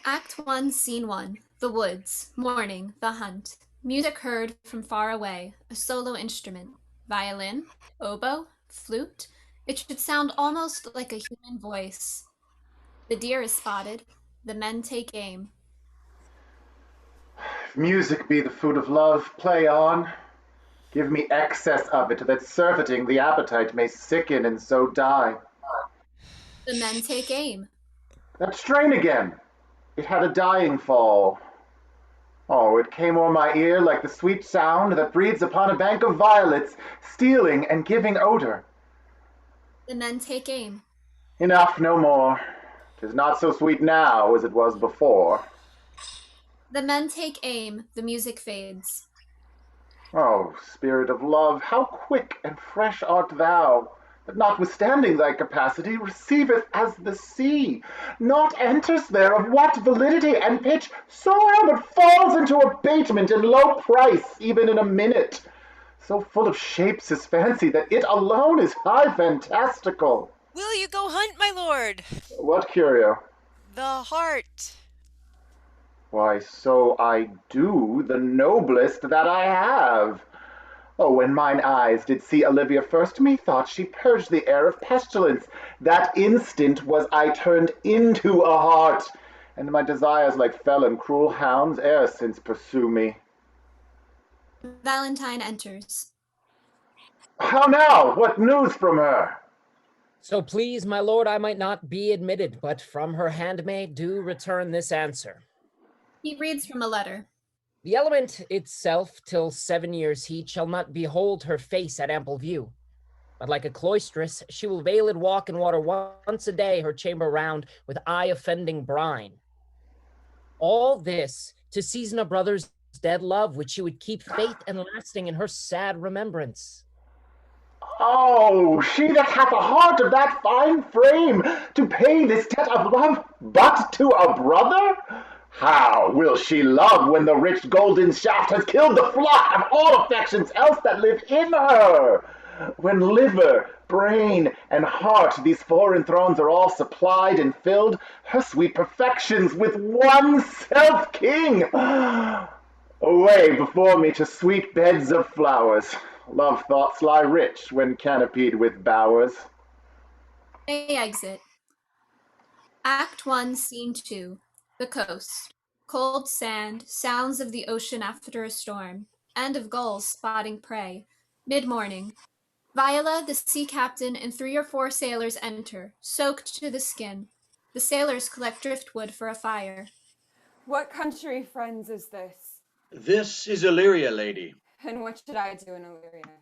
Act 1, Scene 1. The woods. Morning. The hunt. Music heard from far away. A solo instrument. Violin. Oboe. Flute. It should sound almost like a human voice. The deer is spotted. The men take aim. If music be the food of love, play on. Give me excess of it, that surfeiting the appetite may sicken and so die. The men take aim. That strain again! It had a dying fall. Oh, it came o'er my ear like the sweet sound that breathes upon a bank of violets, stealing and giving odor. The men take aim. Enough, no more. 'Tis not so sweet now as it was before. The men take aim. The music fades. Oh, spirit of love, how quick and fresh art thou, that notwithstanding thy capacity, receiveth as the sea, not enters there of what validity and pitch soe'er, but falls into abatement and low price, even in a minute. So full of shapes is fancy that it alone is high fantastical. Will you go hunt, my lord? What curio? The Hart. Why, so I do, the noblest that I have. Oh, when mine eyes did see Olivia first, methought she purged the air of pestilence. That instant was I turned into a hart, and my desires like felon cruel hounds e'er since pursue me. Valentine enters. How now? What news from her? So please, my lord, I might not be admitted, but from her handmaid do return this answer. He reads from a letter. The element itself, till 7 years heat, shall not behold her face at ample view. But like a cloistress, she will veiled walk in water once a day, her chamber round with eye-offending brine. All this to season a brother's dead love, which she would keep faith and lasting in her sad remembrance. Oh, she that hath a heart of that fine frame, to pay this debt of love but to a brother? How will she love when the rich golden shaft has killed the flock of all affections else that live in her? When liver, brain, and heart, these foreign thrones are all supplied and filled, her sweet perfections with one self-king. Away before me to sweet beds of flowers. Love thoughts lie rich when canopied with bowers. They exit. Act 1, Scene 2. The coast. Cold sand, sounds of the ocean after a storm, and of gulls spotting prey. Mid-morning. Viola, the sea captain, and 3 or 4 sailors enter, soaked to the skin. The sailors collect driftwood for a fire. What country, friends, is this? This is Illyria, lady. And what should I do in Illyria?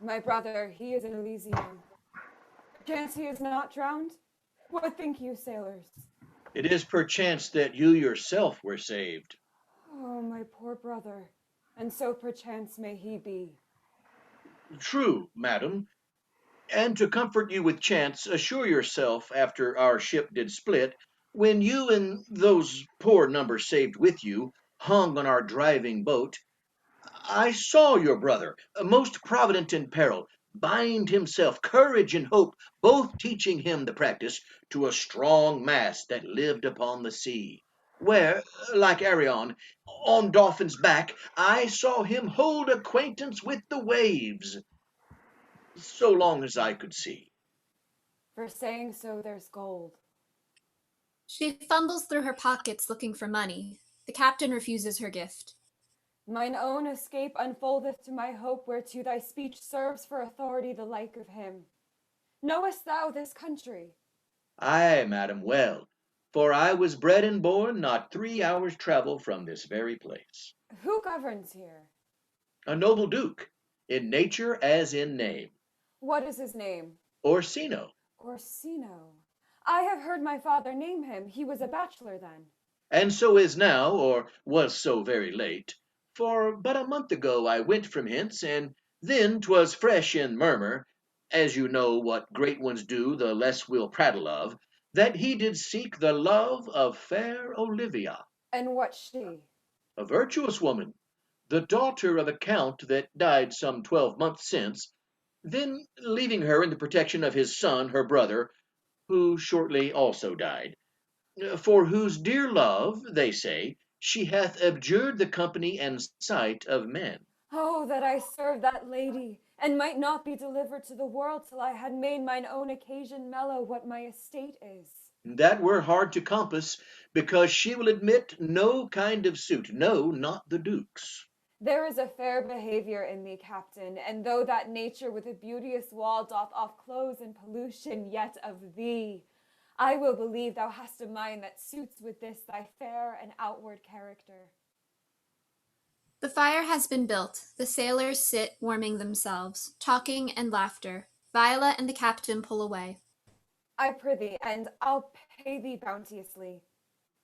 My brother, he is in Elysium. Perchance he is not drowned? What think you, sailors? It is perchance that you yourself were saved. Oh, my poor brother, and so perchance may he be. True, madam. And to comfort you with chance, assure yourself, after our ship did split, when you and those poor number saved with you hung on our driving boat, I saw your brother, most provident in peril, bind himself, courage and hope, both teaching him the practice, to a strong mast that lived upon the sea, where, like Arion, on dolphin's back, I saw him hold acquaintance with the waves, so long as I could see. For saying so, there's gold. She fumbles through her pockets looking for money. The captain refuses her gift. Mine own escape unfoldeth to my hope, whereto thy speech serves for authority the like of him. Knowest thou this country? Ay, madam, well, for I was bred and born not 3 hours' travel from this very place. Who governs here? A noble duke, in nature as in name. What is his name? Orsino. Orsino. I have heard my father name him. He was a bachelor then. And so is now, or was so very late. For but a month ago I went from hence, and then 'twas fresh in murmur, as you know what great ones do the less we'll prattle of, that he did seek the love of fair Olivia. And what's she? A virtuous woman, the daughter of a count that died some 12 months since, then leaving her in the protection of his son, her brother, who shortly also died. For whose dear love, they say, she hath abjured the company and sight of men. Oh, that I served that lady, and might not be delivered to the world till I had made mine own occasion mellow what my estate is. That were hard to compass, because she will admit no kind of suit, no, not the Duke's. There is a fair behavior in thee, captain, and though that nature with a beauteous wall doth off clothes and pollution, yet of thee I will believe thou hast a mind that suits with this thy fair and outward character. The fire has been built. The sailors sit warming themselves, talking and laughter. Viola and the captain pull away. I prithee, and I'll pay thee bounteously.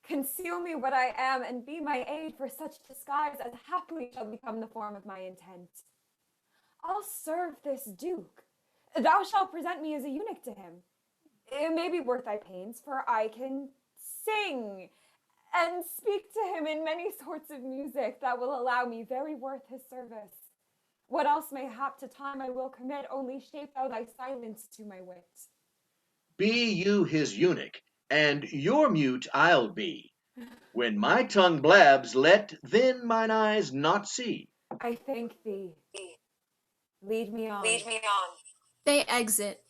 Conceal me what I am, and be my aid for such disguise as haply shall become the form of my intent. I'll serve this duke. Thou shalt present me as a eunuch to him. It may be worth thy pains, for I can sing, and speak to him in many sorts of music that will allow me very worth his service. What else may hap to time I will commit, only shape thou thy silence to my wit. Be you his eunuch, and your mute I'll be. When my tongue blabs, let then mine eyes not see. I thank thee. Lead me on. They exit.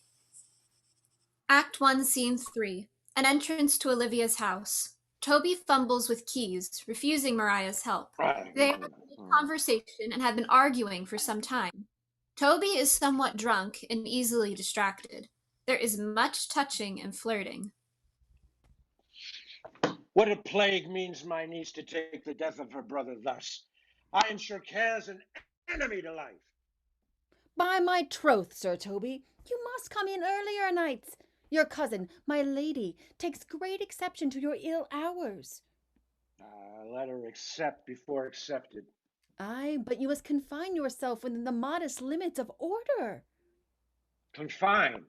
Act 1, Scene 3. An entrance to Olivia's house. Toby fumbles with keys, refusing Mariah's help. They are in conversation and have been arguing for some time. Toby is somewhat drunk and easily distracted. There is much touching and flirting. What a plague means my niece to take the death of her brother thus? I am sure cares an enemy to life. By my troth, Sir Toby, you must come in earlier nights. Your cousin, my lady, takes great exception to your ill hours. Let her accept before accepted. Aye, but you must confine yourself within the modest limits of order. Confine?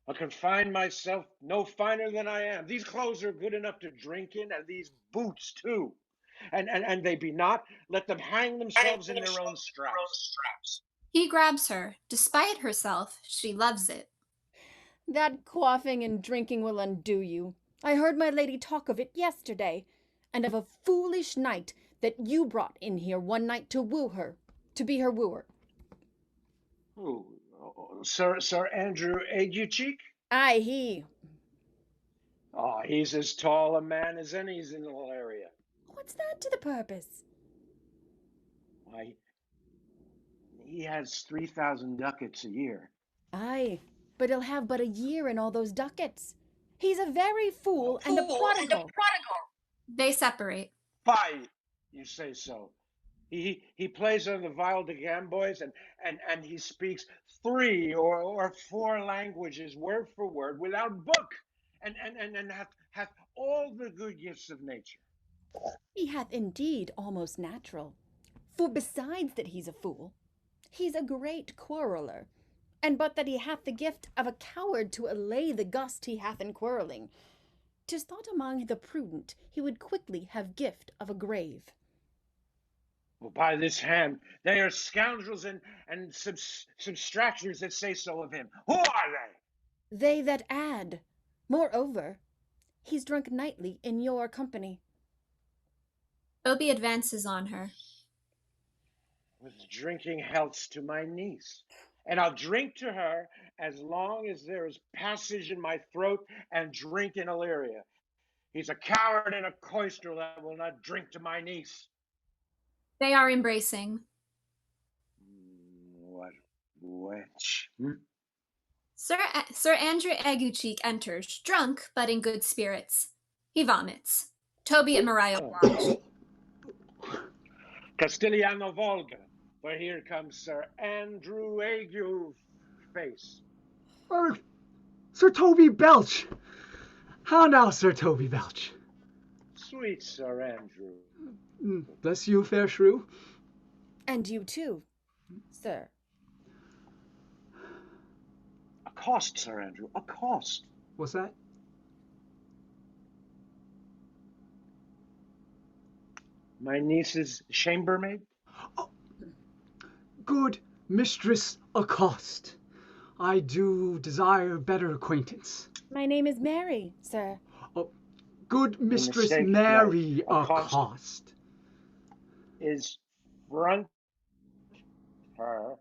I'll confine myself no finer than I am. These clothes are good enough to drink in, and these boots too. And they be not, let them hang themselves in their own straps. He grabs her. Despite herself, she loves it. That quaffing and drinking will undo you. I heard my lady talk of it yesterday, and of a foolish knight that you brought in here one night to woo her, to be her wooer. Who? Sir Andrew Aguecheek? Aye, he. Oh, he's as tall a man as any's in the whole area. What's that to the purpose? Why, he has 3,000 ducats a year. Aye, but he'll have but a year in all those ducats. He's a very fool and a prodigal. They separate. Fie, you say so. He plays on the viol de gamboys and he speaks 3 or 4 languages word for word without book and hath all the good gifts of nature. He hath indeed almost natural. For besides that he's a fool, he's a great quarreller, and but that he hath the gift of a coward to allay the gust he hath in quarrelling, 'tis thought among the prudent he would quickly have gift of a grave. Well, by this hand, they are scoundrels and substractors that say so of him. Who are they? They that add. Moreover, he's drunk nightly in your company. Toby advances on her. With drinking healths to my niece. And I'll drink to her as long as there is passage in my throat and drink in Illyria. He's a coward and a cloister that will not drink to my niece. They are embracing. What wench? Sir Andrew Aguecheek enters, drunk but in good spirits. He vomits. Toby and Mariah watch. Castigliano Volga, for here comes Sir Andrew Aguecheek. Sir Toby Belch. How now, Sir Toby Belch? Sweet Sir Andrew. Bless you, fair shrew. And you too, sir. Accost, Sir Andrew, accost. What's that? My niece's chambermaid? Oh, good Mistress Accost. I do desire better acquaintance. My name is Mary, sir. Oh, good You Mistress mistake, no, Mary accost accost? is front her,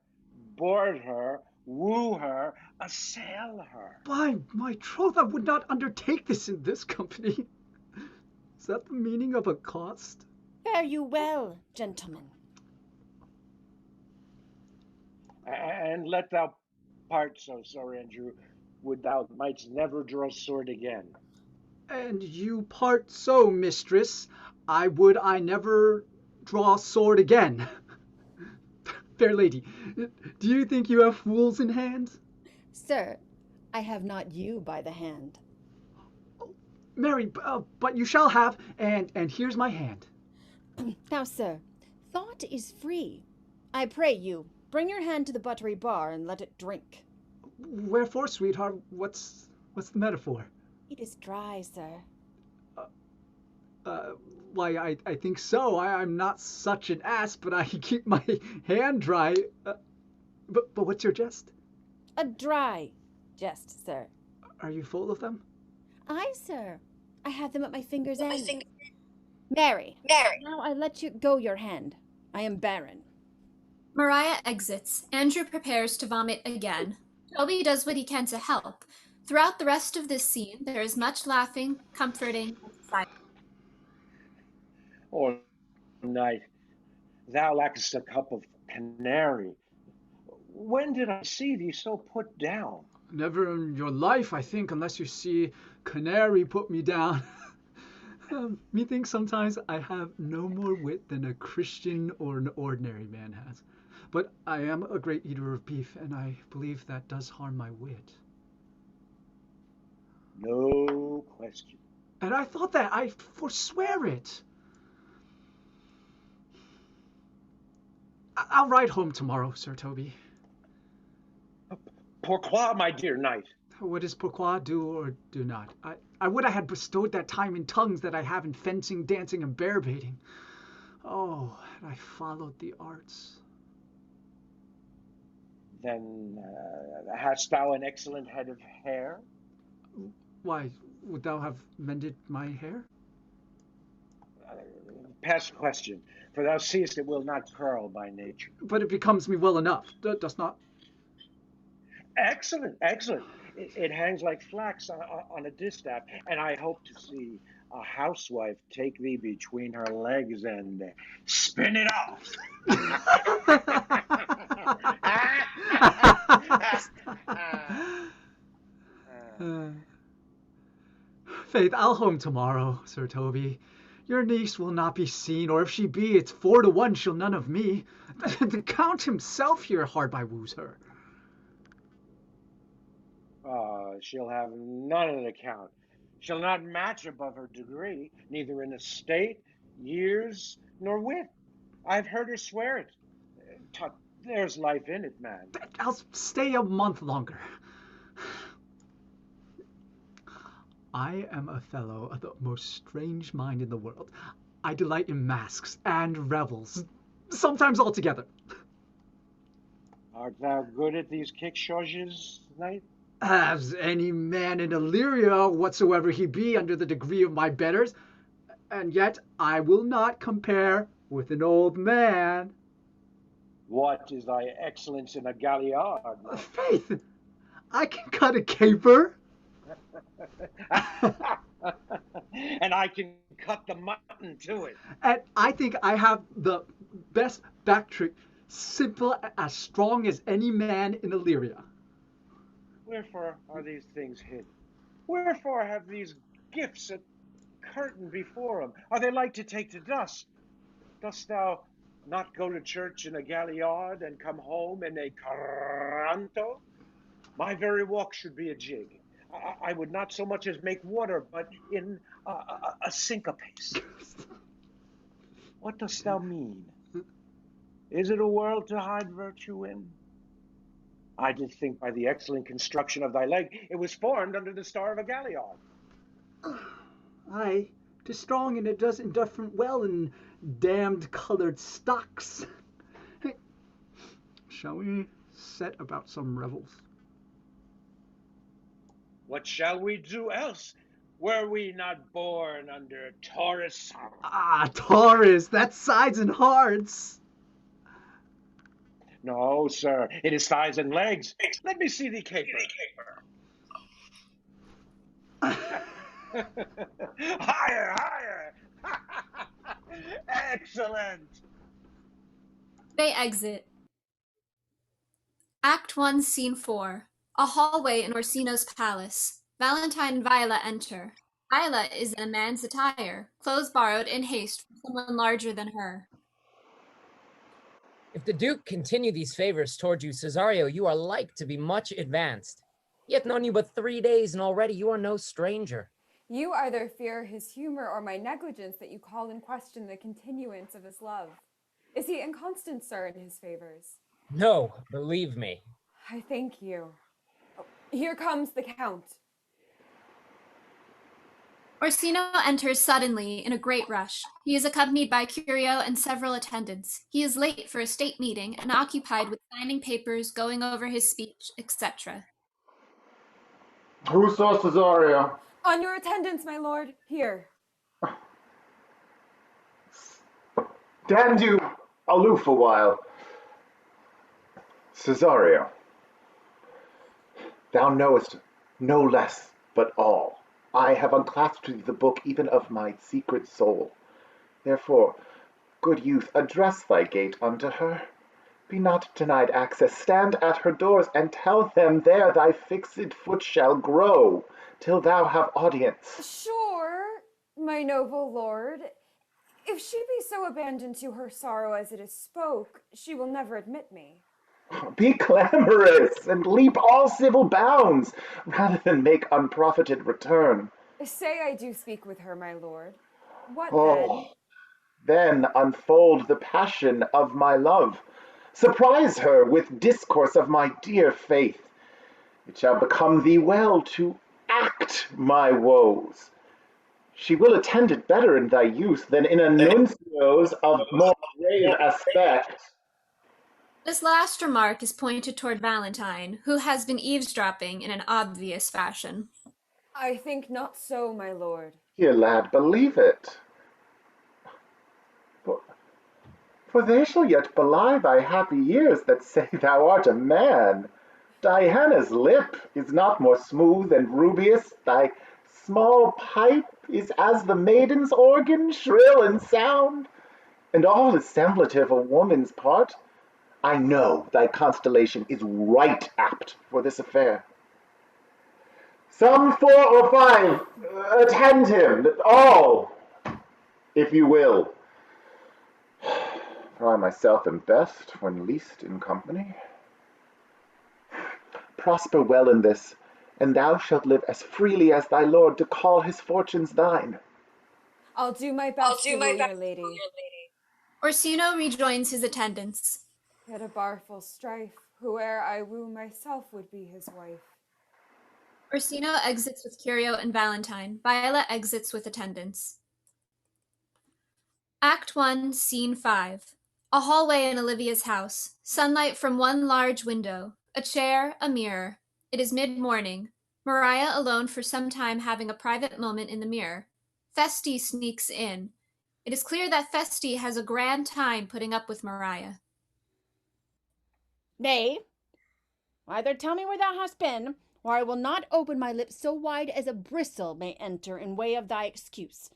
board her, woo her, assail her. By my troth, I would not undertake this in this company. Is that the meaning of accost? Fare you well, gentlemen. And let thou part so, Sir Andrew, would thou mightst never draw sword again. And you part so, mistress, I would I never draw sword again. Fair lady, do you think you have fools in hand? Sir, I have not you by the hand. Mary, but you shall have, and here's my hand. Now, sir, thought is free. I pray you, bring your hand to the buttery bar and let it drink. Wherefore, sweetheart, what's the metaphor? It is dry, sir. Why, I think so. I'm not such an ass, but I keep my hand dry. But what's your jest? A dry jest, sir. Are you full of them? Aye, sir. I have them at my fingers' end. Mary, now I let you go your hand. I am barren. Maria exits. Andrew prepares to vomit again. Toby does what he can to help. Throughout the rest of this scene, there is much laughing, comforting, and silence. Oh, knight, thou lackest a cup of canary. When did I see thee so put down? Never in your life, I think, unless you see canary put me down. Methinks sometimes I have no more wit than a Christian or an ordinary man has. But I am a great eater of beef, and I believe that does harm my wit. No question. And I thought that I forswear it. I'll ride home tomorrow, Sir Toby. Pourquoi, my dear knight? What does pourquoi do or do not? I would I had bestowed that time in tongues that I have in fencing, dancing, and bear baiting. Oh, had I followed the arts. Then hast thou an excellent head of hair? Why, would thou have mended my hair? Past question, for thou seest it will not curl by nature. But it becomes me well enough, does not? Excellent, excellent. It hangs like flax on a distaff, and I hope to see a housewife take thee between her legs and spin it off. Faith, I'll home tomorrow, Sir Toby. Your niece will not be seen, or if she be, it's 4 to 1 she'll none of me. The Count himself here hard by woos her. She'll have none of the count. She'll not match above her degree, neither in estate, years, nor wit. I've heard her swear it. Tut, there's life in it, man. I'll stay a month longer. I am a fellow of the most strange mind in the world. I delight in masks and revels, sometimes all together. Art thou good at these kickshaws, knight? As any man in Illyria, whatsoever he be, under the degree of my betters, and yet I will not compare with an old man. What is thy excellence in a galliard? Faith, I can cut a caper. And I can cut the mutton to it. And I think I have the best back trick, simple, as strong as any man in Illyria. Wherefore are these things hid? Wherefore have these gifts a curtain before them? Are they like to take to dust? Dost thou not go to church in a galliard and come home in a caranto? My very walk should be a jig. I would not so much as make water, but in a syncopace. What dost thou mean? Is it a world to hide virtue in? I did think by the excellent construction of thy leg, it was formed under the star of a galliard. Aye, 'tis strong, and it does indifferent well in damned coloured stocks. Hey, shall we set about some revels? What shall we do else? Were we not born under Taurus? Ah, Taurus, that's sides and hearts. No, sir, it is thighs and legs. Let me see the caper. Higher, higher! Excellent! They exit. Act 1, Scene 4. A hallway in Orsino's palace. Valentine and Viola enter. Viola is in a man's attire, clothes borrowed in haste from someone larger than her. If the Duke continue these favors toward you, Cesario, you are like to be much advanced. He hath known you but 3 days, and already you are no stranger. You either fear his humor or my negligence that you call in question the continuance of his love. Is he inconstant, sir, in his favors? No, believe me. I thank you. Oh, here comes the Count. Orsino enters suddenly in a great rush. He is accompanied by Curio and several attendants. He is late for a state meeting and occupied with signing papers, going over his speech, etc. Who saw Cesario? On your attendance, my lord. Here. Stand you aloof a while. Cesario, thou knowest no less but all. I have unclasped to thee the book even of my secret soul. Therefore, good youth, address thy gate unto her. Be not denied access. Stand at her doors, and tell them there thy fixed foot shall grow, till thou have audience. Sure, my noble lord. If she be so abandoned to her sorrow as it is spoke, she will never admit me. Be clamorous, and leap all civil bounds, rather than make unprofited return. Say I do speak with her, my lord. What Oh, then unfold the passion of my love. Surprise her with discourse of my dear faith. It shall become thee well to act my woes. She will attend it better in thy youth than in a nuncio's of more grave aspect. This last remark is pointed toward Valentine, who has been eavesdropping in an obvious fashion. I think not so, my lord. Here, lad, believe it. For they shall yet belie thy happy years that say thou art a man. Diana's lip is not more smooth and rubious, thy small pipe is as the maiden's organ, shrill and sound, and all is semblative a woman's part. I know thy constellation is right apt for this affair. Some 4 or 5, attend him, all, if you will. For I myself am best when least in company. Prosper well in this, and thou shalt live as freely as thy lord to call his fortunes thine. I'll do my best, your lady. Orsino rejoins his attendants. Yet a barful strife, whoe'er I woo myself would be his wife. Orsino exits with Curio and Valentine. Viola exits with attendants. Act 1, Scene 5. A hallway in Olivia's house. Sunlight from one large window. A chair, a mirror. It is mid-morning. Maria alone for some time having a private moment in the mirror. Feste sneaks in. It is clear that Feste has a grand time putting up with Maria. Nay, either tell me where thou hast been, or I will not open my lips so wide as a bristle may enter in way of thy excuse.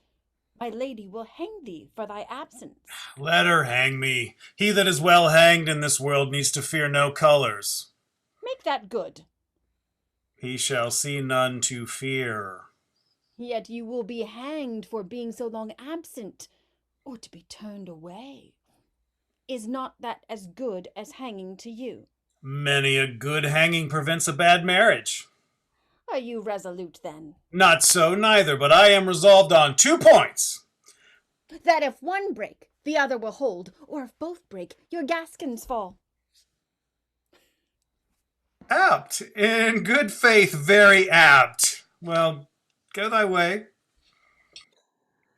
My lady will hang thee for thy absence. Let her hang me. He that is well hanged in this world needs to fear no colors. Make that good. He shall see none to fear. Yet you will be hanged for being so long absent, or to be turned away. Is not that as good as hanging to you? Many a good hanging prevents a bad marriage. Are you resolute, then? Not so, neither, but I am resolved on 2 points. That if one break, the other will hold, or if both break, your gaskins fall. Apt. In good faith, very apt. Well, go thy way.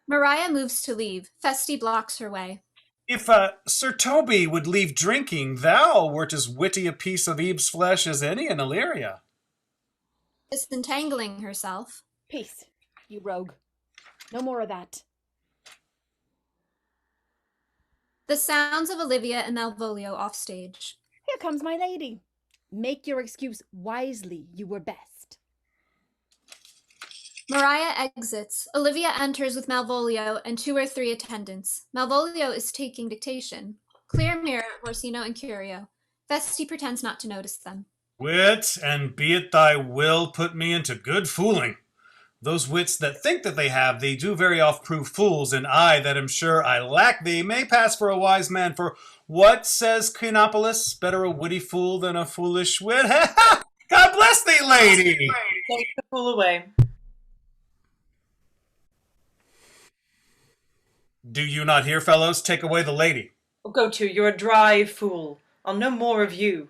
Maria moves to leave. Feste blocks her way. If Sir Toby would leave drinking, thou wert as witty a piece of Eve's flesh as any in Illyria. Disentangling herself. Peace. you rogue. No more of that. The sounds of Olivia and Malvolio off stage. Here comes my lady. Make your excuse wisely, you were best. Maria exits. Olivia enters with Malvolio and 2 or 3 attendants. Malvolio is taking dictation. Clear mirror, Orsino and Curio. Feste pretends not to notice them. Wit, and be it thy will, put me into good fooling. Those wits that think that they have thee do very oft prove fools, and I, that am sure I lack thee, may pass for a wise man. For what says Quinopolis? Better a witty fool than a foolish wit. God bless thee, lady! Take the fool away. Do you not hear, fellows? Take away the lady. Oh, go to, you're a dry fool. I'll no more of you.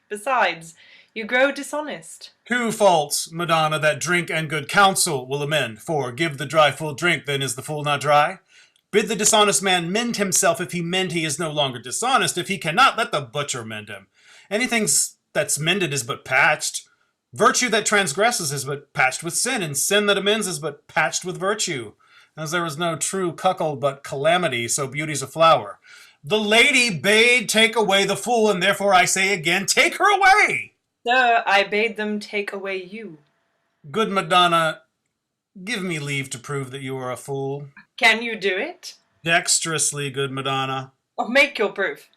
Besides, you grow dishonest. Two faults, Madonna, that drink and good counsel will amend. For give the dry fool drink, then is the fool not dry? Bid the dishonest man mend himself. If he mend, he is no longer dishonest. If he cannot, let the butcher mend him. Anything that's mended is but patched. Virtue that transgresses is but patched with sin, and sin that amends is but patched with virtue. As there is no true cuckold but calamity, so beauty's a flower. The lady bade take away the fool, and therefore I say again, take her away! Sir, I bade them take away you. Good Madonna, give me leave to prove that you are a fool. Can you do it? Dexterously, good Madonna. Oh, make your proof.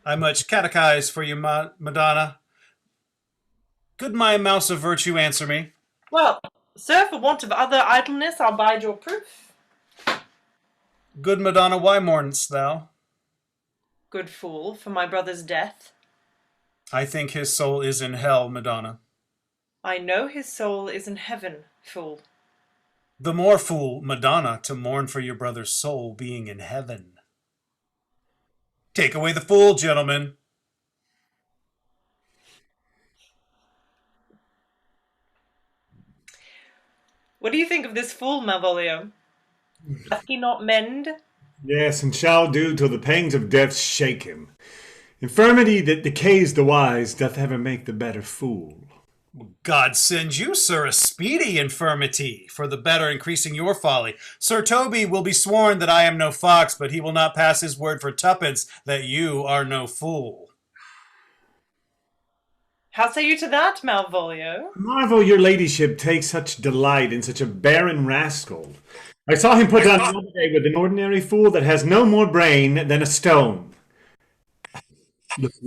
I much catechize for you, Madonna. Could my mouse of virtue answer me? Well, sir, for want of other idleness, I'll bide your proof. Good Madonna, why mournest thou? Good fool, for my brother's death. I think his soul is in hell, Madonna. I know his soul is in heaven, fool. The more fool, Madonna, to mourn for your brother's soul being in heaven. Take away the fool, gentlemen. What do you think of this fool, Malvolio? Doth he not mend? Yes, and shall do till the pangs of death shake him. Infirmity that decays the wise doth ever make the better fool. God send you, sir, a speedy infirmity, for the better increasing your folly. Sir Toby will be sworn that I am no fox, but he will not pass his word for tuppence that you are no fool. How say you to that, Malvolio? Marvel your ladyship takes such delight in such a barren rascal. I saw him put down the other day with an ordinary fool that has no more brain than a stone.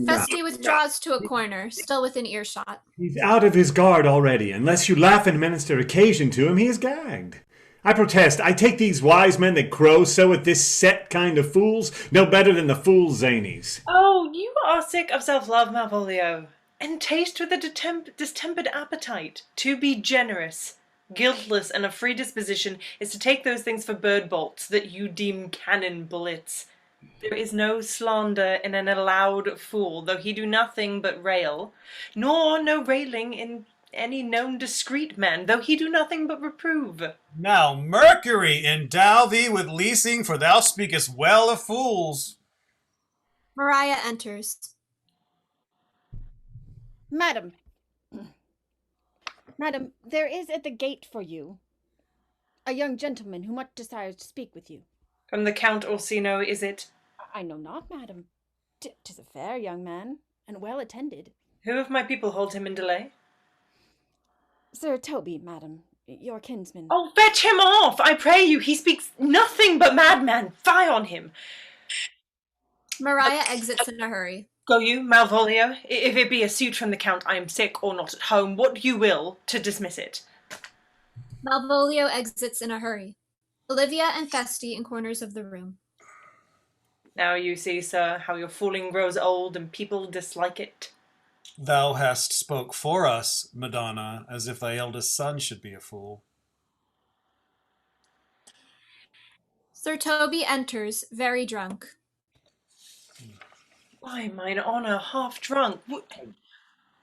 Feste withdraws to a corner, still within earshot. He's out of his guard already. Unless you laugh and minister occasion to him, he is gagged. I protest, I take these wise men that crow so at this set kind of fools no better than the fool zanies. Oh, you are sick of self-love, Malvolio, and taste with a distempered appetite. To be generous, guiltless, and of free disposition is to take those things for bird bolts that you deem cannon bullets. There is no slander in an allowed fool, though he do nothing but rail, nor no railing in any known discreet man, though he do nothing but reprove. Now, Mercury, endow thee with leasing, for thou speakest well of fools. Maria enters. Madam, there is at the gate for you a young gentleman who much desires to speak with you. From the Count Orsino, is it? I know not, madam. 'Tis a fair young man, and well attended. Who of my people hold him in delay? Sir Toby, madam, your kinsman. Oh, fetch him off, I pray you. He speaks nothing but madman. Fie on him. Maria exits in a hurry. Go you, Malvolio. If it be a suit from the Count, I am sick or not at home, what you will to dismiss it. Malvolio exits in a hurry. Olivia and Feste in corners of the room. Now you see, sir, how your fooling grows old and people dislike it. Thou hast spoke for us, Madonna, as if thy eldest son should be a fool. Sir Toby enters, very drunk. Why, mine honour, half drunk.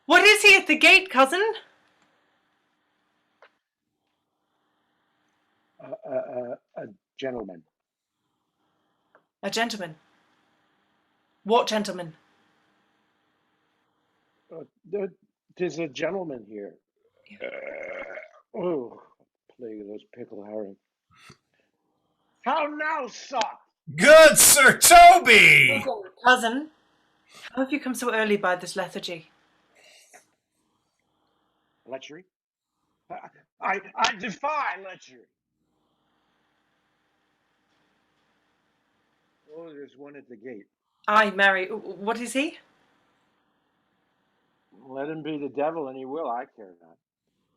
What is he at the gate, cousin? A gentleman. A gentleman. What gentleman? 'Tis a gentleman here. Oh, plague of those pickle herring. How now, sock? Good Sir Toby! Cousin, how have you come so early by this lethargy? Lechery? I defy lechery. Oh, there's one at the gate. Aye, marry. What is he? Let him be the devil, and he will, I care not.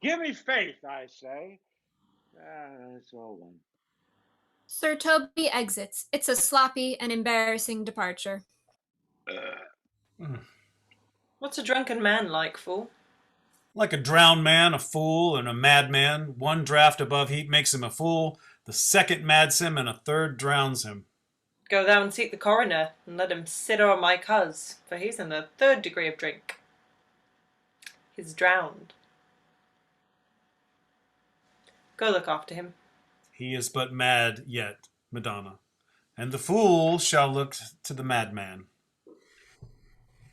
Give me faith, I say. It's all one. Sir Toby exits. It's a sloppy and embarrassing departure. What's a drunken man like, fool? Like a drowned man, a fool, and a madman. One draught above heat makes him a fool, the second mads him, and a third drowns him. Go thou and seek the coroner, and let him sit o'er my cuz, for he's in the 3rd degree of drink. He's drowned. Go look after him. He is but mad yet, Madonna, and the fool shall look to the madman.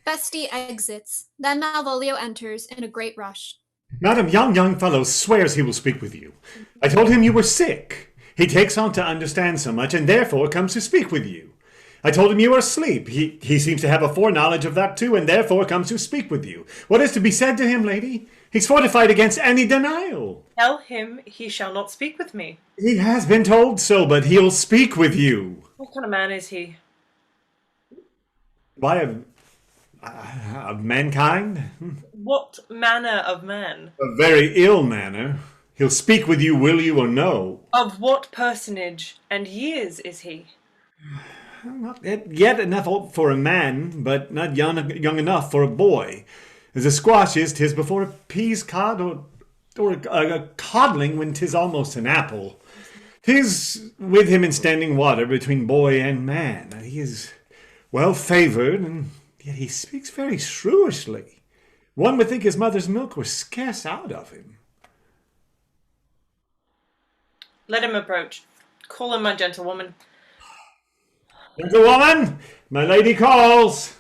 Feste exits. Then Malvolio enters in a great rush. Madam, young fellow swears he will speak with you. I told him you were sick. He takes on to understand so much, and therefore comes to speak with you. I told him you were asleep. He seems to have a foreknowledge of that too, and therefore comes to speak with you. What is to be said to him, lady? He's fortified against any denial. Tell him he shall not speak with me. He has been told so, but he'll speak with you. What kind of man is he? Why, of mankind? What manner of man? A very ill manner. He'll speak with you, will you or no? Of what personage and years is he? Not yet enough old for a man, but not young enough for a boy. As a squash is, 'tis before a peas cod, or a codling when 'tis almost an apple. 'Tis with him in standing water between boy and man. He is well favoured, and yet he speaks very shrewishly. One would think his mother's milk was scarce out of him. Let him approach. Call him my gentlewoman. Gentlewoman, my lady calls.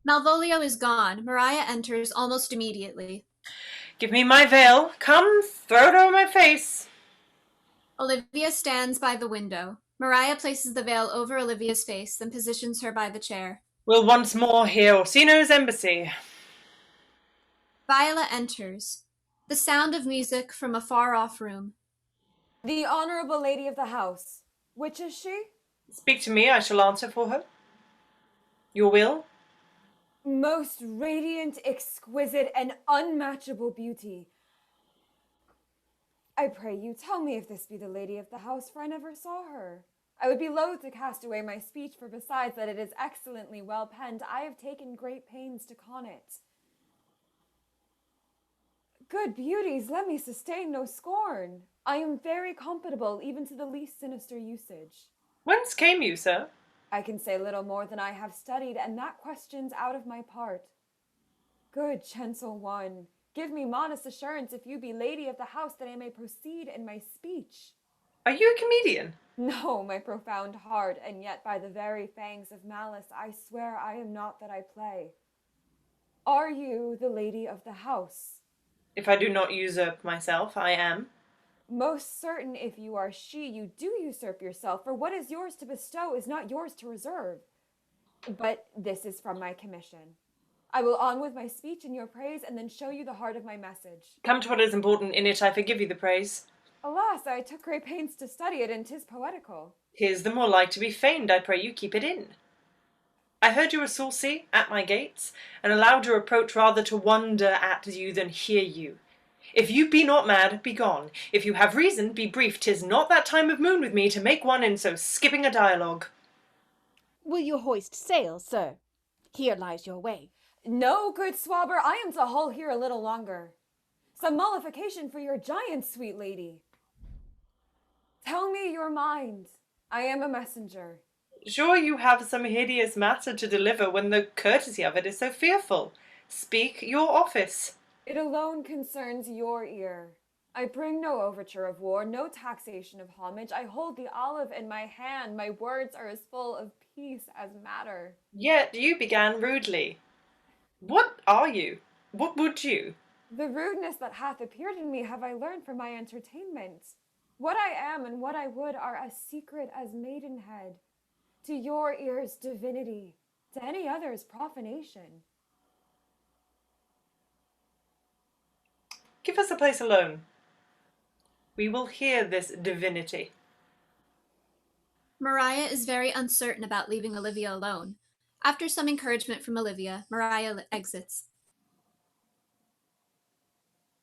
Malvolio is gone. Maria enters almost immediately. Give me my veil. Come, throw it over my face. Olivia stands by the window. Maria places the veil over Olivia's face, then positions her by the chair. We'll once more hear Orsino's embassy. Viola enters. The sound of music from a far-off room. The honorable lady of the house. Which is she? Speak to me, I shall answer for her. Your will? Most radiant, exquisite, and unmatchable beauty. I pray you, tell me if this be the lady of the house, for I never saw her. I would be loath to cast away my speech, for besides that it is excellently well penned, I have taken great pains to con it. Good beauties, let me sustain no scorn. I am very compatible, even to the least sinister usage. Whence came you, sir? I can say little more than I have studied, and that question's out of my part. Good gentle one, give me modest assurance if you be lady of the house, that I may proceed in my speech. Are you a comedian? No, my profound heart, and yet by the very fangs of malice, I swear I am not that I play. Are you the lady of the house? If I do not usurp myself, I am. Most certain if you are she, you do usurp yourself, for what is yours to bestow is not yours to reserve. But this is from my commission. I will on with my speech in your praise, and then show you the heart of my message. Come to what is important in it, I forgive you the praise. Alas, I took great pains to study it, and 'tis poetical. 'Tis the more like to be feigned, I pray you keep it in. I heard you were saucy at my gates, and allowed your approach rather to wonder at you than hear you. If you be not mad, be gone. If you have reason, be brief. 'Tis not that time of moon with me to make one in so skipping a dialogue. Will you hoist sail, sir? Here lies your way. No, good swabber, I am to hull here a little longer. Some mollification for your giant, sweet lady. Tell me your mind. I am a messenger. Sure you have some hideous matter to deliver when the courtesy of it is so fearful. Speak your office. It alone concerns your ear. I bring no overture of war, no taxation of homage. I hold the olive in my hand. My words are as full of peace as matter. Yet you began rudely. What are you? What would you? The rudeness that hath appeared in me have I learned from my entertainment. What I am and what I would are as secret as maidenhead. To your ears, divinity. To any others, profanation. Give us a place alone. We will hear this divinity. Maria is very uncertain about leaving Olivia alone. After some encouragement from Olivia, Maria exits.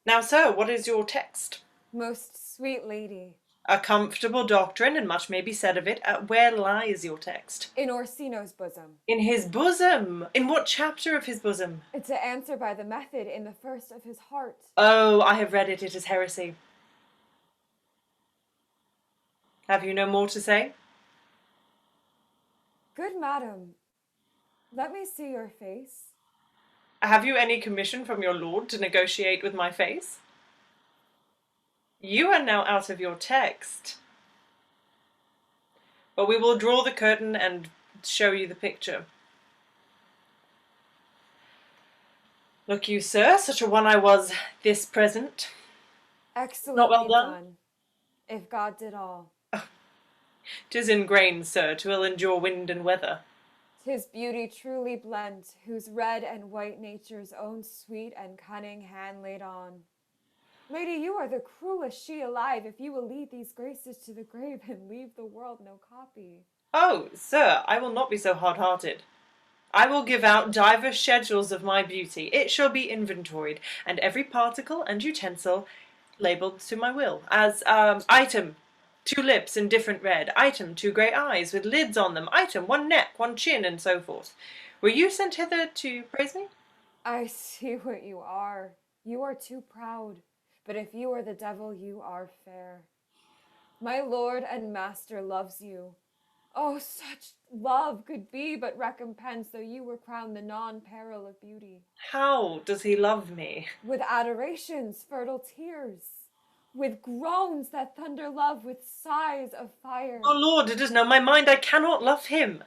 Now, sir, what is your text? Most sweet lady. A comfortable doctrine, and much may be said of it. Where lies your text? In Orsino's bosom. In his bosom? In what chapter of his bosom? It's to answer by the method in the first of his heart. Oh, I have read it. It is heresy. Have you no more to say? Good madam, let me see your face. Have you any commission from your lord to negotiate with my face? You are now out of your text. But we will draw the curtain and show you the picture. Look you, sir, such a one I was this present. Excellently Not well done? If God did all. 'Tis in grain, sir, 'twill endure wind and weather. 'Tis beauty truly blent, whose red and white nature's own sweet and cunning hand laid on. Lady, you are the cruelest she alive, if you will lead these graces to the grave and leave the world no copy. Oh, sir, I will not be so hard-hearted. I will give out divers schedules of my beauty. It shall be inventoried, and every particle and utensil labelled to my will, as, item, 2 lips in different red, item, 2 grey eyes with lids on them, item, 1 neck, 1 chin, and so forth. Were you sent hither to praise me? I see what you are. You are too proud, but if you are the devil, you are fair. My lord and master loves you. Oh, such love could be but recompense, though you were crowned the non-peril of beauty. How does he love me? With adorations, fertile tears, with groans that thunder love, with sighs of fire. Oh, Lord, it is no my mind, I cannot love him.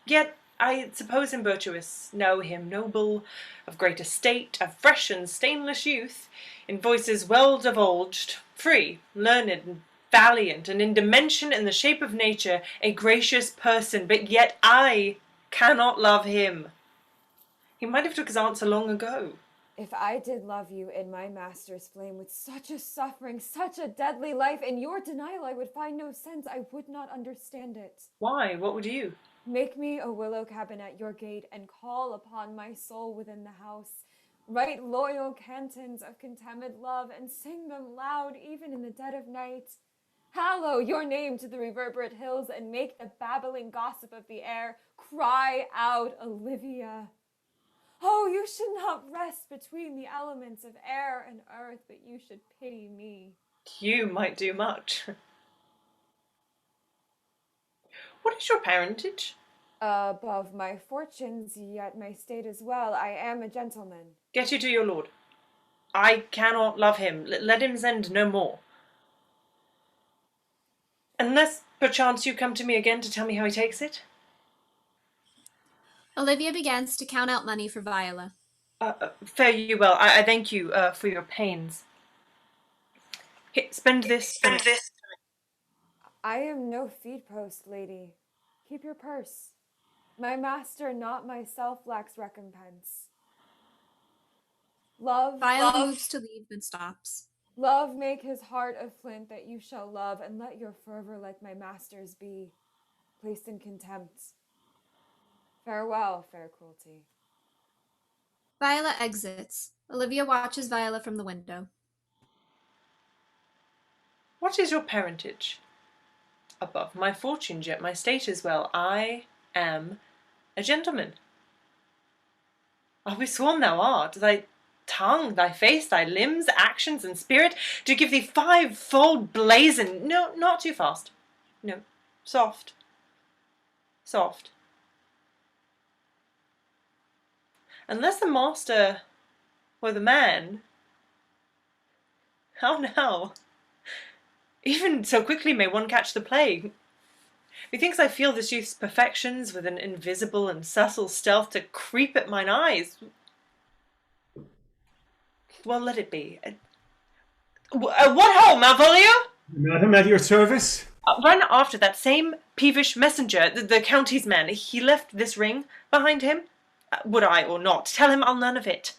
Yet I suppose him virtuous, know him noble, of great estate, of fresh and stainless youth, in voices well divulged, free, learned, and valiant, and in dimension in the shape of nature, a gracious person, but yet I cannot love him. He might have took his answer long ago. If I did love you in my master's flame, with such a suffering, such a deadly life, in your denial I would find no sense, I would not understand it. Why? What would you? Make me a willow cabin at your gate, and call upon my soul within the house. Write loyal cantons of contemned love, and sing them loud even in the dead of night. Hallow your name to the reverberate hills, and make the babbling gossip of the air cry out, Olivia. Oh, you should not rest between the elements of air and earth, but you should pity me. You might do much. What is your parentage? Above my fortunes, yet my state as well. I am a gentleman. Get you to your lord. I cannot love him. Let him send no more. Unless, perchance, you come to me again to tell me how he takes it? Olivia begins to count out money for Viola. Fare you well. I thank you for your pains. Here, spend this. I am no feed post, lady. Keep your purse. My master, not myself, lacks recompense. Viola moves to leave, then stops. Love make his heart of flint that you shall love, and let your fervor like my master's be, placed in contempt. Farewell, fair cruelty. Viola exits. Olivia watches Viola from the window. What is your parentage? Above my fortunes, yet my state is well. I am a gentleman. I'll be sworn thou art. Thy tongue, thy face, thy limbs, actions, and spirit do give thee 5-fold blazon. No, not too fast. No, soft. Soft. Unless the master were the man. How now? Even so quickly may one catch the plague. Methinks I feel this youth's perfections with an invisible and subtle stealth to creep at mine eyes. well, let it be. What ho, Malvolio? Madam, at your service? Run after that same peevish messenger, the county's man. He left this ring behind him. Would I or not, tell him I'll none of it.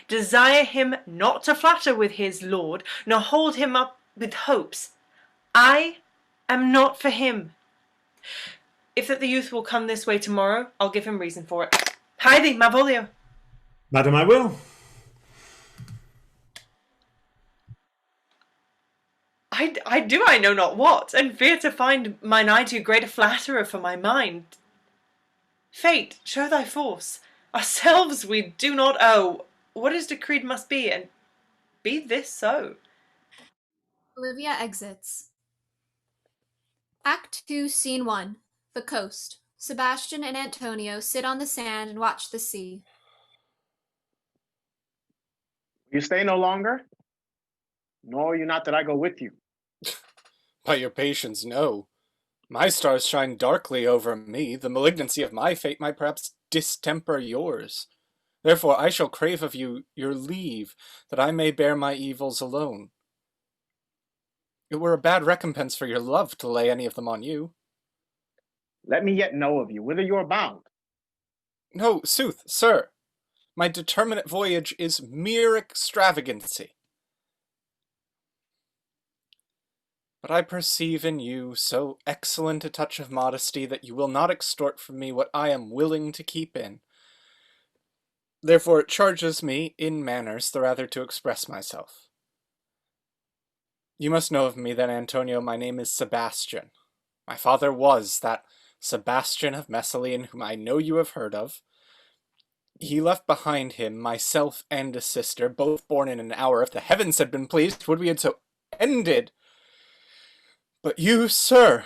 Desire him not to flatter with his lord, nor hold him up with hopes. I am not for him. If that the youth will come this way tomorrow, I'll give him reason for it. Heidi, Malvolio. Madam, I will. I know not what, and fear to find mine eye too great a flatterer for my mind. Fate, show thy force. Ourselves we do not owe. What is decreed must be, and be this so. Olivia exits. Act 2, Scene 1. The coast. Sebastian and Antonio sit on the sand and watch the sea. You stay no longer? Know you not that I go with you? By your patience, no. My stars shine darkly over me. The malignancy of my fate might perhaps distemper yours. Therefore I shall crave of you your leave, that I may bear my evils alone. It were a bad recompense for your love to lay any of them on you. Let me yet know of you, whither you are bound. No, sooth, sir. My determinate voyage is mere extravagancy. But I perceive in you so excellent a touch of modesty that you will not extort from me what I am willing to keep in. Therefore it charges me, in manners, the rather to express myself. You must know of me then, Antonio, my name is Sebastian. My father was that Sebastian of Messalene, whom I know you have heard of. He left behind him myself and a sister, both born in an hour. If the heavens had been pleased, would we had so ended. But you, sir,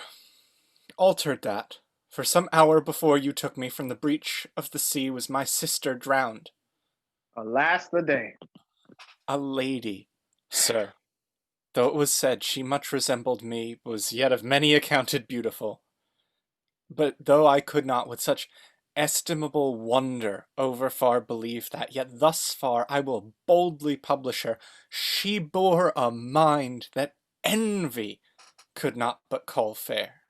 altered that. For some hour before you took me from the breach of the sea was my sister drowned. Alas the day. A lady, sir. Though it was said she much resembled me, was yet of many accounted beautiful. But though I could not with such estimable wonder over far believe that, yet thus far I will boldly publish her. She bore a mind that envy could not but call fair.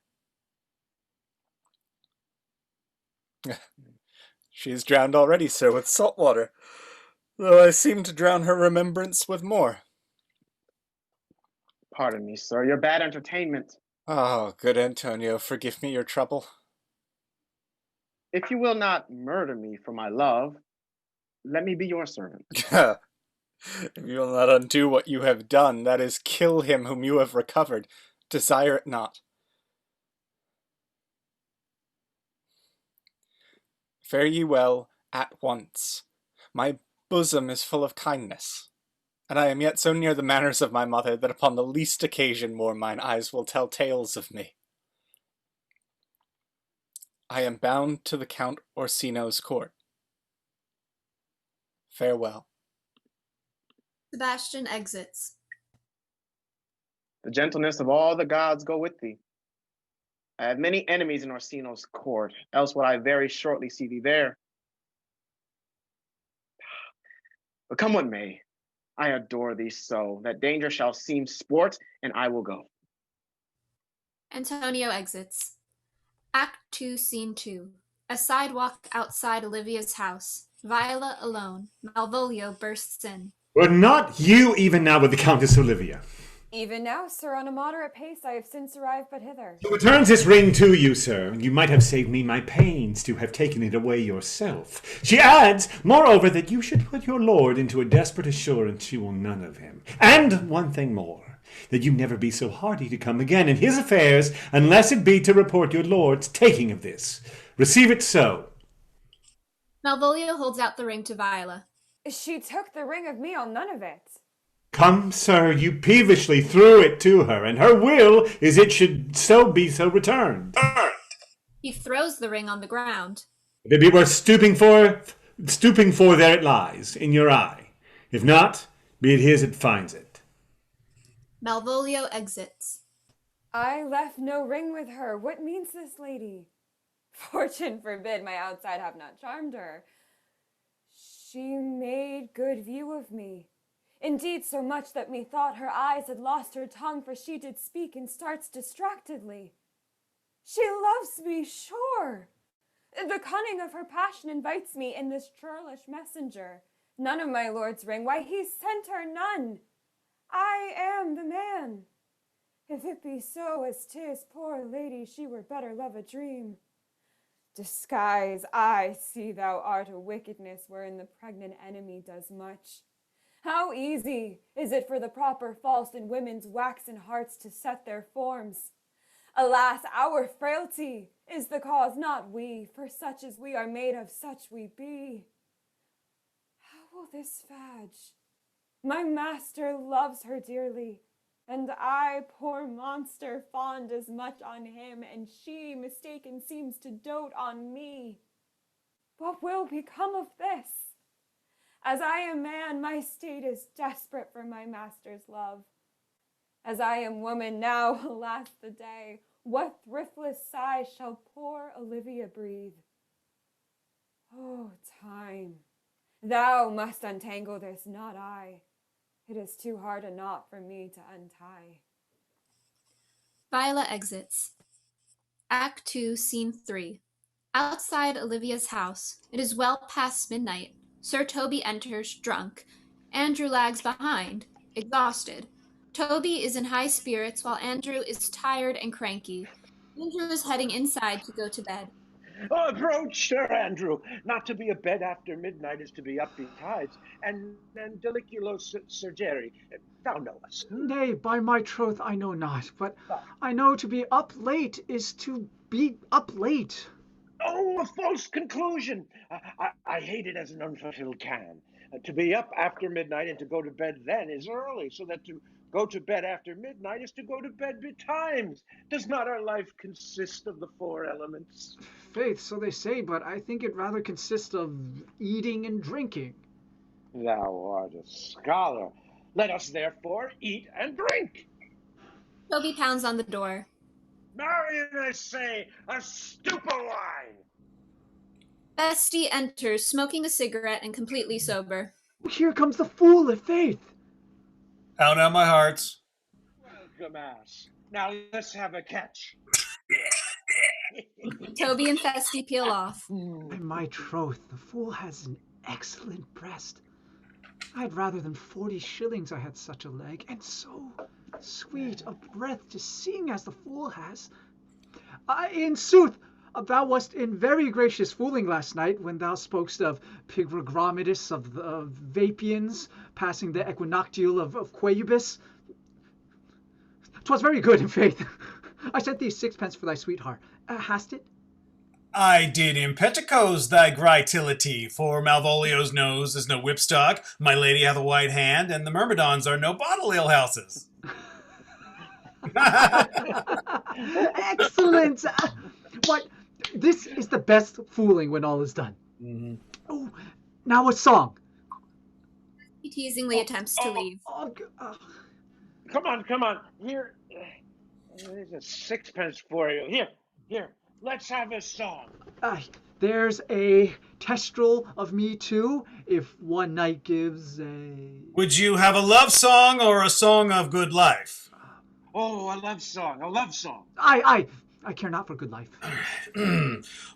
She is drowned already, sir, with salt water, though I seem to drown her remembrance with more. Pardon me, sir, your bad entertainment. Oh, good Antonio, forgive me your trouble. If you will not murder me for my love, let me be your servant. If you will not undo what you have done, that is, kill him whom you have recovered, desire it not. Fare ye well at once. My bosom is full of kindness, and I am yet so near the manners of my mother that upon the least occasion more mine eyes will tell tales of me. I am bound to the Count Orsino's court. Farewell. Sebastian exits. The gentleness of all the gods go with thee. I have many enemies in Orsino's court, else would I very shortly see thee there. But come what may, I adore thee so, that danger shall seem sport, and I will go. Antonio exits. Act 2, Scene 2. A sidewalk outside Olivia's house. Viola alone. Malvolio bursts in. Were not you even now with the Countess Olivia? Even now, sir, on a moderate pace, I have since arrived but hither. Who returns this ring to you, sir? You might have saved me my pains to have taken it away yourself. She adds, moreover, that you should put your lord into a desperate assurance you will none of him. And one thing more, that you never be so hardy to come again in his affairs, unless it be to report your lord's taking of this. Receive it so. Malvolio holds out the ring to Viola. She took the ring of me, I'll none of it. Come, sir, you peevishly threw it to her, and her will is it should so be so returned. He throws the ring on the ground. If it be worth stooping for, there it lies, in your eye. If not, be it his that finds it. Malvolio exits. I left no ring with her. What means this lady? Fortune forbid my outside have not charmed her. She made good view of me. Indeed, so much that methought her eyes had lost her tongue, for she did speak and starts distractedly. She loves me, sure. The cunning of her passion invites me in this churlish messenger. None of my lord's ring, why he sent her none. I am the man. If it be so as 'tis, poor lady, she were better love a dream. Disguise, I see thou art a wickedness wherein the pregnant enemy does much. How easy is it for the proper false in women's waxen hearts to set their forms? Alas, our frailty is the cause, not we, for such as we are made of, such we be. How will this fadge? My master loves her dearly, and I, poor monster, fond as much on him, and she, mistaken, seems to dote on me. What will become of this? As I am man, my state is desperate for my master's love. As I am woman now, alas the day, what thriftless sigh shall poor Olivia breathe? Oh, time, thou must untangle this, not I. It is too hard a knot for me to untie. Viola exits. Act 2, Scene 3. Outside Olivia's house, it is well past midnight. Sir Toby enters, drunk. Andrew lags behind, exhausted. Toby is in high spirits, while Andrew is tired and cranky. Andrew is heading inside to go to bed. Oh, approach, Sir Andrew. Not to be abed after midnight is to be up betides. And deliculo surgere, thou knowest. Nay, by my troth, I know not, but I know to be up late is to be up late. Oh, a false conclusion. I hate it as an unfulfilled can. To be up after midnight and to go to bed then is early, so that to go to bed after midnight is to go to bed betimes. Does not our life consist of the four elements? Faith, so they say, but I think it rather consists of eating and drinking. Thou art a scholar. Let us therefore eat and drink. Toby pounds on the door. Marion, I say, a stoup of wine. Feste enters, smoking a cigarette and completely sober. Here comes the fool of faith. Out on my hearts. Welcome, ass. Now let's have a catch. Toby and Feste peel off. By my troth, the fool has an excellent breast. I'd rather than 40 shillings I had such a leg, and so sweet a breath to sing as the fool has. In sooth, thou wast in very gracious fooling last night when thou spokest of Pigrogrammidus of the Vapians passing the equinoctial of Quaebus. 'Twas very good, in faith. I sent thee 6 pence for thy sweetheart. Hast it? I did impeticos thy grytility, for Malvolio's nose is no whipstock, my lady hath a white hand, and the myrmidons are no bottle alehouses. Excellent! What? This is the best fooling when all is done. Mm-hmm. Oh, now a song. He teasingly attempts to leave. Come on. Here, there's a 6 pence for you. Here. Let's have a song. There's a kestrel of me too, if one night gives a... Would you have a love song or a song of good life? Oh, a love song. I care not for good life.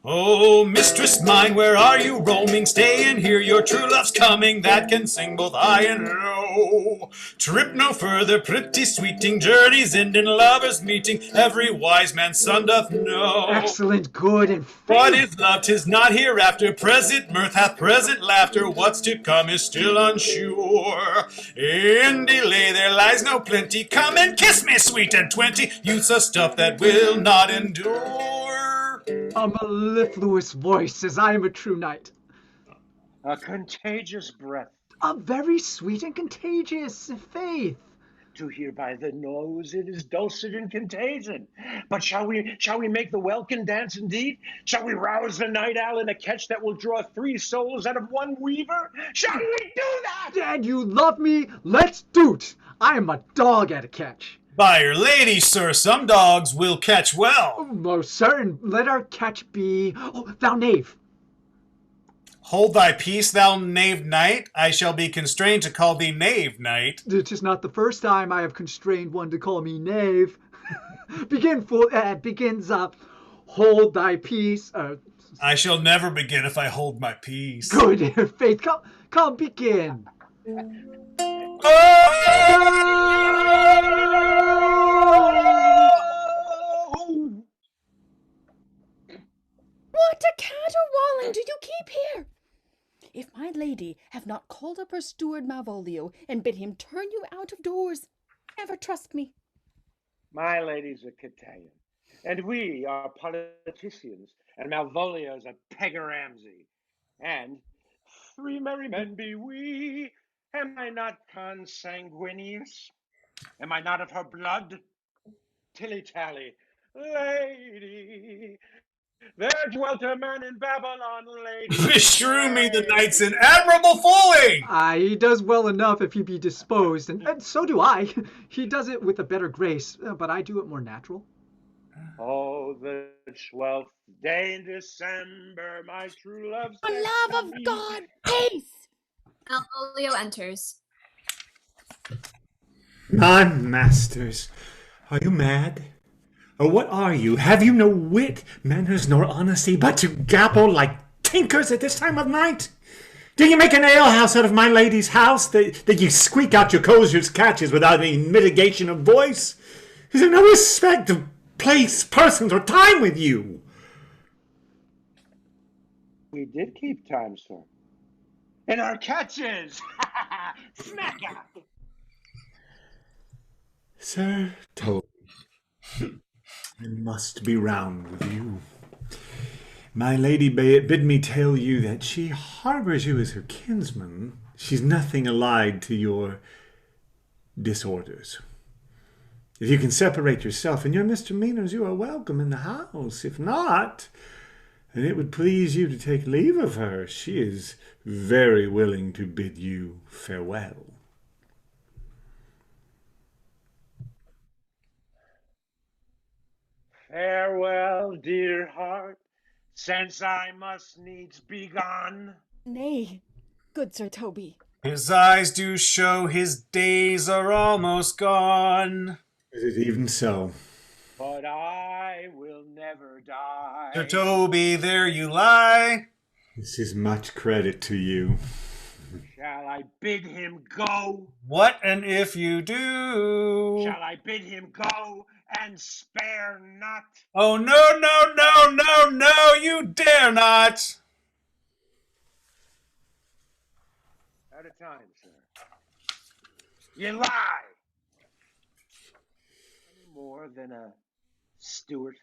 Oh, mistress mine, where are you roaming? Stay and hear your true love's coming, that can sing both high and low. Trip no further, pretty sweeting, journeys end in lovers' meeting, every wise man's son doth know. Excellent, good, and faith. What is love? 'Tis not hereafter, present mirth hath present laughter, what's to come is still unsure. In delay there lies no plenty, come and kiss me, sweet and 20, youth's a stuff that will not endure. A mellifluous voice says I am a true knight. A contagious breath. A very sweet and contagious faith. To hear by the nose it is dulcet and contagion. But shall we make the welkin dance indeed? Shall we rouse the night owl in a catch that will draw 3 souls out of one weaver? Shall we do that? Dad, you love me? Let's do't. I am a dog at a catch. By your lady, sir, some dogs will catch well. Most certain. Let our catch be... Oh, thou knave. Hold thy peace, thou knave knight. I shall be constrained to call thee knave knight. It is not the first time I have constrained one to call me knave. Begins hold thy peace. I shall never begin if I hold my peace. Good faith, come begin. What a caterwauling do you keep here? If my lady have not called up her steward Malvolio and bid him turn you out of doors, never trust me. My lady's a Catalian, and we are politicians, and Malvolio's a Pegaramsey. And 3 merry men be we. Am I not consanguineous? Am I not of her blood? Tilly-tally, lady, there dwelt a man in Babylon, lady. Beshrew me the knights in admirable fooling! He does well enough if he be disposed, and so do I. He does it with a better grace, but I do it more natural. Oh, the 12th day in December, my true love. For love of God, peace! Malvolio enters. My masters, are you mad? Or what are you? Have you no wit, manners, nor honesty, but to gapple like tinkers at this time of night? Do you make an alehouse out of my lady's house, that you squeak out your cosier's catches without any mitigation of voice? Is there no respect of place, persons, or time with you? We did keep time, sir. In our catches! Smack out! Sir Toby, I must be round with you. My lady bid me tell you that she harbors you as her kinsman. She's nothing allied to your disorders. If you can separate yourself and your misdemeanors, you are welcome in the house. If not, then it would please you to take leave of her. She is very willing to bid you farewell. Farewell, dear heart, since I must needs be gone. Nay, good Sir Toby. His eyes do show his days are almost gone. Is it even so? But I will never die. Sir Toby, there you lie. This is much credit to you. Shall I bid him go? What and if you do? Shall I bid him go and spare not? Oh, no, no, no, no, no, you dare not. Out of time, sir. You lie! Any more than a steward?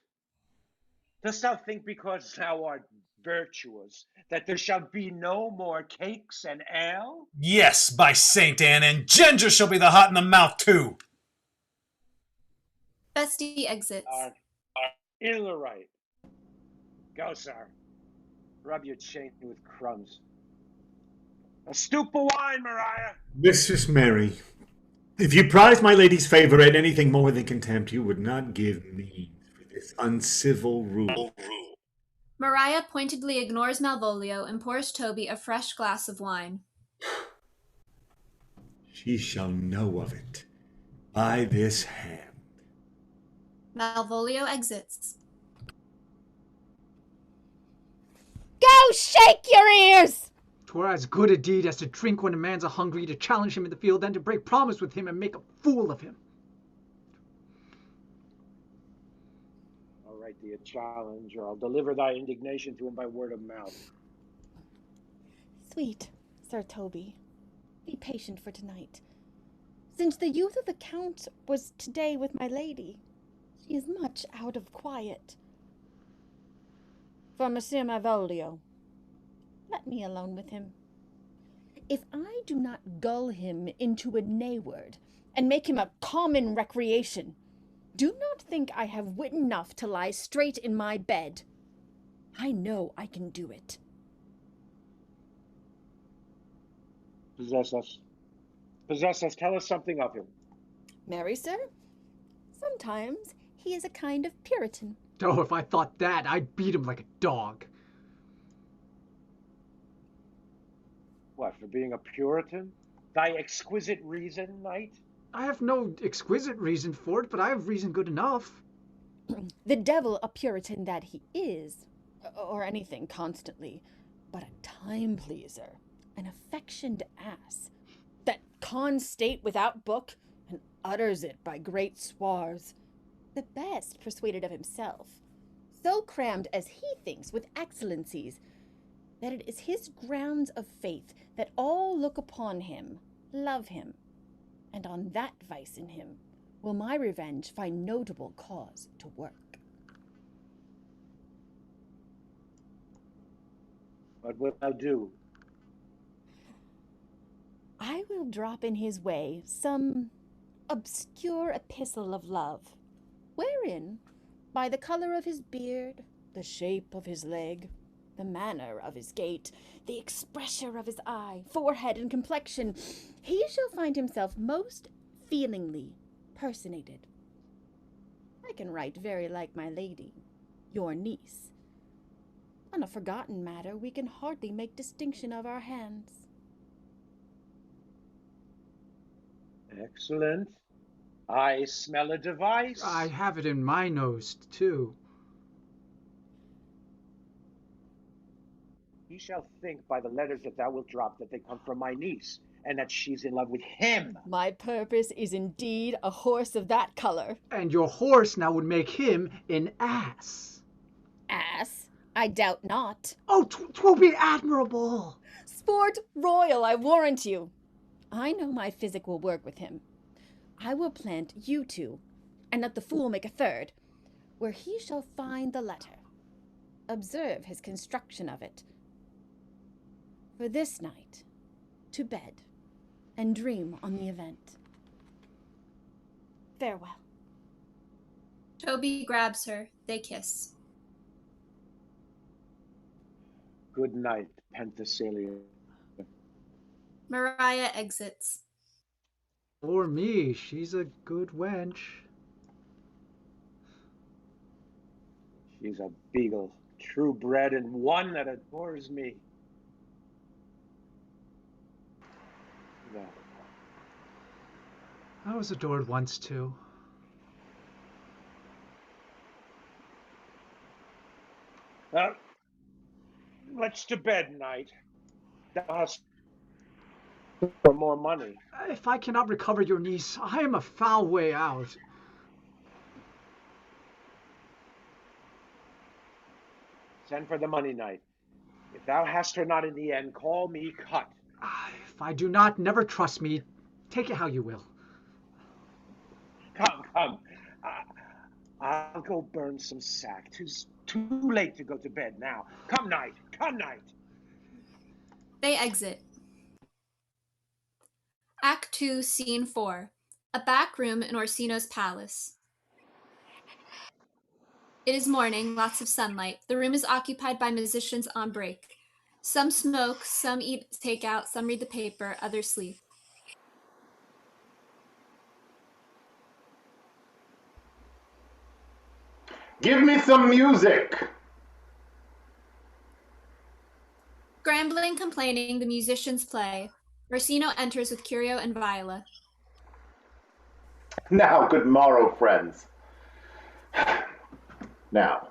Dost thou think because thou art virtuous that there shall be no more cakes and ale? Yes, by Saint Anne, and ginger shall be the hot in the mouth too. Feste exits. In the right. Go, sir. Rub your chain with crumbs. A stoop of wine, Maria. Mistress Mary, if you prize my lady's favor at anything more than contempt, you would not give me for this uncivil rule. Maria pointedly ignores Malvolio and pours Toby a fresh glass of wine. She shall know of it by this hand. Malvolio exits. Go shake your ears! 'Twere as good a deed as to drink when a man's a hungry, to challenge him in the field, then to break promise with him and make a fool of him. I'll write thee a challenge, or I'll deliver thy indignation to him by word of mouth. Sweet Sir Toby, be patient for tonight. Since the youth of the Count was today with my lady, she is much out of quiet. For Monsieur Malvolio, let me alone with him. If I do not gull him into a nayword and make him a common recreation, do not think I have wit enough to lie straight in my bed. I know I can do it. Possess us. Possess us. Tell us something of him. Marry, sir? Sometimes he is a kind of Puritan. Oh, if I thought that, I'd beat him like a dog. What, for being a Puritan? Thy exquisite reason, knight? I have no exquisite reason for it, but I have reason good enough. The devil a Puritan that he is, or anything constantly, but a time pleaser, an affectioned ass, that cons state without book, and utters it by great swaths, the best persuaded of himself, so crammed as he thinks with excellencies, that it is his grounds of faith that all look upon him, love him, and on that vice in him will my revenge find notable cause to work. What wilt thou do? I will drop in his way some obscure epistle of love, wherein, by the color of his beard, the shape of his leg, the manner of his gait, the expression of his eye, forehead, and complexion, he shall find himself most feelingly personated. I can write very like my lady, your niece. On a forgotten matter, we can hardly make distinction of our hands. Excellent. I smell a device. I have it in my nose, too. He shall think by the letters that thou wilt drop that they come from my niece, and that she's in love with him. My purpose is indeed a horse of that color. And your horse now would make him an ass. Ass? I doubt not. Oh, 'twill be admirable. Sport royal, I warrant you. I know my physic will work with him. I will plant you two, and let the fool make a third, where he shall find the letter. Observe his construction of it. For this night, to bed, and dream on the event. Farewell. Toby grabs her. They kiss. Good night, Penthesilea. Mariah exits. For me, she's a good wench. She's a beagle, true bred, and one that adores me. No. I was adored once, too. Let's to bed, knight. Thou hast for more money. If I cannot recover your niece, I am a foul way out. Send for the money, knight. If thou hast her not in the end, call me cut. If I do not, never trust me. Take it how you will. Come. I'll go burn some sack. 'Tis too late to go to bed now. Come, knight. They exit. Act 2, Scene 4. A back room in Orsino's palace. It is morning, lots of sunlight. The room is occupied by musicians on break. Some smoke, some eat takeout, some read the paper, others sleep. Give me some music! Scrambling, complaining, the musicians play. Orsino enters with Curio and Viola. Now, good morrow, friends. Now,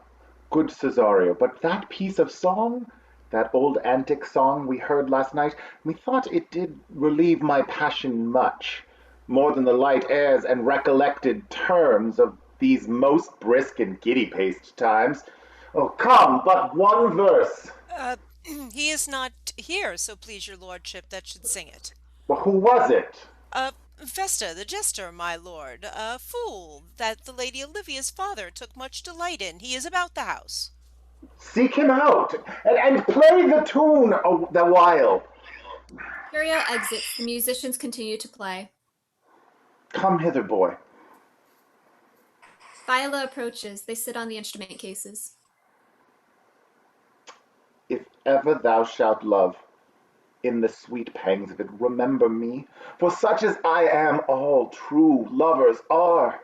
good Cesario, but that piece of song, that old antic song we heard last night, methought it did relieve my passion much, more than the light airs and recollected terms of these most brisk and giddy-paced times. Oh, come, but one verse. He is not here, so please your lordship, that should sing it. Well, who was it? Feste, the jester, my lord, a fool that the Lady Olivia's father took much delight in. He is about the house. Seek him out, and play the tune the while. Curio exits. The musicians continue to play. Come hither, boy. Viola approaches. They sit on the instrument cases. If ever thou shalt love, in the sweet pangs of it, remember me, for such as I am, all true lovers are.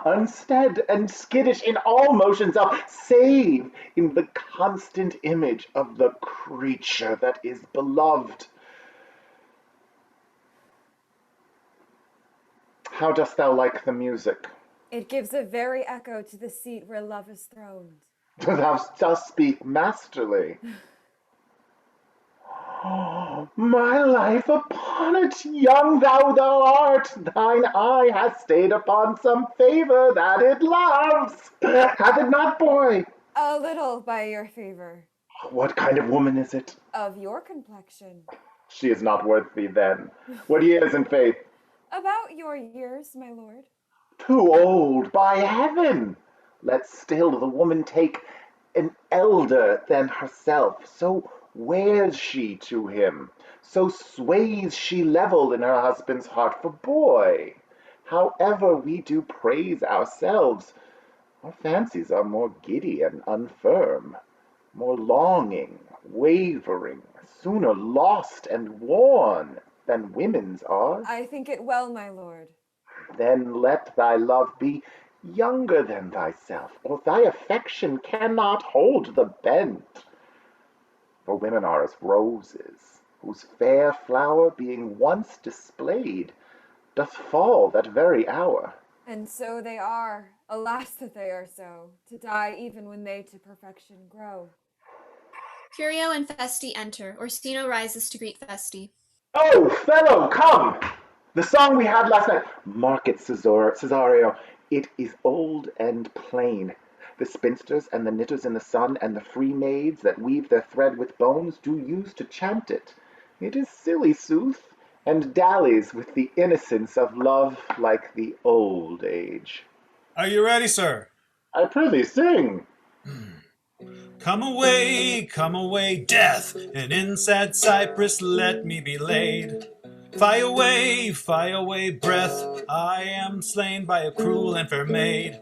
Unstead and skittish in all motions of, save in the constant image of the creature that is beloved. How dost thou like the music? It gives a very echo to the seat where love is throned. Thou dost speak masterly. My life upon it, young thou art, thine eye hath stayed upon some favor that it loves. Hath it not, boy? A little by your favor. What kind of woman is it? Of your complexion. She is not worth thee then. What years in faith? About your years, my lord. Too old, by heaven. Let still the woman take an elder than herself. So wears she to him, so sways she level in her husband's heart. For boy, however we do praise ourselves, our fancies are more giddy and unfirm, more longing, wavering, sooner lost and worn than women's are. I think it well, my lord. Then let thy love be younger than thyself, or thy affection cannot hold the bent. For women are as roses, whose fair flower, being once displayed, doth fall that very hour. And so they are, alas that they are so, to die even when they to perfection grow. Curio and Feste enter. Orsino rises to greet Feste. Oh, fellow, come! The song we had last night. Mark it, Cesario. It is old and plain. The spinsters and the knitters in the sun and the free maids that weave their thread with bones do use to chant it. It is silly sooth, and dallies with the innocence of love like the old age. Are you ready, sir? I prithee sing. Come away, death, and in sad cypress let me be laid. Fly away, breath, I am slain by a cruel and fair maid.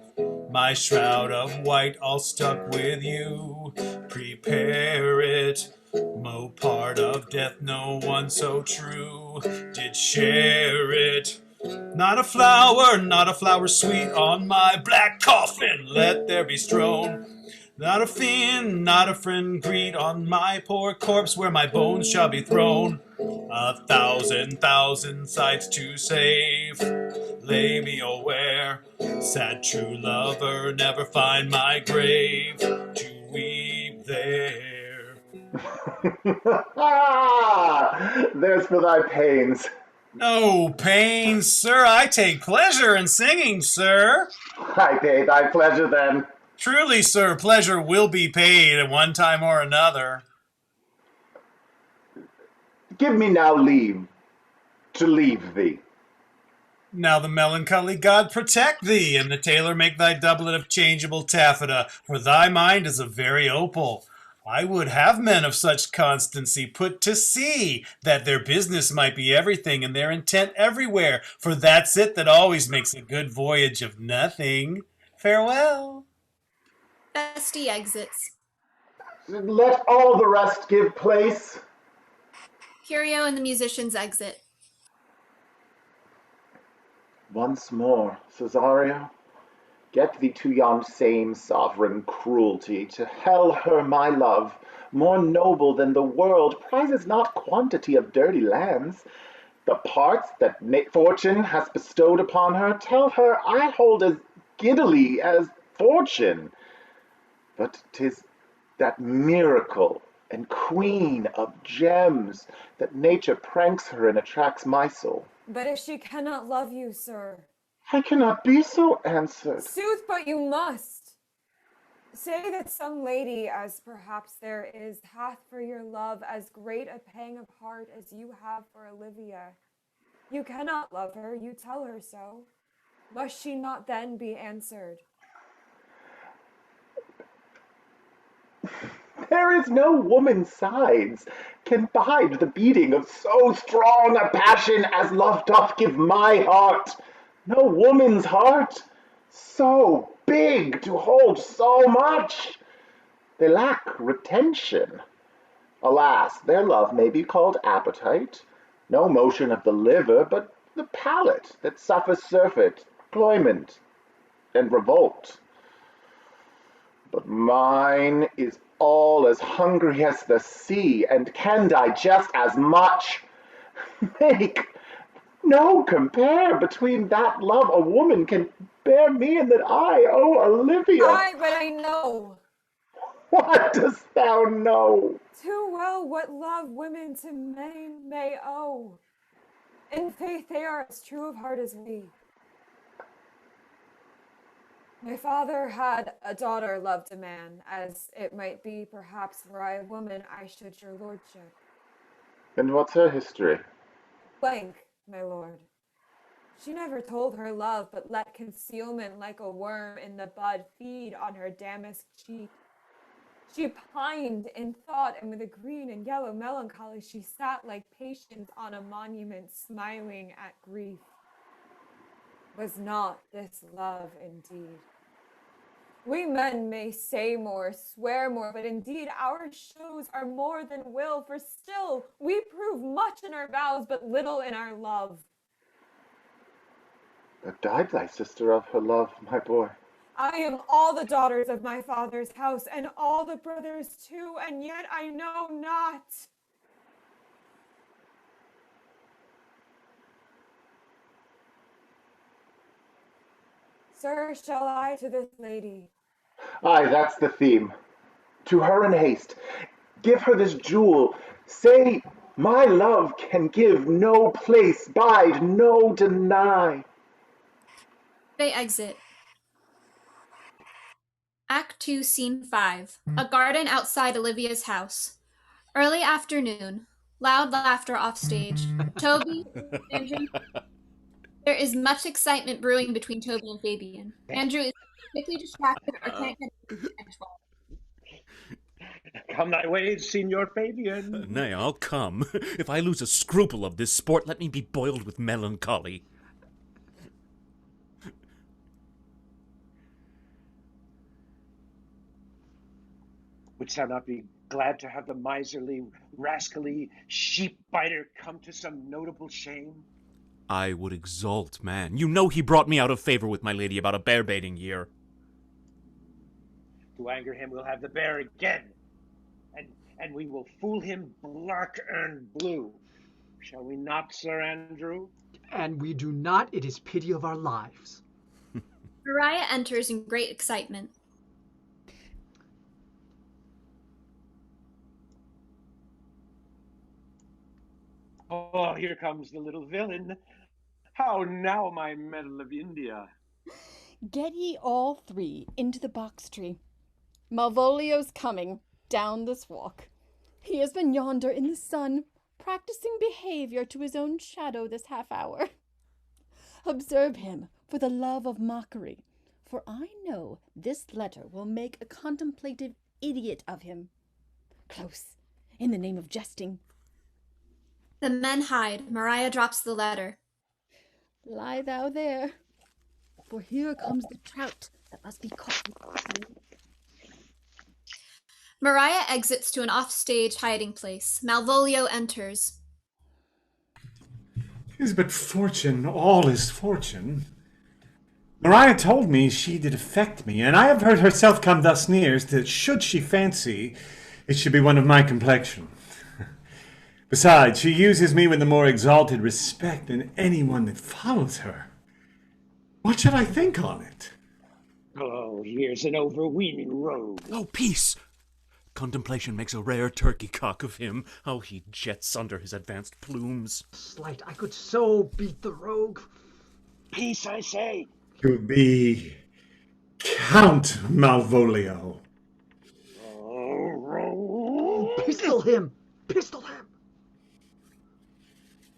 My shroud of white all stuck with you, prepare it. Mo part of death, no one so true did share it. Not a flower sweet on my black coffin let there be strown. Not a fiend, not a friend greet on my poor corpse where my bones shall be thrown. 1,000 sights to save, lay me aware. Sad true lover, never find my grave to weep there. There's for thy pains. No pains, sir. I take pleasure in singing, sir. I pay thy pleasure then. Truly, sir, pleasure will be paid at one time or another. Give me now leave to leave thee. Now the melancholy god protect thee, and the tailor make thy doublet of changeable taffeta, for thy mind is a very opal. I would have men of such constancy put to sea, that their business might be everything, and their intent everywhere, for that's it that always makes a good voyage of nothing. Farewell. Feste exits. Let all the rest give place. Curio and the musicians exit. Once more, Cesario, get thee to yon same sovereign cruelty, to hell her my love, more noble than the world prizes not quantity of dirty lands. The parts that fortune has bestowed upon her, tell her I hold as giddily as fortune. But 'tis that miracle and queen of gems that nature pranks her and attracts my soul. But if she cannot love you, sir. I cannot be so answered. Sooth, but you must. Say that some lady, as perhaps there is, hath for your love as great a pang of heart as you have for Olivia. You cannot love her, you tell her so. Must she not then be answered? There is no woman's sides can bide the beating of so strong a passion as love doth give my heart. No woman's heart so big to hold so much. They lack retention. Alas, their love may be called appetite, no motion of the liver, but the palate that suffers surfeit, cloyment, and revolt. But mine is all as hungry as the sea, and can digest as much. no compare between that love a woman can bear me and that I owe Olivia. Aye, but I know. What dost thou know? Too well what love women to men may owe. In faith they are as true of heart as we. My father had a daughter loved a man, as it might be, perhaps, were I a woman, I should your lordship. And what's her history? Blank, my lord. She never told her love, but let concealment like a worm in the bud feed on her damask cheek. She pined in thought, and with a green and yellow melancholy she sat like Patience on a monument, smiling at grief. Was not this love indeed? We men may say more, swear more, but indeed our shows are more than will, for still we prove much in our vows, but little in our love. But died thy sister of her love, my boy? I am all the daughters of my father's house, and all the brothers too, and yet I know not. Sir, shall I to this lady? Aye, that's the theme. To her in haste. Give her this jewel. Say, my love can give no place, bide no deny. They exit. Act 2, Scene 5. A garden outside Olivia's house. Early afternoon. Loud laughter off stage. Toby, Andrew. There is much excitement brewing between Toby and Fabian. Andrew is quickly distracted or can't get attention. Come thy ways, Signor Fabian. Nay, I'll come. If I lose a scruple of this sport, let me be boiled with melancholy. Wouldst thou not be glad to have the miserly, rascally sheep-biter come to some notable shame? I would exult, man. You know he brought me out of favor with my lady about a bear-baiting year. To anger him, we'll have the bear again. And we will fool him black and blue. Shall we not, Sir Andrew? And we do not, it is pity of our lives. Maria enters in great excitement. Oh, here comes the little villain. How now, my medal of India? Get ye all three into the box tree. Malvolio's coming down this walk. He has been yonder in the sun, practicing behavior to his own shadow this half-hour. Observe him for the love of mockery, for I know this letter will make a contemplative idiot of him. Close, in the name of jesting. The men hide. Maria drops the letter. Lie thou there, for here comes the trout that must be caught. Maria exits to an offstage hiding place. Malvolio enters. Is but fortune, all is fortune. Maria told me she did affect me, and I have heard herself come thus near, that should she fancy, it should be one of my complexion. Besides, she uses me with the more exalted respect than anyone that follows her. What should I think on it? Oh, here's an overweening rogue. Oh, peace! Contemplation makes a rare turkey cock of him. How he jets under his advanced plumes. Slight, I could so beat the rogue. Peace, I say. To be Count Malvolio. Oh, rogue. Pistol him! Pistol him!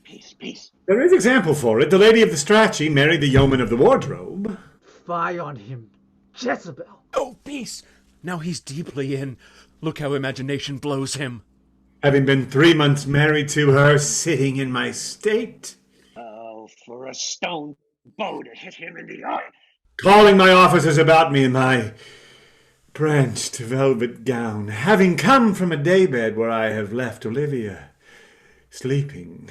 Peace, peace. There is example for it. The lady of the Strachey married the yeoman of the wardrobe. Fie on him, Jezebel. Oh, peace! Now he's deeply in. Look how imagination blows him. Having been 3 months married to her, sitting in my state. Oh, for a stone bow to hit him in the eye. Calling my officers about me in my branched velvet gown, having come from a daybed where I have left Olivia sleeping.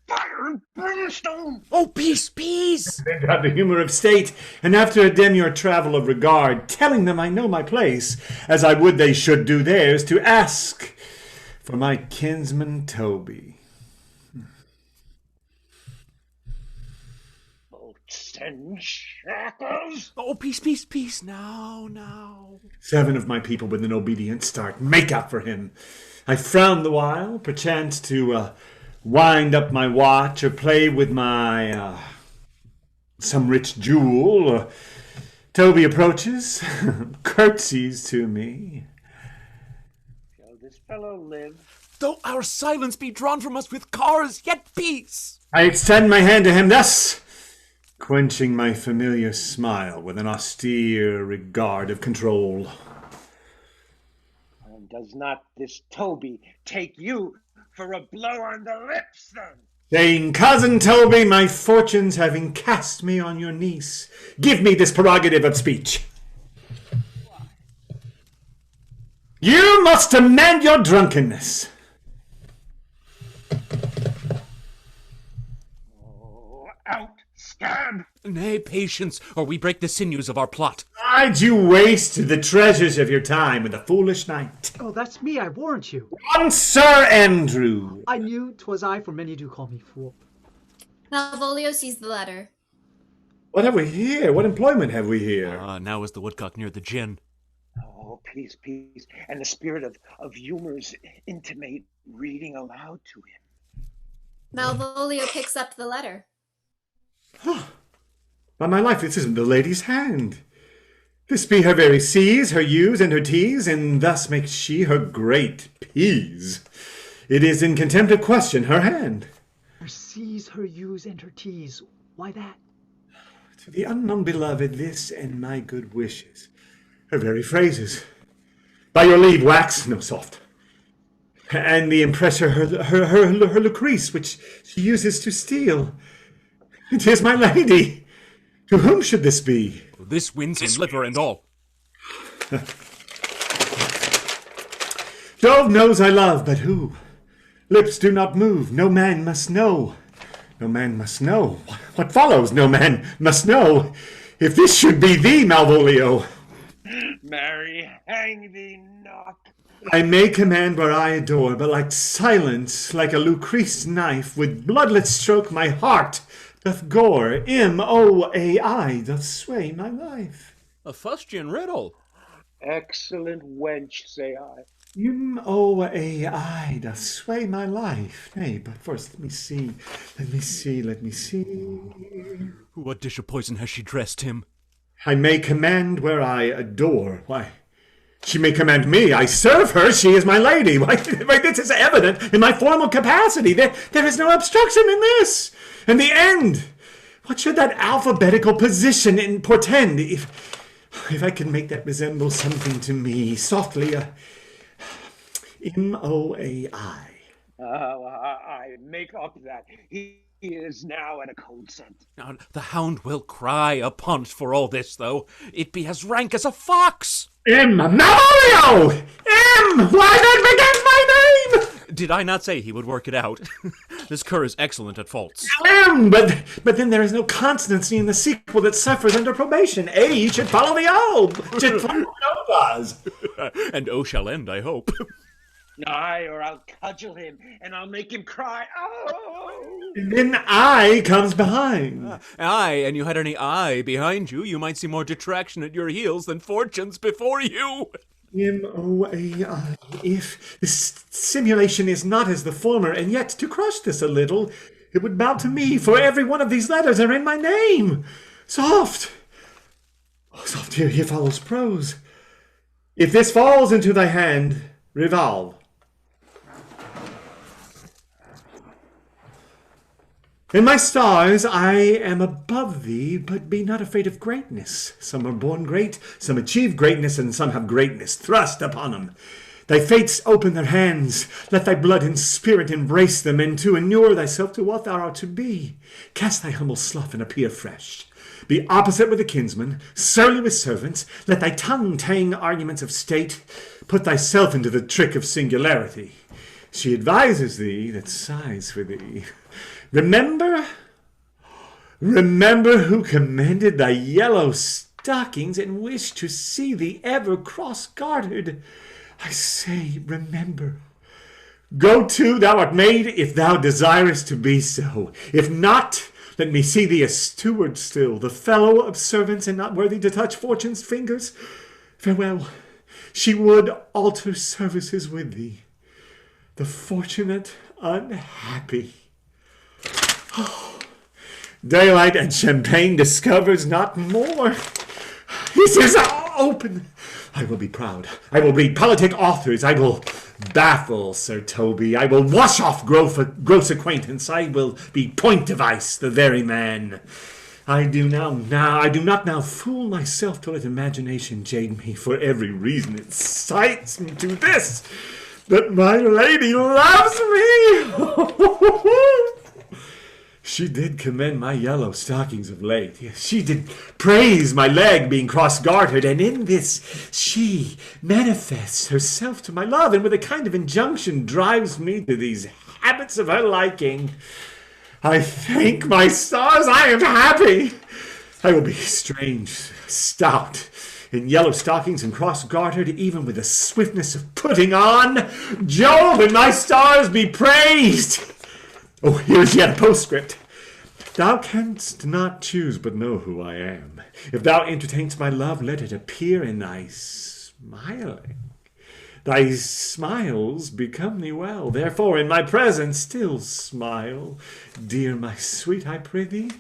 Fire and brimstone! Oh, peace, peace! Then got the humour of state, and after a demure travel of regard, telling them I know my place, as I would they should do theirs, to ask for my kinsman Toby. and shackles? Oh, peace, peace, peace, now. 7 of my people with an obedient start make out for him. I frown the while, perchance to wind up my watch or play with my some rich jewel. Toby approaches, curtsies to me. Shall this fellow live? Though our silence be drawn from us with cars, yet peace. I extend my hand to him thus, quenching my familiar smile with an austere regard of control. And does not this Toby take you for a blow on the lips, then? Saying, cousin Toby, my fortunes having cast me on your niece, give me this prerogative of speech. You must amend your drunkenness. Out, scab! Nay, patience, or we break the sinews of our plot. Why'd you waste the treasures of your time with a foolish knight? Oh, that's me, I warrant you. One Sir Andrew! I knew 'twas I, for many do call me fool. Malvolio sees the letter. What have we here? What employment have we here? Now is the woodcock near the gin. Oh, peace, peace. And the spirit of humors intimate reading aloud to him. Malvolio picks up the letter. By my life, this isn't the lady's hand. This be her very C's, her U's, and her T's, and thus makes she her great P's. It is in contempt of question her hand. Her C's, her U's, and her T's. Why that? To the unknown beloved, this and my good wishes. Her very phrases. By your leave, wax, no soft. And the impressor, her Lucrece, which she uses to steal. It is my lady. To whom should this be? This wins him liver and all. Jove knows I love, but who? Lips do not move, no man must know. No man must know. What follows? No man must know. If this should be thee, Malvolio. Marry, hang thee not. I may command where I adore, but like silence, like a Lucrece knife, with bloodlet stroke my heart doth gore. M-O-A-I doth sway my life. A fustian riddle. Excellent wench, say I. M-O-A-I doth sway my life. Nay, but first let me see. What dish of poison has she dressed him? I may command where I adore. Why, she may command me. I serve her. She is my lady. Why, this is evident in my formal capacity. There is no obstruction in this. And the end. What should that alphabetical position portend? If I could make that resemble something to me, softly, M-O-A-I. I make up that. He is now at a cold scent. Now, the hound will cry upon't for all this, though. It be as rank as a fox. Malvolio! Why that begins my name? Did I not say he would work it out? This cur is excellent at faults. But then there is no constancy in the sequel that suffers under probation. A should follow the O. Should follow the does. And O shall end, I hope. Aye, or I'll cudgel him, and I'll make him cry. Oh! And then I comes behind. Aye, and you had any eye behind you, you might see more detraction at your heels than fortunes before you. M-O-A-I. If this simulation is not as the former, and yet to crush this a little, it would bow to me, for every one of these letters are in my name. Soft. Oh, soft, here follows prose. If this falls into thy hand, revolve. In my stars I am above thee, but be not afraid of greatness. Some are born great, some achieve greatness, and some have greatness thrust upon them. Thy fates open their hands. Let thy blood and spirit embrace them, and to inure thyself to what thou art to be. Cast thy humble slough and appear fresh. Be opposite with a kinsman, surly with servants. Let thy tongue tang arguments of state. Put thyself into the trick of singularity. She advises thee that sighs for thee. Remember who commanded thy yellow stockings and wished to see thee ever cross-gartered. I say, remember. Go to, thou art made, if thou desirest to be so. If not, Let me see thee a steward still, the fellow of servants and not worthy to touch fortune's fingers. Farewell. She would alter services with thee. The fortunate unhappy. Oh, daylight and champagne discovers not more. This is open. I will be proud. I will read politic authors. I will baffle Sir Toby. I will wash off gross acquaintance. I will be point device, the very man. I do not now fool myself to let imagination jade me, for every reason incites me to this, that my lady loves me. She did commend my yellow stockings of late. Yes, she did praise my leg being cross-gartered, and in this she manifests herself to my love, and with a kind of injunction drives me to these habits of her liking. I thank my stars I am happy. I will be strange, stout, in yellow stockings and cross-gartered, even with the swiftness of putting on. Jove and my stars be praised! Oh, here's yet a postscript. Thou canst not choose but know who I am. If thou entertainst my love, let it appear in thy smiling. Thy smiles become thee well, therefore in my presence still smile. Dear my sweet, I prithee.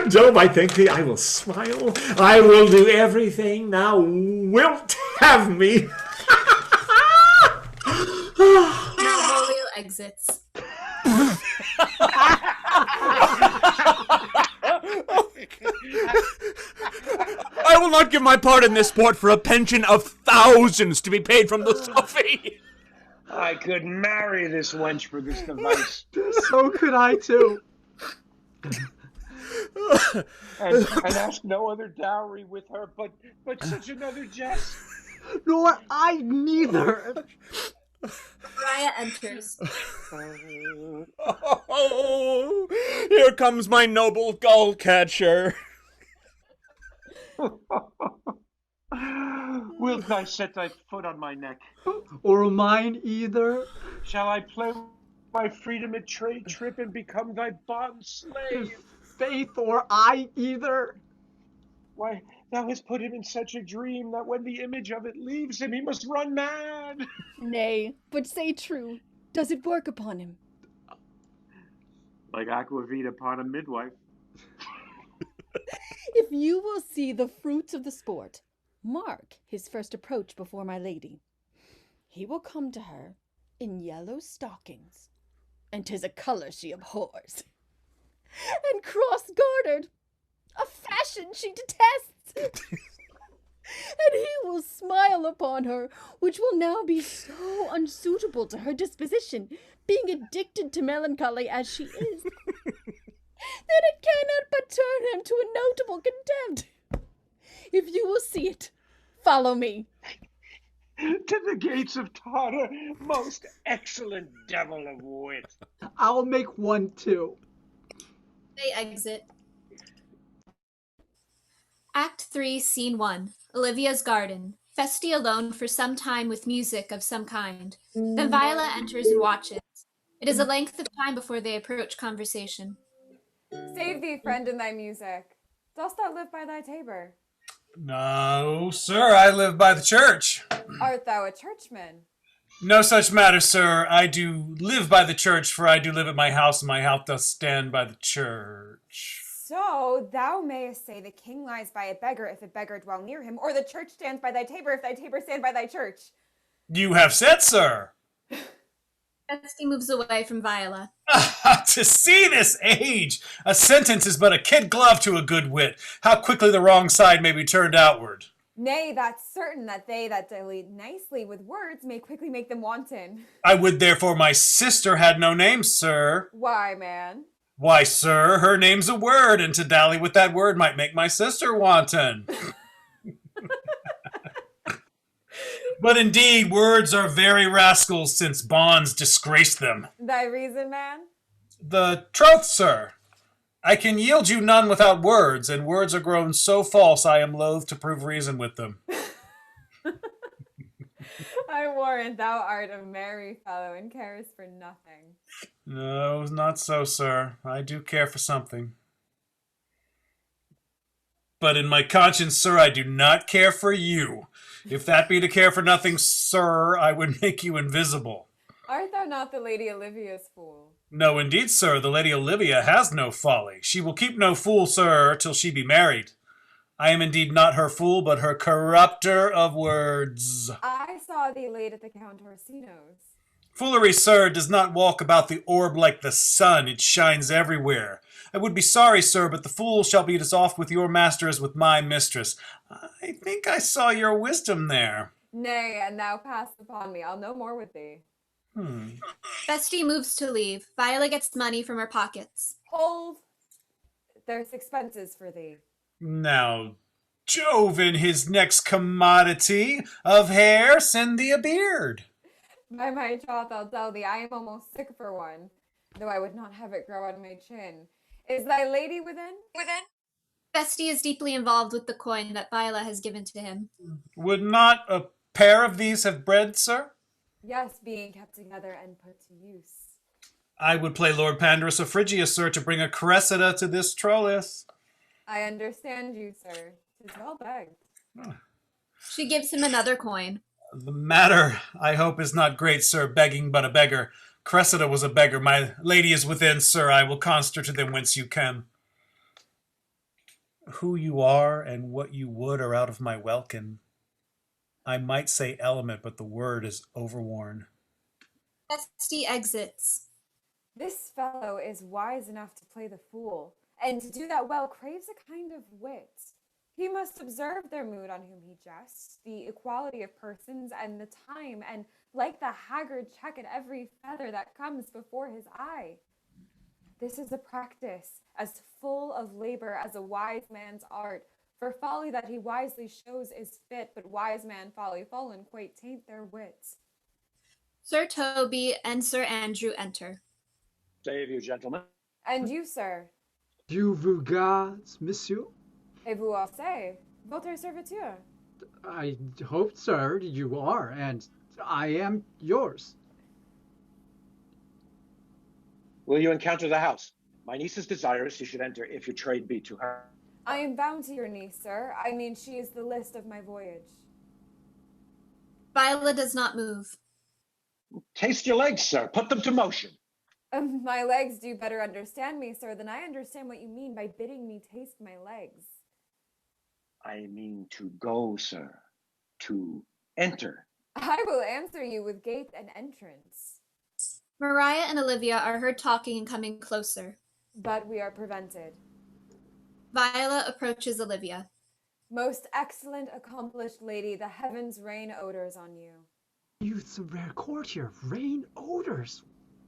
Jove, I thank thee, I will smile. I will do everything thou wilt have me. Malvolio exits. I will not give my part in this sport for a pension of thousands to be paid from the Sophie. I could marry this wench for this device. So could I too. and ask no other dowry with her, but such another jest. Nor I neither. Maria enters. Oh, here comes my noble gull catcher. Wilt thou set thy foot on my neck? Or mine either? Shall I play my freedom at trade trip and become thy bond slave? Faith or I either? Why, thou hast put him in such a dream that when the image of it leaves him, he must run mad. Nay, but say true, does it work upon him? Like aquavit upon a midwife. If you will see the fruits of the sport, mark his first approach before my lady. He will come to her in yellow stockings, and 'tis a colour she abhors, and cross-gartered, a fashion she detests. And he will smile upon her, which will now be so unsuitable to her disposition, being addicted to melancholy as she is, that it cannot but turn him to a notable contempt. If you will see it, follow me. To the gates of Tartar, most excellent devil of wit. I'll make one too. They exit. Act 3, Scene 1. Olivia's garden. Feste alone for some time with music of some kind. Then Viola enters and watches. It is a length of time before they approach conversation. Save thee, friend, in thy music. Dost thou live by thy tabor? No, sir, I live by the church. Art thou a churchman? No such matter, sir. I do live by the church, for I do live at my house, and my house doth stand by the church. So thou mayest say the king lies by a beggar if a beggar dwell near him, or the church stands by thy tabor if thy tabor stand by thy church. You have said, sir. Feste moves away from Viola. To see this age! A sentence is but a kid glove to a good wit. How quickly the wrong side may be turned outward. Nay, that's certain that they that dilate nicely with words may quickly make them wanton. I would therefore my sister had no name, sir. Why, man? Why, sir, her name's a word, and to dally with that word might make my sister wanton. But indeed, words are very rascals, since bonds disgrace them. Thy reason, man? The troth, sir. I can yield you none without words, and words are grown so false I am loath to prove reason with them. I warrant thou art a merry fellow and carest for nothing. No, not so, sir. I do care for something. But in my conscience, sir, I do not care for you. If that be to care for nothing, sir, I would make you invisible. Art thou not the Lady Olivia's fool? No, indeed, sir, the Lady Olivia has no folly. She will keep no fool, sir, till she be married. I am indeed not her fool, but her corrupter of words. I saw thee late at the Count Orsino's. Foolery, sir, does not walk about the orb like the sun. It shines everywhere. I would be sorry, sir, but the fool shall be as oft with your master as with my mistress. I think I saw your wisdom there. Nay, and thou pass upon me. I'll no more with thee. Feste moves to leave. Viola gets money from her pockets. Hold! There's expenses for thee. Now, Jove in his next commodity of hair, send thee a beard. By my troth, I'll tell thee, I am almost sick for one, though I would not have it grow on my chin. Is thy lady within? Feste is deeply involved with the coin that Viola has given to him. Would not a pair of these have bread, sir? Yes, being kept together and put to use. I would play Lord Pandarus of Phrygia, sir, to bring a Cressida to this trellis. I understand you, sir. 'Tis well begged. She gives him another coin. The matter, I hope, is not great, sir, begging but a beggar. Cressida was a beggar. My lady is within, sir. I will conster to them whence you came. Who you are and what you would are out of my welkin. I might say element, but the word is overworn. Feste exits. This fellow is wise enough to play the fool, and to do that well craves a kind of wit. He must observe their mood on whom he jests, the equality of persons, and the time, and like the haggard check at every feather that comes before his eye. This is a practice as full of labor as a wise man's art, for folly that he wisely shows is fit, but wise man folly fallen quite taint their wits. Sir Toby and Sir Andrew enter. Save you, gentlemen. And you, sir? You vous gardes, monsieur? Et vous aussi, votre serviteur? I hope, sir, you are, and I am yours. Will you encounter the house? My niece is desirous you should enter if your trade be to her. I am bound to your niece, sir. I mean, she is the list of my voyage. Viola does not move. Taste your legs, sir. Put them to motion. My legs do better understand me, sir, than I understand what you mean by bidding me taste my legs. I mean to go, sir. To enter. I will answer you with gate and entrance. Maria and Olivia are heard talking and coming closer. But we are prevented. Viola approaches Olivia. Most excellent, accomplished lady, the heavens rain odors on you. Youth's a rare courtier, rain odors.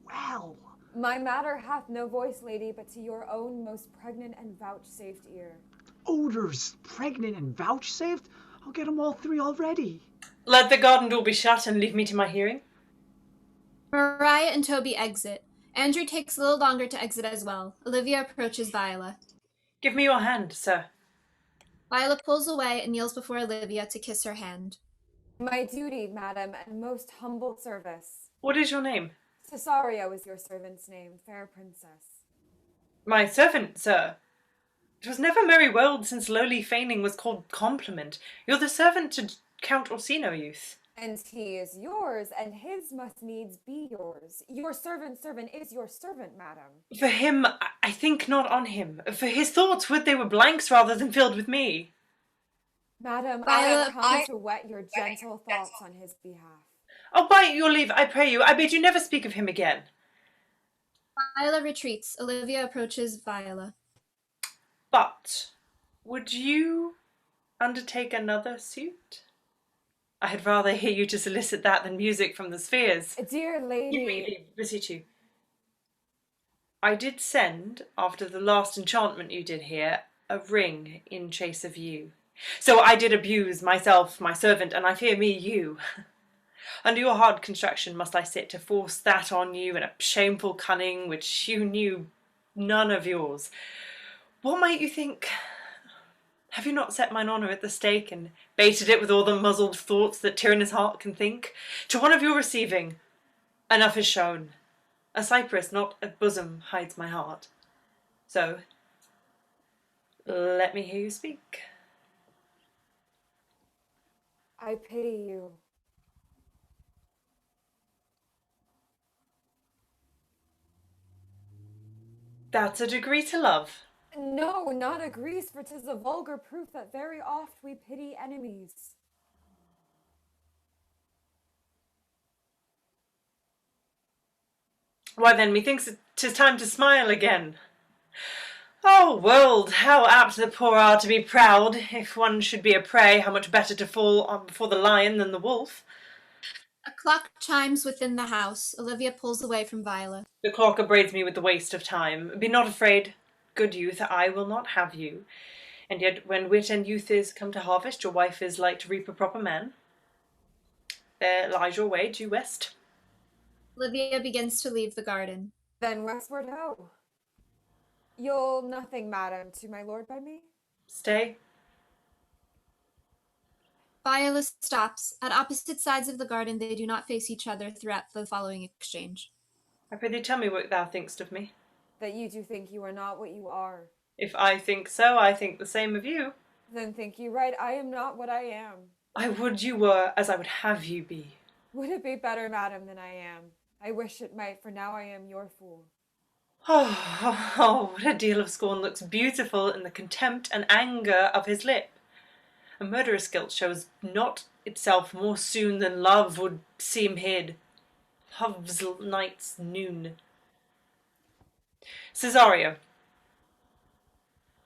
Well. My matter hath no voice, lady, but to your own most pregnant and vouchsafed ear. Odors, pregnant and vouchsafed? I'll get 'em all three already. Let the garden door be shut and leave me to my hearing. Maria and Toby exit. Andrew takes a little longer to exit as well. Olivia approaches Viola. Give me your hand, sir. Viola pulls away and kneels before Olivia to kiss her hand. My duty, madam, and most humble service. What is your name? Cesario is your servant's name, fair princess. My servant, sir. 'Twas never merry world since lowly feigning was called compliment. You're the servant to Count Orsino, youth. And he is yours, and his must needs be yours. Your servant's servant is your servant, madam. For him, I think not on him. For his thoughts would they were blanks rather than filled with me. Madam, I have come to whet your gentle thoughts on his behalf. Oh, by your leave, I pray you, I bid you never speak of him again. Viola retreats. Olivia approaches Viola. But would you undertake another suit? I had rather hear you to solicit that than music from the spheres. Dear lady... You beseech you. I did send, after the last enchantment you did here, a ring in chase of you. So I did abuse myself, my servant, and I fear me you. Under your hard construction must I sit to force that on you in a shameful cunning which you knew none of yours. What might you think Have you not set mine honour at the stake, and baited it with all the muzzled thoughts that tyrannous heart can think? To one of your receiving, enough is shown. A cypress, not a bosom, hides my heart. So, let me hear you speak. I pity you. That's a degree to love. No, not agrees, for 'tis a vulgar proof that very oft we pity enemies. Why then, methinks 'tis time to smile again. Oh, world, how apt the poor are to be proud! If one should be a prey, how much better to fall before the lion than the wolf! A clock chimes within the house. Olivia pulls away from Viola. The clock upbraids me with the waste of time. Be not afraid, good youth, I will not have you. And yet, when wit and youth is come to harvest, your wife is like to reap a proper man. There lies your way, due west. Olivia begins to leave the garden. Then westward ho. You'll nothing, madam, to my lord by me? Stay. Viola stops. At opposite sides of the garden, they do not face each other throughout the following exchange. I prithee tell me what thou thinkst of me. That you do think you are not what you are. If I think so, I think the same of you. Then think you right, I am not what I am. I would you were as I would have you be. Would it be better, madam, than I am? I wish it might, for now I am your fool. Oh, what a deal of scorn looks beautiful in the contempt and anger of his lip. A murderous guilt shows not itself more soon than love would seem hid. Love's night's noon. Cesario.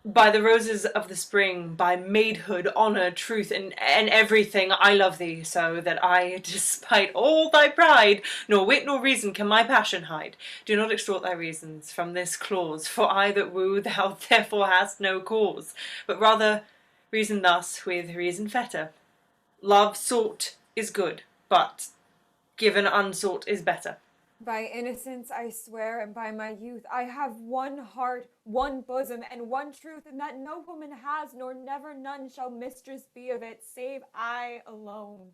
By the roses of the spring, by maidhood, honour, truth, and everything, I love thee, so that I, despite all thy pride, nor wit nor reason can my passion hide. Do not extort thy reasons from this clause, for I that woo, thou therefore hast no cause, but rather reason thus with reason fetter. Love sought is good, but given unsought is better. By innocence I swear, and by my youth, I have one heart, one bosom, and one truth, and that no woman has, nor never none shall mistress be of it, save I alone.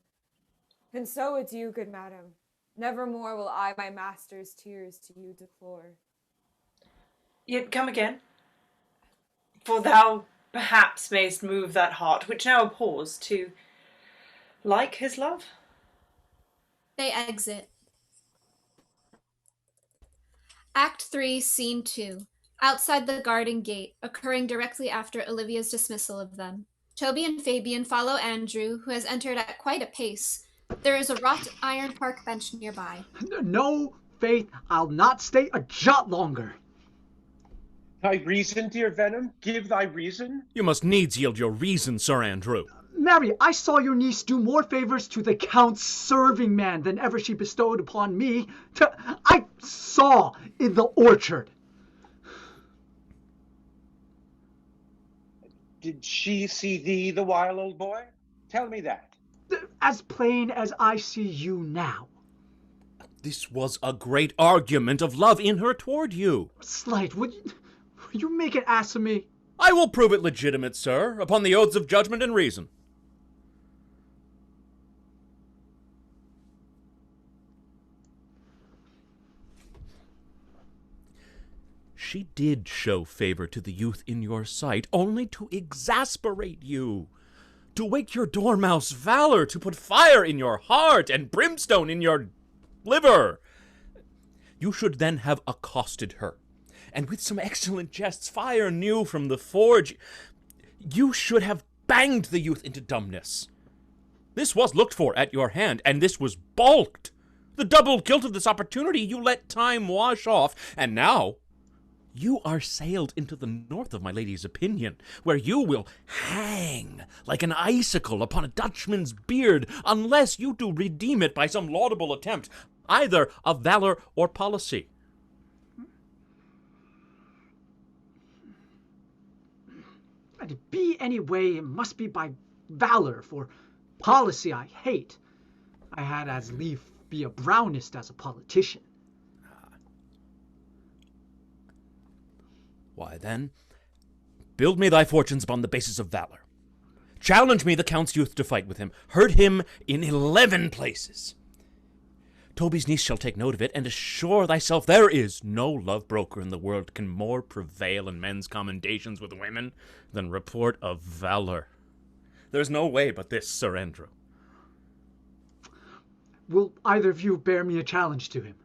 And so adieu, good madam. Nevermore will I my master's tears to you deplore. Yet come again, for thou perhaps mayst move that heart, which now abhors, to like his love. They exit. Act 3, Scene 2. Outside the garden gate, occurring directly after Olivia's dismissal of them. Toby and Fabian follow Andrew, who has entered at quite a pace. There is a wrought iron park bench nearby. No, Faith, I'll not stay a jot longer. Thy reason, dear Venom? Give thy reason? You must needs yield your reason, Sir Andrew. Mary, I saw your niece do more favors to the Count's serving man than ever she bestowed upon me. I saw in the orchard. Did she see thee the while, old boy? Tell me that. As plain as I see you now. This was a great argument of love in her toward you. Slight, would you make an ass of me? I will prove it legitimate, sir, upon the oaths of judgment and reason. She did show favor to the youth in your sight, only to exasperate you, to wake your dormouse valor, to put fire in your heart and brimstone in your liver. You should then have accosted her, and with some excellent jests, fire new from the forge, you should have banged the youth into dumbness. This was looked for at your hand, and this was balked. The double guilt of this opportunity you let time wash off, and now you are sailed into the north of my lady's opinion, where you will hang like an icicle upon a Dutchman's beard, unless you do redeem it by some laudable attempt, either of valor or policy. To be any way, it must be by valor, for policy I hate. I had as lief be a brownist as a politician. Why then, Build me thy fortunes upon the basis of valor. Challenge me, the Count's youth, to fight with him. Hurt him in 11 places. Toby's niece shall take note of it, and assure thyself there is no love broker in the world can more prevail in men's commendations with women than report of valor. There's no way but this, Sir Andrew. Will either of you bear me a challenge to him?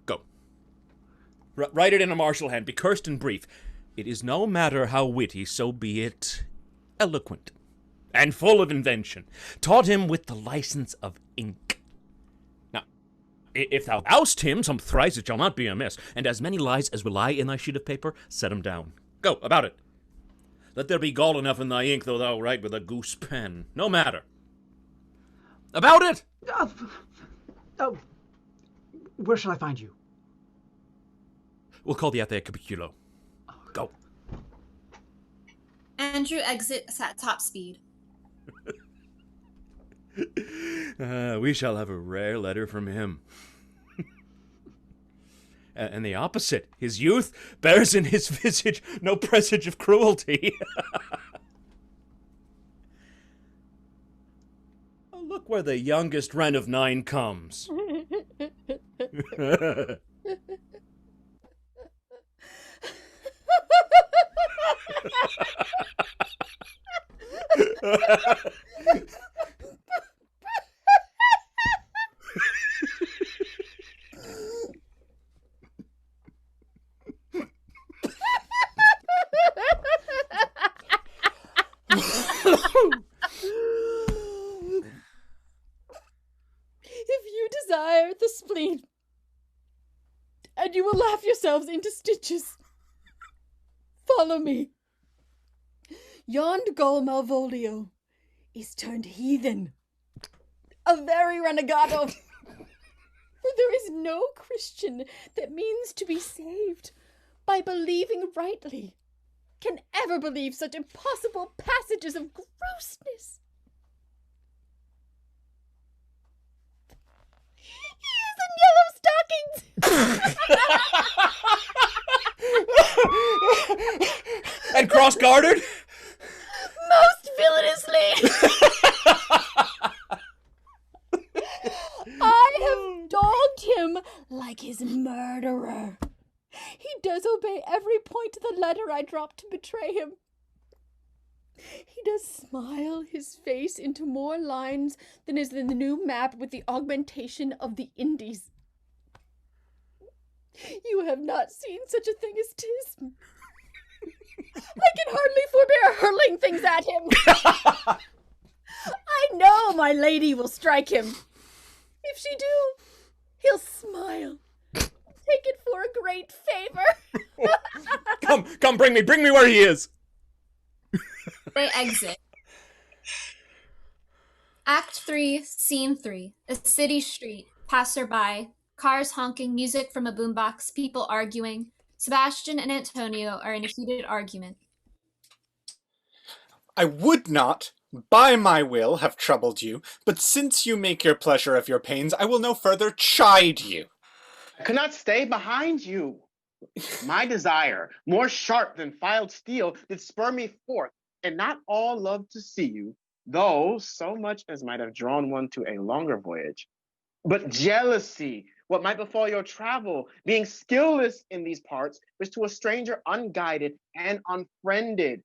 Go. Write it in a martial hand. Be cursed and brief. It is no matter how witty, so be it eloquent and full of invention. Taught him with the license of ink. Now, if thou oust him, some thrice it shall not be amiss, and as many lies as will lie in thy sheet of paper, set 'em down. Go, about it. Let there be gall enough in thy ink, though thou write with a goose pen. No matter. About it! Where shall I find you? We'll call thee at the Curio. Go. Andrew exits at top speed. We shall have a rare letter from him. And the opposite, his youth, bears in his visage no presage of cruelty. Oh, look where the youngest wren of 9 comes. If you desire the spleen, and you will laugh yourselves into stitches, follow me. Yond gull Malvolio is turned heathen, a very renegado. For there is no Christian that means to be saved by believing rightly can ever believe such impossible passages of grossness. He is in yellow stockings! And cross-gartered? Most villainously! I have dogged him like his murderer. He does obey every point of the letter I dropped to betray him. He does smile his face into more lines than is in the new map with the augmentation of the Indies. You have not seen such a thing as 'tis. I can hardly forbear hurling things at him. I know my lady will strike him. If she do, he'll smile. Take it for a great favor. Come, bring me where he is. They exit. Act 3, Scene 3. A city street. Passerby. Cars honking, music from a boombox, people arguing. Sebastian and Antonio are in a heated argument. I would not, by my will, have troubled you, but since you make your pleasure of your pains, I will no further chide you. I could not stay behind you. My desire, more sharp than filed steel, did spur me forth, and not all love to see you, though so much as might have drawn one to a longer voyage. But jealousy, what might befall your travel, being skillless in these parts, which to a stranger unguided and unfriended,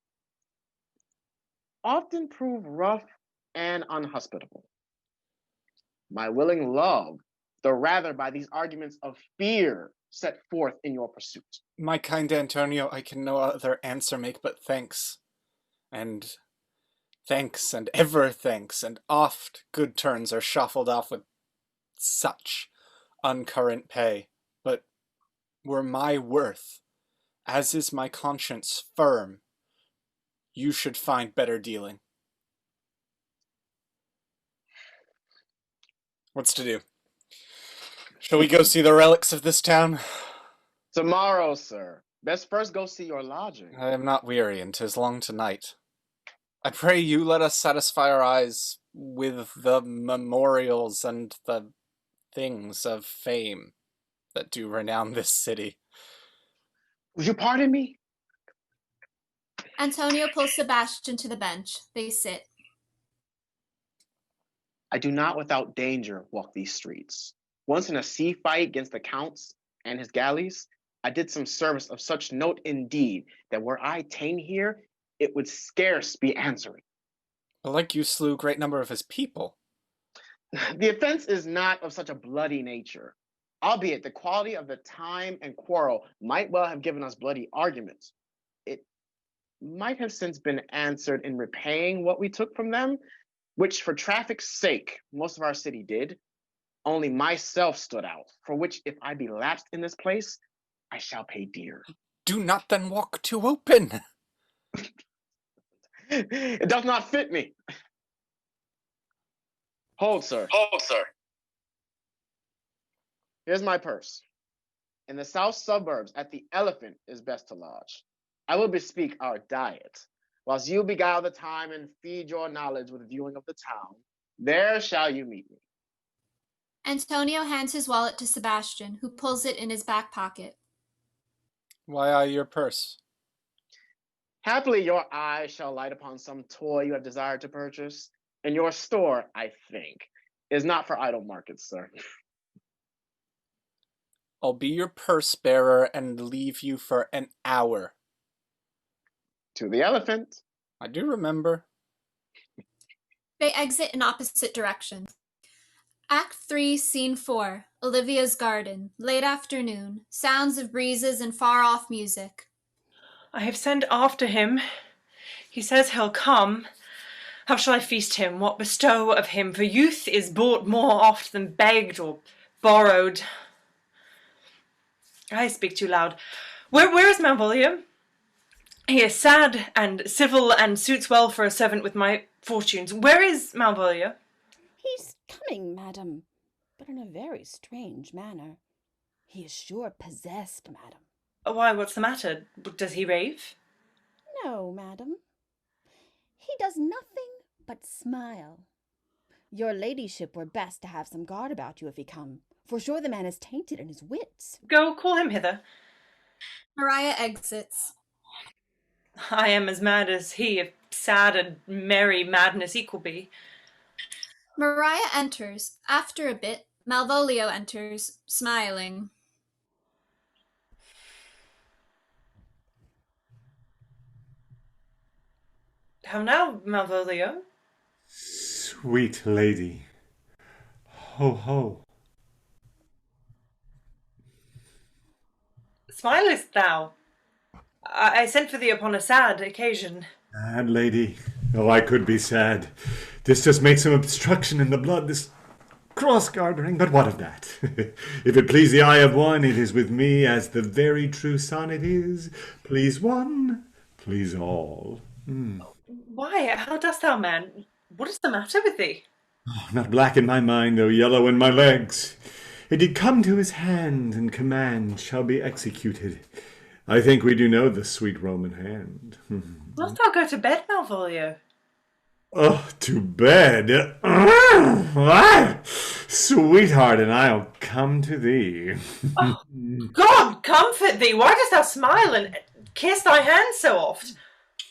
often prove rough and unhospitable. My willing love, the rather by these arguments of fear, set forth in your pursuit. My kind Antonio, I can no other answer make but thanks. And thanks, and ever thanks, and oft good turns are shuffled off with such uncurrent pay. But were my worth, as is my conscience, firm, you should find better dealing. What's to do? Shall we go see the relics of this town? Tomorrow, sir. Best first go see your lodging. I am not weary, and 'tis long tonight. I pray you let us satisfy our eyes with the memorials and the things of fame that do renown this city. Would you pardon me? Antonio pulls Sebastian to the bench. They sit. I do not without danger walk these streets. Once in a sea fight against the counts and his galleys, I did some service of such note indeed that were I ta'en here, it would scarce be answering. Like you slew great number of his people. The offense is not of such a bloody nature, albeit the quality of the time and quarrel might well have given us bloody arguments. It might have since been answered in repaying what we took from them, which for traffic's sake most of our city did. Only myself stood out, for which if I be lapsed in this place, I shall pay dear. Do not then walk too open. It doth not fit me. Hold, sir. Hold, sir. Here's my purse. In the south suburbs, at the Elephant is best to lodge. I will bespeak our diet, whilst you beguile the time and feed your knowledge with viewing of the town. There shall you meet me. Antonio hands his wallet to Sebastian, who pulls it in his back pocket. Why I your purse? Happily your eye shall light upon some toy you have desired to purchase, and your store, I think, is not for idle markets, sir. I'll be your purse bearer and leave you for an hour. To the Elephant. I do remember. They exit in opposite directions. Act 3, Scene 4, Olivia's garden, late afternoon, sounds of breezes and far-off music. I have sent after him. He says he'll come. How shall I feast him? What bestow of him? For youth is bought more oft than begged or borrowed. I speak too loud. Where is Malvolio? He is sad and civil and suits well for a servant with my fortunes. Where is Malvolio? He's coming, madam, but in a very strange manner. He is sure possessed, madam. Why, what's the matter? Does he rave? No, madam. He does nothing but smile. Your ladyship were best to have some guard about you if he come, for sure the man is tainted in his wits. Go, call him hither. Maria exits. I am as mad as he, if sad and merry madness equal be. Maria enters. After a bit, Malvolio enters, smiling. How now, Malvolio? Sweet lady. Ho, ho. Smilest thou? I sent for thee upon a sad occasion. Sad lady. Oh, I could be sad. This just makes some obstruction in the blood, this cross-gartering, but what of that? If it please the eye of one, it is with me as the very true sonnet is. Please one, please all. Why, how dost thou, man? What is the matter with thee? Oh, not black in my mind, though yellow in my legs. It did come to his hand, and command shall be executed. I think we do know the sweet Roman hand. Wilt thou go to bed, Malvolio? Oh, to bed? Sweetheart, and I'll come to thee. Oh, God comfort thee! Why dost thou smile and kiss thy hand so oft?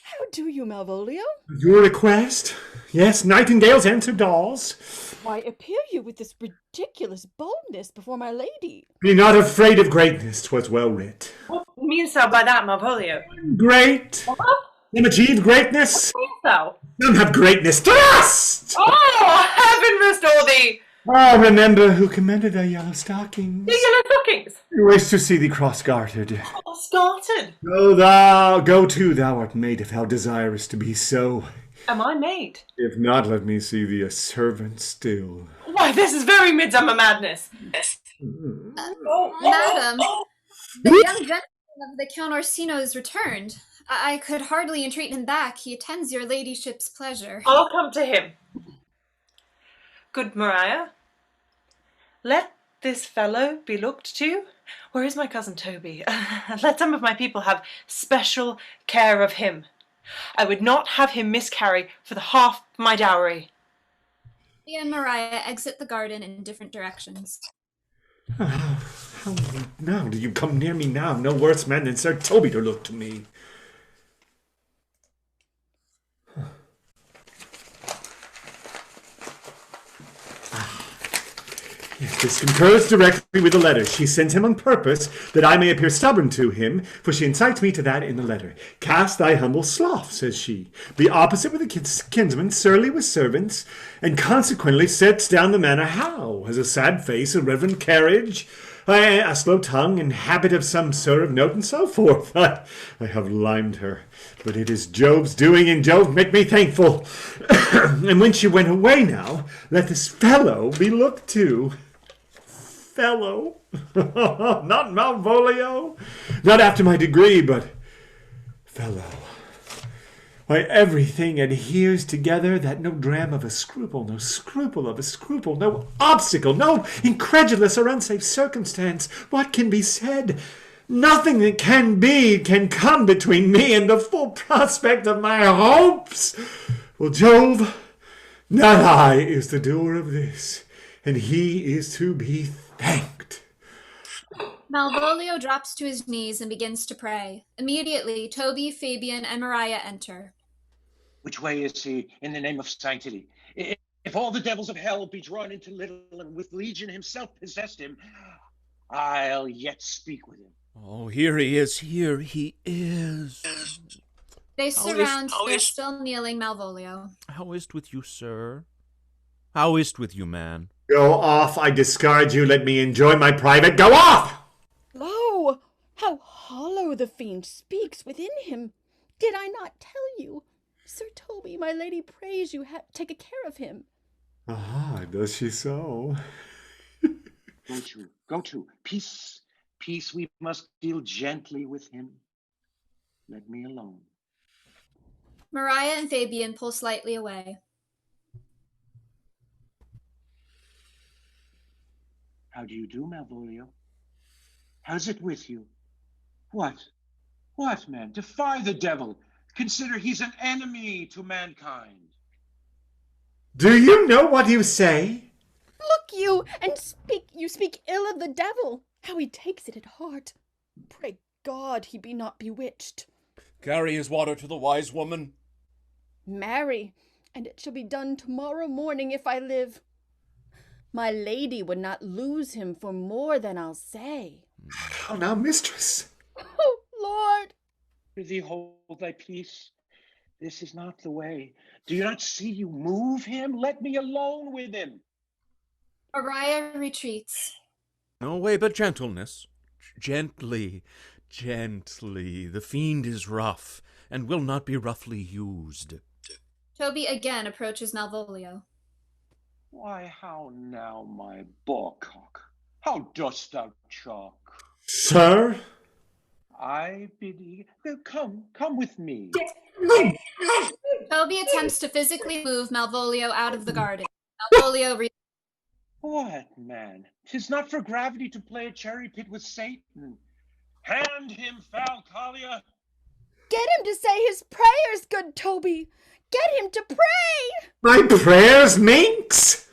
How do you, Malvolio? Your request? Yes, nightingales answer dolls. Why appear you with this ridiculous boldness before my lady? Be not afraid of greatness, 'twas well writ. What meanest thou by that, Malvolio? Great? What? Some achieve greatness? What meanest thou? Some have greatness thrust! Oh, heaven restore thee! Oh, remember who commended thy yellow stockings. The yellow stockings? We wish to see thee cross-gartered. Cross-gartered? Go to, thou art made if thou desirest to be so. Am I maid? If not, let me see thee a servant still. Why, this is very midsummer madness. Madam, the young gentleman of the Count Orsino is returned. I could hardly entreat him back. He attends your ladyship's pleasure. I'll come to him. Good Maria, let this fellow be looked to. Where is my cousin Toby? Let some of my people have special care of him. I would not have him miscarry for the half my dowry. He and Maria exit the garden in different directions. How now do you come near me now? No worse man than Sir Toby to look to me. This concurs directly with the letter. She sends him on purpose, that I may appear stubborn to him, for she incites me to that in the letter. Cast thy humble slough, says she. Be opposite with the kinsman, surly with servants, and consequently sets down the manner how? Has a sad face, a reverent carriage, a slow tongue, and habit of some sort of note, and so forth. I have limed her, but it is Jove's doing, and Jove make me thankful. And when she went away now, let this fellow be looked to. Fellow? Not Malvolio, not after my degree, but fellow. Why, everything adheres together, that no dram of a scruple, no scruple of a scruple, no obstacle, no incredulous or unsafe circumstance, what can be said? Nothing that can be can come between me and the full prospect of my hopes. Well, Jove, not I is the doer of this, and he is to be thanked. Malvolio drops to his knees and begins to pray. Immediately, Toby, Fabian, and Maria enter. Which way is he, in the name of sanctity? If all the devils of hell be drawn into little, and with Legion himself possessed him, I'll yet speak with him. Oh, here he is, here he is. They surround their still kneeling Malvolio. How is't with you, sir? How is't with you, man? Go off, I discard you, let me enjoy my private. Go off! Lo, how hollow the fiend speaks within him. Did I not tell you? Sir Toby, my lady prays you take a care of him. Ah, does she so? Go to. Peace, we must deal gently with him. Let me alone. Maria and Fabian pull slightly away. How do you do, Malvolio? How's it with you? What, man? Defy the devil. Consider he's an enemy to mankind. Do you know what you say? Look you, and you speak ill of the devil. How he takes it at heart. Pray God he be not bewitched. Carry his water to the wise woman. Marry, and it shall be done tomorrow morning if I live. My lady would not lose him for more than I'll say. How now, mistress? Oh, Lord! Prithee, hold thy peace. This is not the way. Do you not see you move him? Let me alone with him. Maria retreats. No way but gentleness. Gently. The fiend is rough, and will not be roughly used. Toby again approaches Malvolio. Why, how now, my bawcock? How dost thou chalk? Sir? I bid thee, come with me. Toby attempts to physically move Malvolio out of the garden. Malvolio What, man? 'Tis not for gravity to play a cherry pit with Satan. Hand him, foul Collier. Get him to say his prayers, good Toby. Get him to pray. My prayers, minx?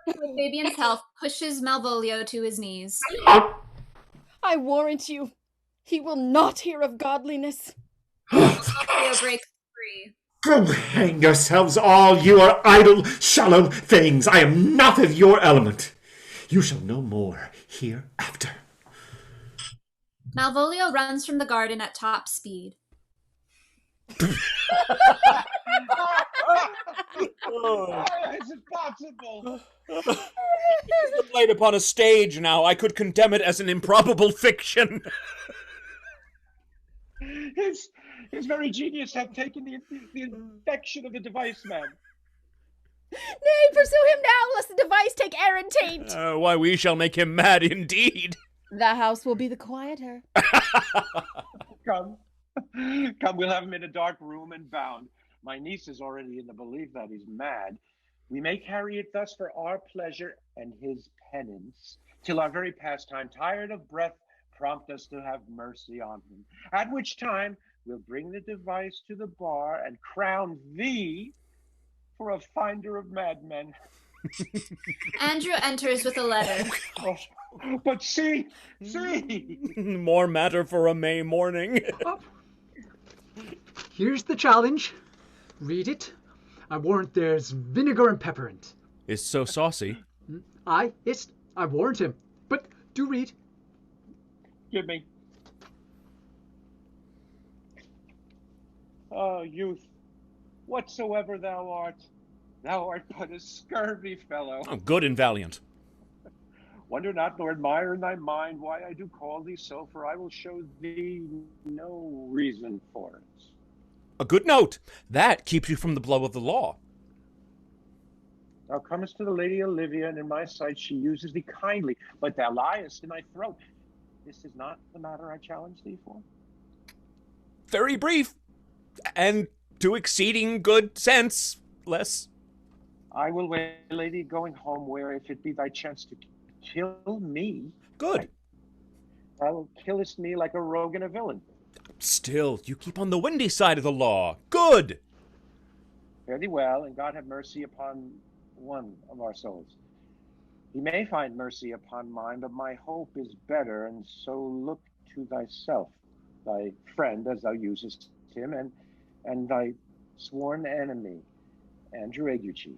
with Fabian's help, pushes Malvolio to his knees. I warrant you, he will not hear of godliness. Malvolio breaks free. Go hang yourselves all, you are idle, shallow things. I am not of your element. You shall know more hereafter. Malvolio runs from the garden at top speed. How is it possible? Played upon a stage now. I could condemn it as an improbable fiction. His very genius hath taken the infection of the device, man. Nay, pursue him now, lest the device take errant taint. Why, we shall make him mad indeed. The house will be the quieter. Come, we'll have him in a dark room and bound. My niece is already in the belief that he's mad. We may carry it thus for our pleasure and his penance, till our very pastime, tired of breath, prompt us to have mercy on him. At which time, we'll bring the device to the bar and crown thee for a finder of madmen. Andrew enters with a letter. Oh, but see! More matter for a May morning. Here's the challenge. Read it. I warrant there's vinegar and pepper in it. Is so saucy. I warned him. But do read. Give me. Oh, youth, whatsoever thou art but a scurvy fellow. Oh, good and valiant. Wonder not, nor admire in thy mind why I do call thee so, for I will show thee no reason for it. A good note. That keeps you from the blow of the law. Thou comest to the Lady Olivia, and in my sight she uses thee kindly, but thou liest in thy throat. This is not the matter I challenge thee for. Very brief, and to exceeding good sense, less. I will waylay thee going home, where if it be thy chance to kill me, good, thou killest me like a rogue and a villain. Still, you keep on the windy side of the law. Good. Fare thee well, and God have mercy upon one of our souls. He may find mercy upon mine, but my hope is better, and so look to thyself, thy friend, as thou usest him, and thy sworn enemy, Andrew Aguecheek.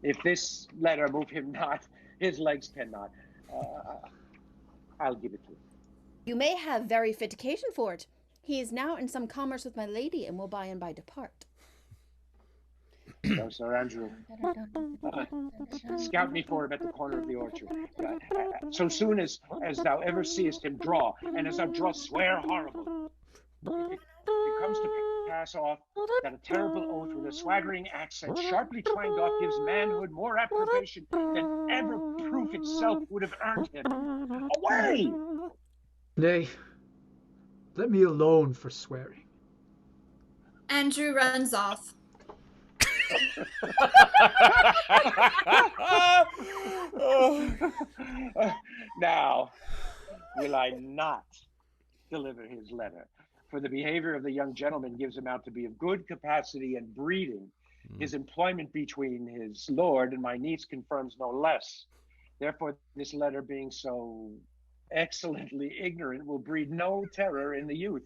If this letter move him not, his legs cannot. I'll give it to him. You may have very fit occasion for it. He is now in some commerce with my lady, and will by and by depart. So, Sir Andrew, scout me for him at the corner of the orchard. So soon as thou ever seest him, draw, and as thou draw, swear horrible. If it comes to pass off that a terrible oath with a swaggering accent sharply twanged off gives manhood more approbation than ever proof itself would have earned him. Away! Nay, let me alone for swearing. Andrew runs off. Now, will I not deliver his letter? For the behavior of the young gentleman gives him out to be of good capacity and breeding. His employment between his lord and my niece confirms no less. Therefore, this letter being so excellently ignorant will breed no terror in the youth.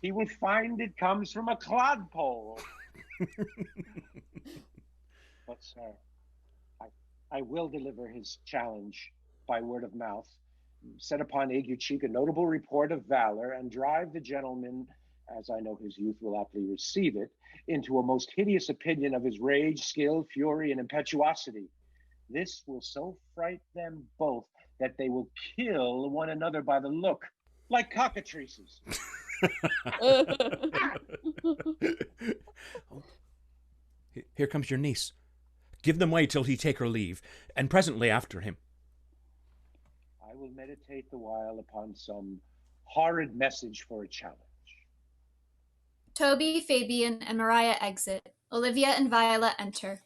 He will find it comes from a clodpole. But, sir, I will deliver his challenge by word of mouth, set upon Aguecheek a notable report of valor, and drive the gentleman, as I know his youth will aptly receive it, into a most hideous opinion of his rage, skill, fury, and impetuosity. This will so fright them both that they will kill one another by the look, like cockatrices. Here comes your niece. Give them way till he take her leave, and presently after him. I will meditate the while upon some horrid message for a challenge. Toby, Fabian, and Mariah exit. Olivia and Viola enter.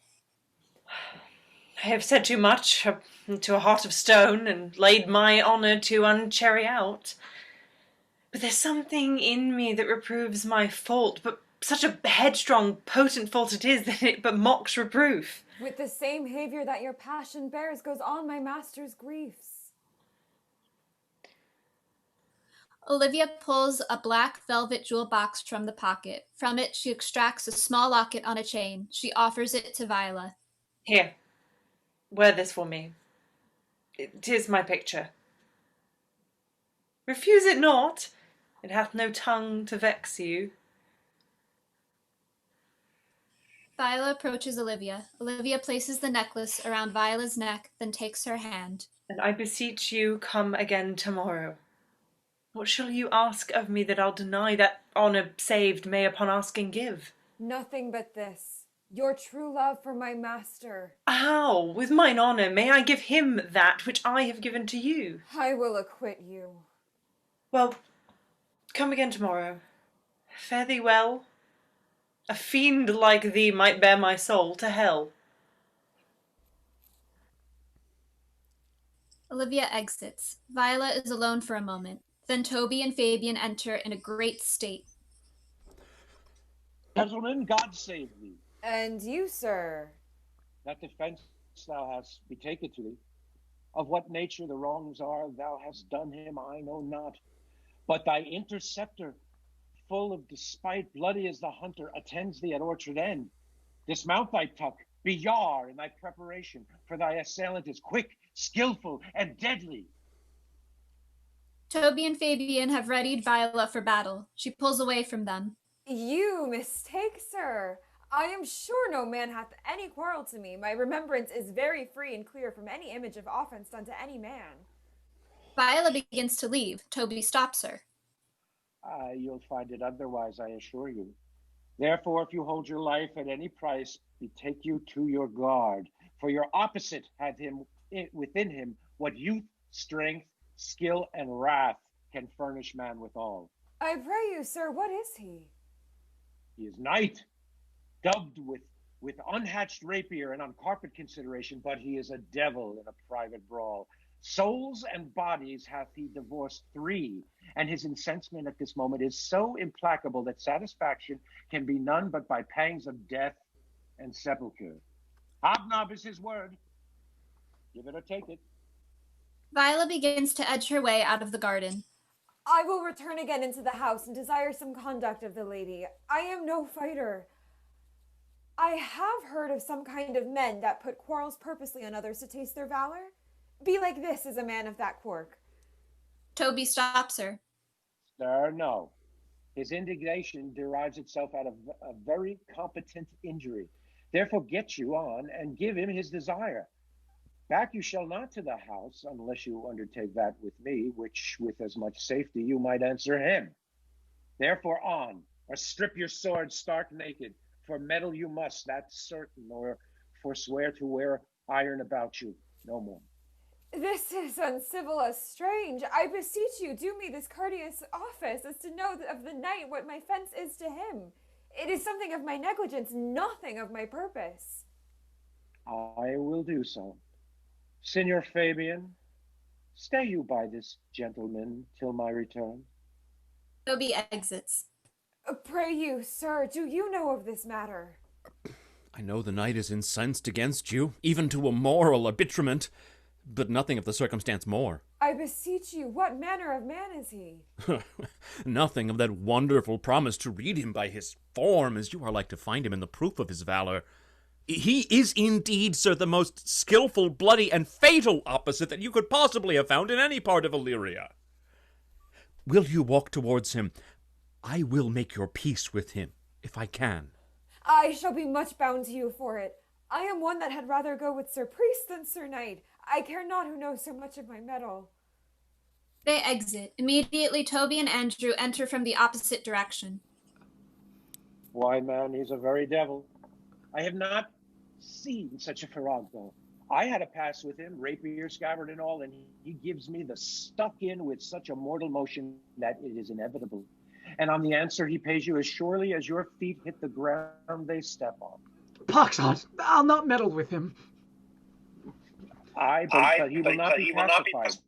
I have said too much to a heart of stone, and laid my honour to uncherry out. But there's something in me that reproves my fault, but such a headstrong, potent fault it is that it but mocks reproof. With the same behaviour that your passion bears goes on my master's griefs. Olivia pulls a black velvet jewel box from the pocket. From it, she extracts a small locket on a chain. She offers it to Viola. Here, wear this for me. 'Tis my picture. Refuse it not. It hath no tongue to vex you. Viola approaches Olivia. Olivia places the necklace around Viola's neck, then takes her hand. And I beseech you, come again tomorrow. What shall you ask of me that I'll deny? That honour saved may upon asking give? Nothing but this. Your true love for my master. How? With mine honour may I give him that which I have given to you? I will acquit you. Well, come again tomorrow. Fare thee well. A fiend like thee might bear my soul to hell. Olivia exits. Viola is alone for a moment. Then Toby and Fabian enter in a great state. Gentlemen, God save thee. And you, sir? That defence thou hast betaken to thee. Of what nature the wrongs are thou hast done him, I know not. But thy interceptor, full of despite, bloody as the hunter, attends thee at orchard end. Dismount thy tuck, Be yar in thy preparation, for thy assailant is quick, skillful, and deadly. Toby and Fabian have readied Viola for battle. She pulls away from them. You mistake, sir. I am sure no man hath any quarrel to me. My remembrance is very free and clear from any image of offense done to any man. Viola begins to leave. Toby stops her. You'll find it otherwise, I assure you. Therefore, if you hold your life at any price, betake you to your guard, for your opposite hath within him what youth, strength, skill, and wrath can furnish man withal. I pray you, sir, what is he? He is knight, dubbed with unhatched rapier and on carpet consideration, but he is a devil in a private brawl. Souls and bodies hath he divorced 3, and his incensement at this moment is so implacable that satisfaction can be none but by pangs of death and sepulchre. Hobnob is his word. Give it or take it. Viola begins to edge her way out of the garden. I will return again into the house and desire some conduct of the lady. I am no fighter. I have heard of some kind of men that put quarrels purposely on others to taste their valor. Be like this is a man of that quirk. Toby stops her. Sir, no. His indignation derives itself out of a very competent injury. Therefore get you on and give him his desire. Back you shall not to the house, unless you undertake that with me, which with as much safety you might answer him. Therefore on, or strip your sword stark naked, for meddle you must, that's certain, or forswear to wear iron about you, no more. This is uncivil as strange. I beseech you, do me this courteous office, as to know of the knight what my fence is to him. It is something of my negligence, nothing of my purpose. I will do so. Signor Fabian, stay you by this gentleman till my return. Toby exits. Pray you, sir, do you know of this matter? I know the knight is incensed against you, even to a moral arbitrament, but nothing of the circumstance more. I beseech you, what manner of man is he? Nothing of that wonderful promise to read him by his form, as you are like to find him in the proof of his valor. He is indeed, sir, the most skillful, bloody, and fatal opposite that you could possibly have found in any part of Illyria. Will you walk towards him? I will make your peace with him, if I can. I shall be much bound to you for it. I am one that had rather go with Sir Priest than Sir Knight. I care not who knows so much of my mettle. They exit. Immediately, Toby and Andrew enter from the opposite direction. Why, man, he's a very devil. I have not seen such a farrago. I had a pass with him, rapier, scabbard, and all, and he gives me the stuck in with such a mortal motion that it is inevitable. And on the answer he pays you as surely as your feet hit the ground they step on. Poxhot, I'll not meddle with him. But he will not be pacified.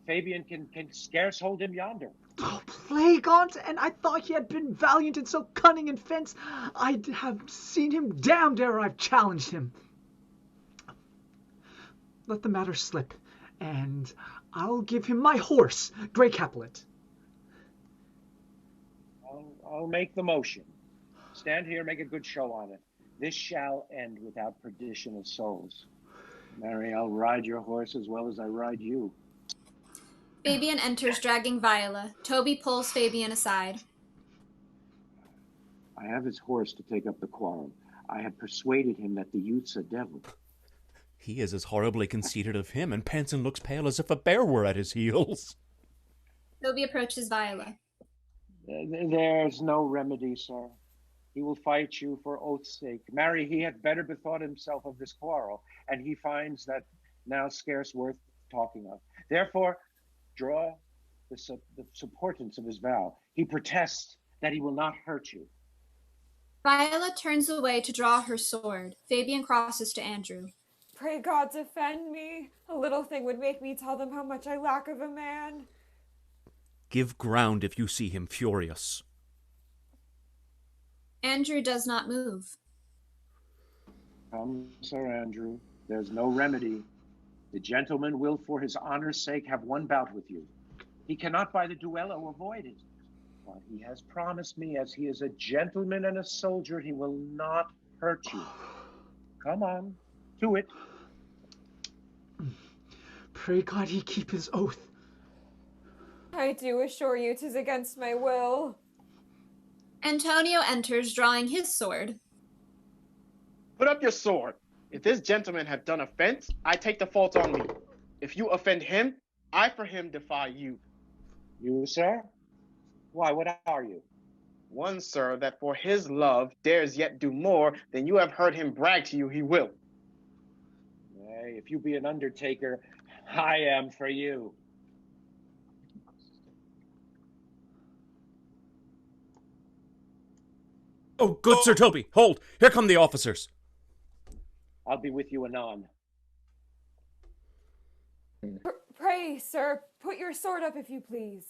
Fabian can scarce hold him yonder. Oh, plague on't, and I thought he had been valiant and so cunning in fence, I'd have seen him damned ere I've challenged him. Let the matter slip, and I'll give him my horse, Grey Capulet. I'll make the motion. Stand here, make a good show on it. This shall end without perdition of souls. Mary, I'll ride your horse as well as I ride you. Fabian enters dragging Viola. Toby pulls Fabian aside. I have his horse to take up the quarrel. I have persuaded him that the youth's a devil. He is as horribly conceited of him, and pants and looks pale as if a bear were at his heels. Toby approaches Viola. There's no remedy, sir. He will fight you for oath's sake. Marry, he hath better bethought himself of this quarrel, and he finds that now scarce worth talking of. Therefore, draw the supportance of his vow. He protests that he will not hurt you. Viola turns away to draw her sword. Fabian crosses to Andrew. Pray God defend me. A little thing would make me tell them how much I lack of a man. Give ground if you see him furious. Andrew does not move. Come, Sir Andrew, there's no remedy. The gentleman will, for his honor's sake, have one bout with you. He cannot by the duello avoid it. But he has promised me, as he is a gentleman and a soldier, he will not hurt you. Come on, to it. Pray God he keep his oath. I do assure you 'tis against my will. Antonio enters drawing his sword. Put up your sword. If this gentleman have done offense, I take the fault on me. If you offend him, I for him defy you. You, sir? Why, what are you? One, sir, that for his love dares yet do more than you have heard him brag to you he will. Nay, if you be an undertaker, I am for you. Oh, good Sir Toby, hold! Here come the officers. I'll be with you anon. Pray, sir, put your sword up if you please.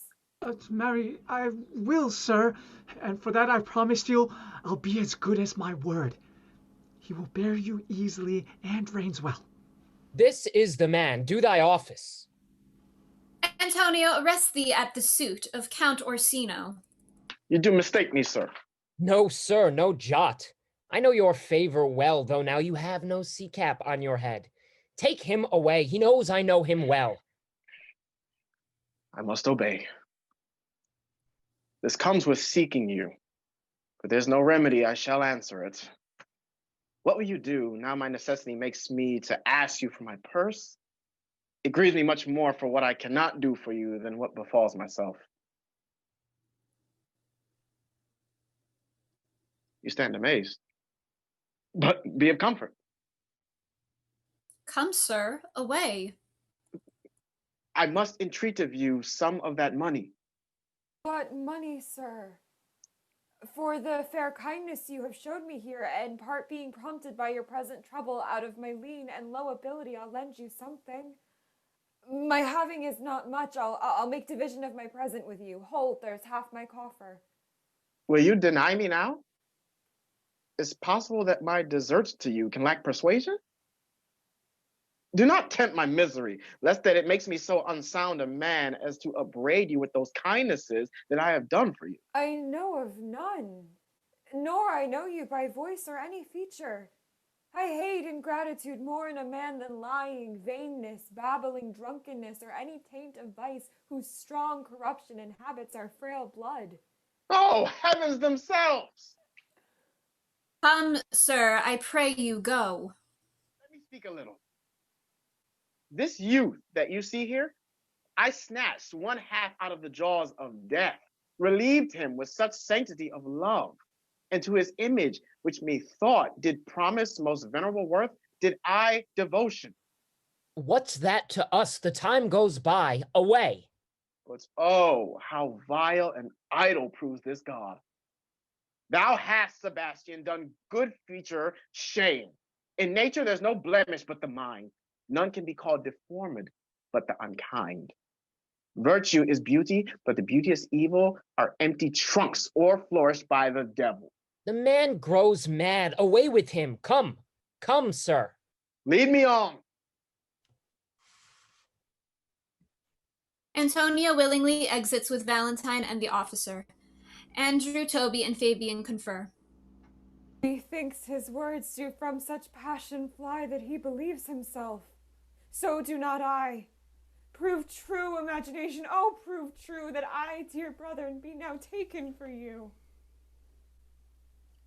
Marry, I will, sir, and for that I promised you I'll be as good as my word. He will bear you easily and reigns well. This is the man. Do thy office. Antonio, arrest thee at the suit of Count Orsino. You do mistake me, sir. No, sir, no jot. I know your favor well, though now you have no sea cap on your head. Take him away. He knows I know him well. I must obey. This comes with seeking you. But there's no remedy, I shall answer it. What will you do now my necessity makes me to ask you for my purse? It grieves me much more for what I cannot do for you than what befalls myself. You stand amazed. But be of comfort. Come, sir, away. I must entreat of you some of that money. What money, sir? For the fair kindness you have showed me here, and part being prompted by your present trouble, out of my lean and low ability, I'll lend you something. My having is not much. I'll make division of my present with you. Hold, there's half my coffer. Will you deny me now? It's possible that my deserts to you can lack persuasion? Do not tempt my misery, lest that it makes me so unsound a man as to upbraid you with those kindnesses that I have done for you. I know of none, nor I know you by voice or any feature. I hate ingratitude more in a man than lying, vainness, babbling, drunkenness, or any taint of vice whose strong corruption inhabits our frail blood. Oh, heavens themselves! Come, sir, I pray you go. Let me speak a little. This youth that you see here, I snatched one half out of the jaws of death, relieved him with such sanctity of love, and to his image, which methought did promise most venerable worth, did I devotion. What's that to us? The time goes by. Away. But oh, how vile and idle proves this God. Thou hast, Sebastian, done good feature shame. In nature there's no blemish but the mind. None can be called deformed but the unkind. Virtue is beauty, but the beauteous evil are empty trunks or flourished by the devil. The man grows mad. Away with him. Come. Come, sir. Lead me on. Antonio willingly exits with Valentine and the officer. Andrew, Toby, and Fabian confer. Methinks his words do from such passion fly that he believes himself. So do not I. Prove true, imagination, oh, prove true that I, dear brethren, be now taken for you.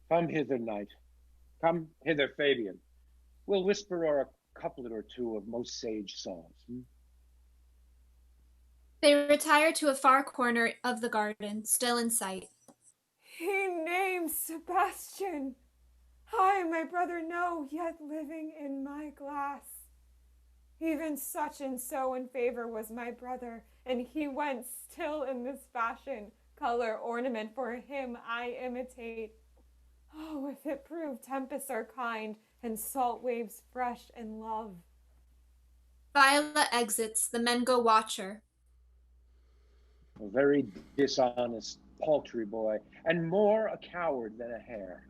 Come hither, knight. Come hither, Fabian. We'll whisper o'er a couplet or two of most sage songs. They retire to a far corner of the garden, still in sight. He names Sebastian. I, my brother, know, yet living in my glass. Even such and so in favor was my brother, and he went still in this fashion, color, ornament, for him I imitate. Oh, if it prove tempests are kind, and salt waves fresh in love. Viola exits, the men go watch her. A very dishonest, paltry boy, and more a coward than a hare.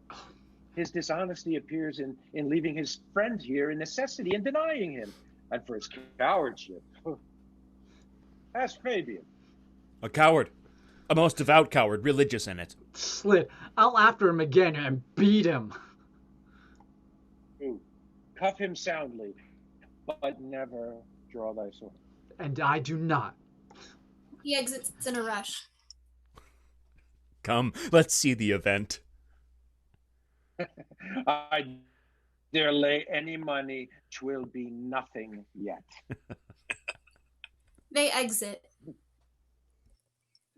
His dishonesty appears in leaving his friend here in necessity and denying him. And for his cowardship, ask Fabian. A coward. A most devout coward, religious in it. Slit, I'll after him again and beat him. Who? Cuff him soundly, but never draw thy sword. And I do not. He exits in a rush. Come, let's see the event. I dare lay any money, 'twill be nothing yet. They exit.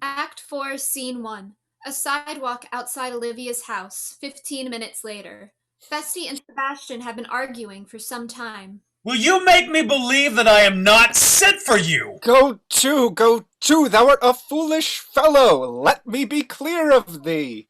Act 4, Scene 1. A sidewalk outside Olivia's house, 15 minutes later. Feste and Sebastian have been arguing for some time. Will you make me believe that I am not sent for you? Go to, thou art a foolish fellow. Let me be clear of thee.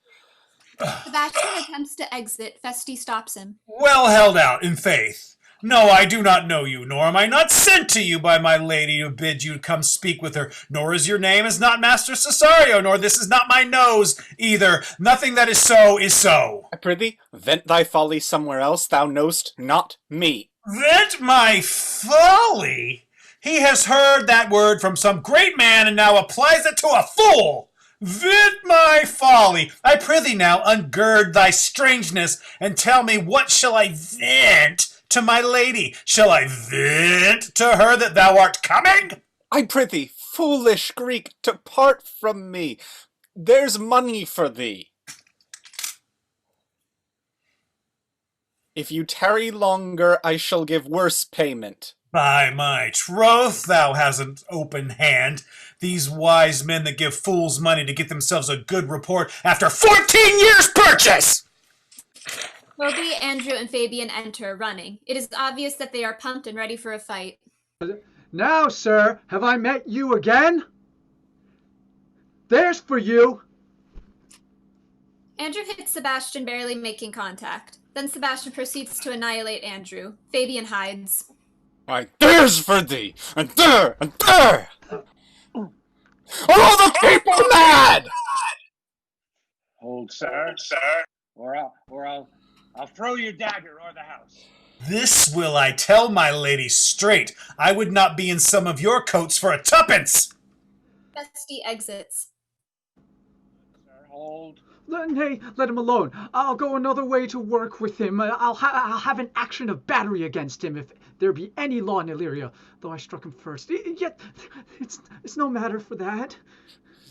Sebastian attempts to exit. Feste stops him. Well held out, in faith. No, I do not know you, nor am I not sent to you by my lady to bid you come speak with her, nor is your name is not Master Cesario, nor this is not my nose, either. Nothing that is so is so. I prithee, vent thy folly somewhere else, thou know'st not me. Vent my folly? He has heard that word from some great man and now applies it to a fool. Vent my folly. I prithee now, ungird thy strangeness, and tell me what shall I vent to my lady? Shall I vent to her that thou art coming? I prithee, foolish Greek, depart from me. There's money for thee. If you tarry longer, I shall give worse payment. By my troth, thou hast an open hand. These wise men that give fools money to get themselves a good report after 14 years' purchase! Toby, Andrew, and Fabian enter, running. It is obvious that they are pumped and ready for a fight. Now, sir, have I met you again? There's for you! Andrew hits Sebastian, barely making contact. Then Sebastian proceeds to annihilate Andrew. Fabian hides. I there's for thee, and there, and there! Are all the people mad? Hold, sir, or I'll throw your dagger o'er the house. This will I tell my lady straight. I would not be in some of your coats for a tuppence. Feste exits. Sir, hold. Nay, let him alone. I'll go another way to work with him. I'll have an action of battery against him if there be any law in Illyria, though I struck him first. Yet it's no matter for that.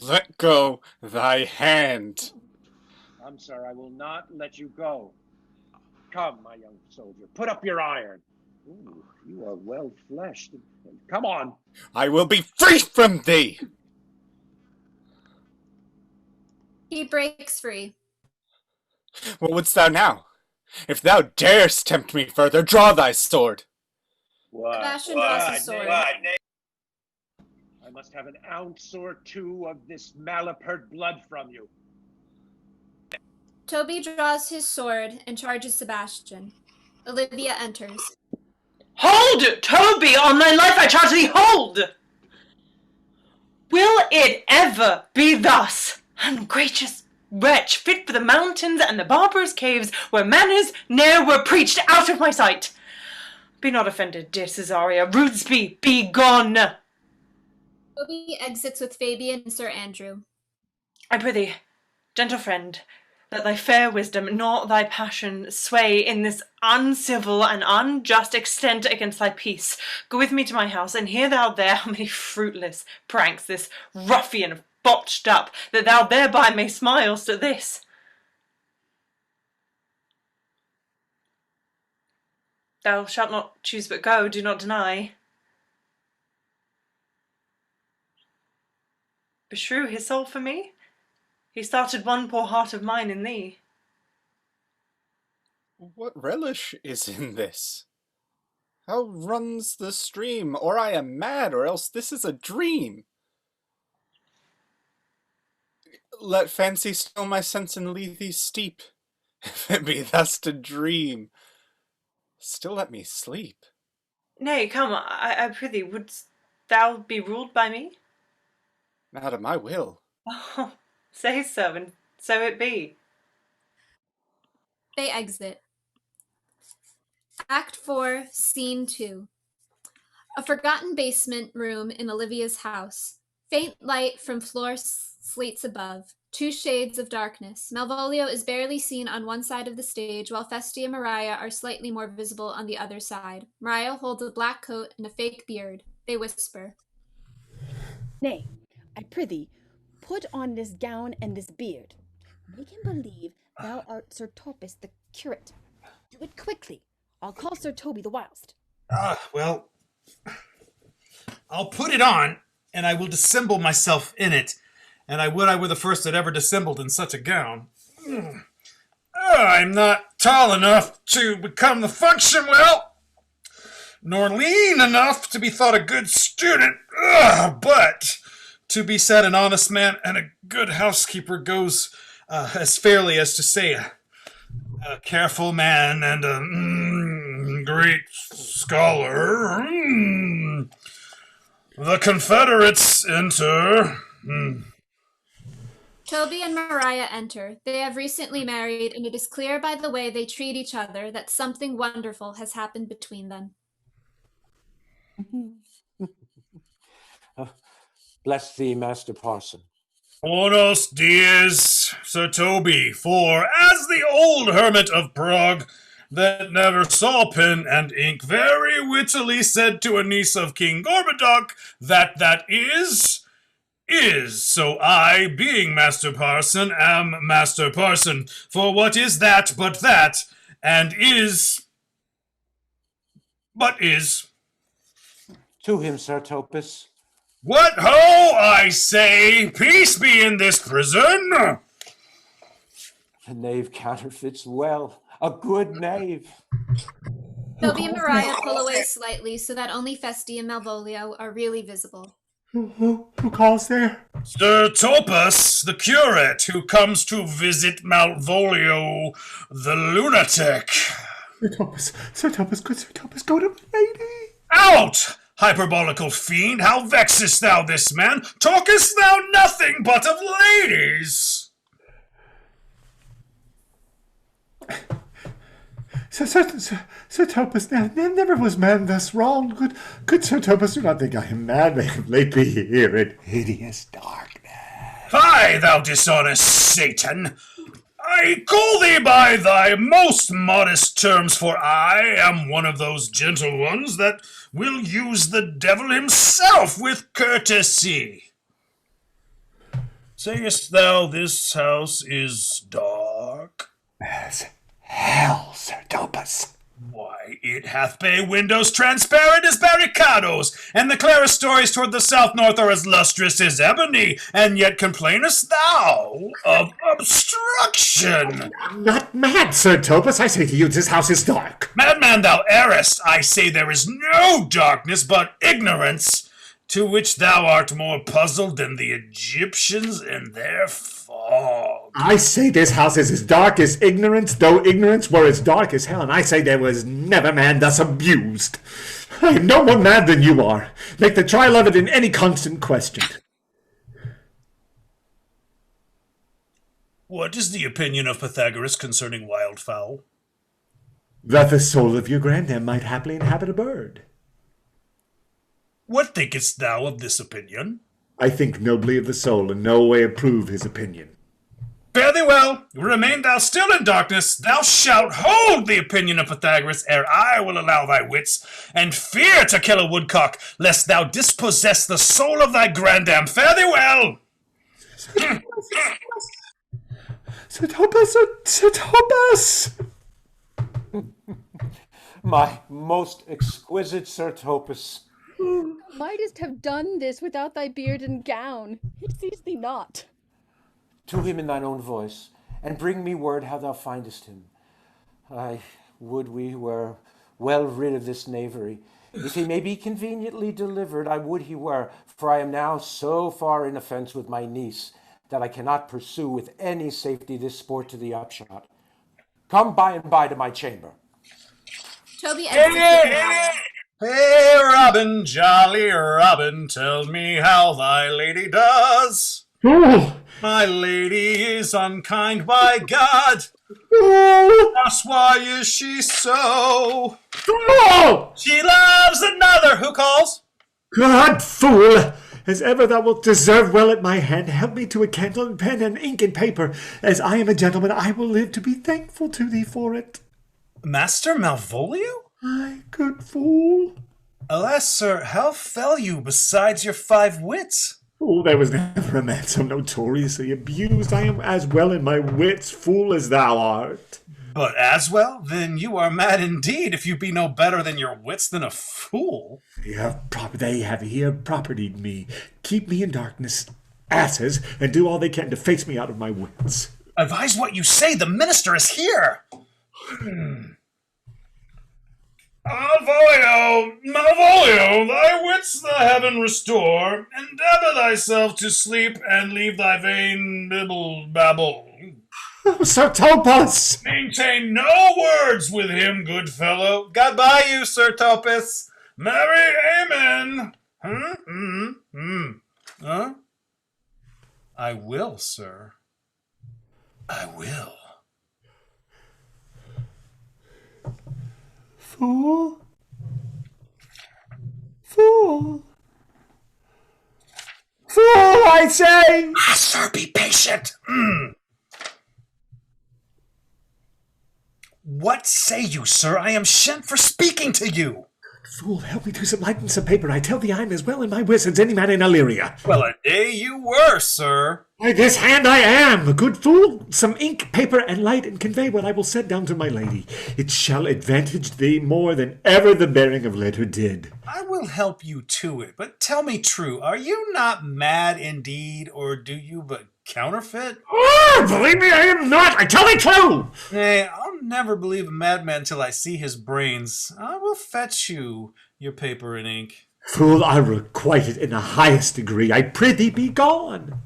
Let go thy hand. Come, sir, I will not let you go. Come, my young soldier, put up your iron. Ooh, you are well fleshed. Come on. I will be free from thee. He breaks free. What wouldst thou now? If thou darest tempt me further, draw thy sword. Sebastian draws his sword. I must have an ounce or two of this malapert blood from you. Toby draws his sword and charges Sebastian. Olivia enters. Hold, Toby, on thy life I charge thee, hold! Will it ever be thus? Ungracious wretch, fit for the mountains and the barbarous caves, where manners ne'er were preached, out of my sight. Be not offended, dear Cesaria. Rudesby, be gone. Toby exits with Fabian and Sir Andrew. I prithee, gentle friend, let thy fair wisdom, not thy passion, sway in this uncivil and unjust extent against thy peace. Go with me to my house, and hear thou there how many fruitless pranks this ruffian botched up, that thou thereby may smilest at this. Thou shalt not choose but go, do not deny. Beshrew his soul for me. He started one poor heart of mine in thee. What relish is in this? How runs the stream? Or I am mad, or else this is a dream. Let fancy still my sense and lead thee steep. If it be thus to dream, still let me sleep. Nay, come, I prithee, wouldst thou be ruled by me? Madam, I will. Oh, say so, and so it be. They exit. Act 4, Scene 2. A forgotten basement room in Olivia's house. Faint light from floor slates above. 2 shades of darkness. Malvolio is barely seen on one side of the stage, while Feste and Maria are slightly more visible on the other side. Maria holds a black coat and a fake beard. They whisper. Nay, I prithee, put on this gown and this beard. Make him believe thou art Sir Topus the curate. Do it quickly. I'll call Sir Toby the whilst. Well, I'll put it on, and I will dissemble myself in it, and I would I were the first that ever dissembled in such a gown. I'm not tall enough to become the function well, nor lean enough to be thought a good student, but to be said an honest man and a good housekeeper goes as fairly as to say a careful man and a great scholar. The Confederates enter. Toby and Maria enter. They have recently married, and it is clear by the way they treat each other that something wonderful has happened between them. Bless thee, Master Parson. Buenos dias, Sir Toby, for as the old hermit of Prague that never saw pen and ink very wittily said to a niece of King Gorbadoc, that is, so I, being Master Parson, am Master Parson, for what is that but that, and is, but is. To him, Sir Topus. What ho, I say, peace be in this prison. The knave counterfeits well, a good knave. Toby and Maria pull away slightly so that only Feste and Malvolio are really visible. Who calls there? Sir Topus, the curate, who comes to visit Malvolio, the lunatic. Sir Topus, good Sir Topus, go to my lady. Out! Hyperbolical fiend, how vexest thou this man? Talkest thou nothing but of ladies? Sir Topus, never was man thus wronged. Good Sir Topus, do not think I am mad. I have late be here in hideous darkness. Fie, thou dishonest Satan! I call thee by thy most modest terms, for I am one of those gentle ones that will use the devil himself with courtesy. Sayest thou this house is dark? As hell, Sir Topus. Why, it hath bay windows transparent as barricadoes, and the clerestories toward the south-north are as lustrous as ebony, and yet complainest thou of obstruction? Not mad, Sir Topus. I say to you, this house is dark. Madman, thou errest. I say there is no darkness but ignorance, to which thou art more puzzled than the Egyptians in their fog. I say this house is as dark as ignorance, though ignorance were as dark as hell, and I say there was never man thus abused. I am no more mad than you are. Make the trial of it in any constant question. What is the opinion of Pythagoras concerning wildfowl? That the soul of your grandam might happily inhabit a bird. What thinkest thou of this opinion? I think nobly of the soul, and no way approve his opinion. Fare thee well. Remain thou still in darkness. Thou shalt hold the opinion of Pythagoras ere I will allow thy wits, and fear to kill a woodcock, lest thou dispossess the soul of thy grandam. Fare thee well. Sir Topus, Sir Topus! My most exquisite Sir Topus. Thou mightest have done this without thy beard and gown. It sees thee not. To him in thine own voice, and bring me word how thou findest him. I would we were well rid of this knavery. If he may be conveniently delivered, I would he were, for I am now so far in offence with my niece that I cannot pursue with any safety this sport to the upshot. Come by and by to my chamber. Toby exits. Hey, Robin, jolly Robin, tell me how thy lady does. Oh. My lady is unkind by God. Oh. That's why is she so? Oh. She loves another. Who calls? God, fool! As ever thou wilt deserve well at my hand, help me to a candle and pen and ink and paper. As I am a gentleman, I will live to be thankful to thee for it. Master Malvolio? Ay, good fool. Alas, sir, how fell you besides your 5 wits? Oh, there was never a man so notoriously abused. I am as well in my wits, fool, as thou art. But as well? Then you are mad indeed, if you be no better than your wits than a fool. They have here propertied me, keep me in darkness, asses, and do all they can to face me out of my wits. Advise what you say, the minister is here! Malvolio, thy wits the heaven restore, endeavour thyself to sleep, and leave thy vain bibble babble. Oh, Sir Topus! Maintain no words with him, good fellow. Goodbye, you, Sir Topus. Merry amen. Huh? I will, sir. I will. Fool. Fool. Fool, I say! Ah, sir, be patient. What say you, sir? I am shent for speaking to you. Fool, help me to some light and some paper. I tell thee I am as well in my wits as any man in Illyria. Well, a day you were, sir. By this hand I am, good fool. Some ink, paper, and light, and convey what I will set down to my lady. It shall advantage thee more than ever the bearing of letter did. I will help you to it, but tell me true, are you not mad indeed, or do you but counterfeit? Oh, believe me, I am not. I tell thee true. Nay, I'll never believe a madman till I see his brains. I will fetch you your paper and ink. Fool, I requite it in the highest degree. I prithee be gone.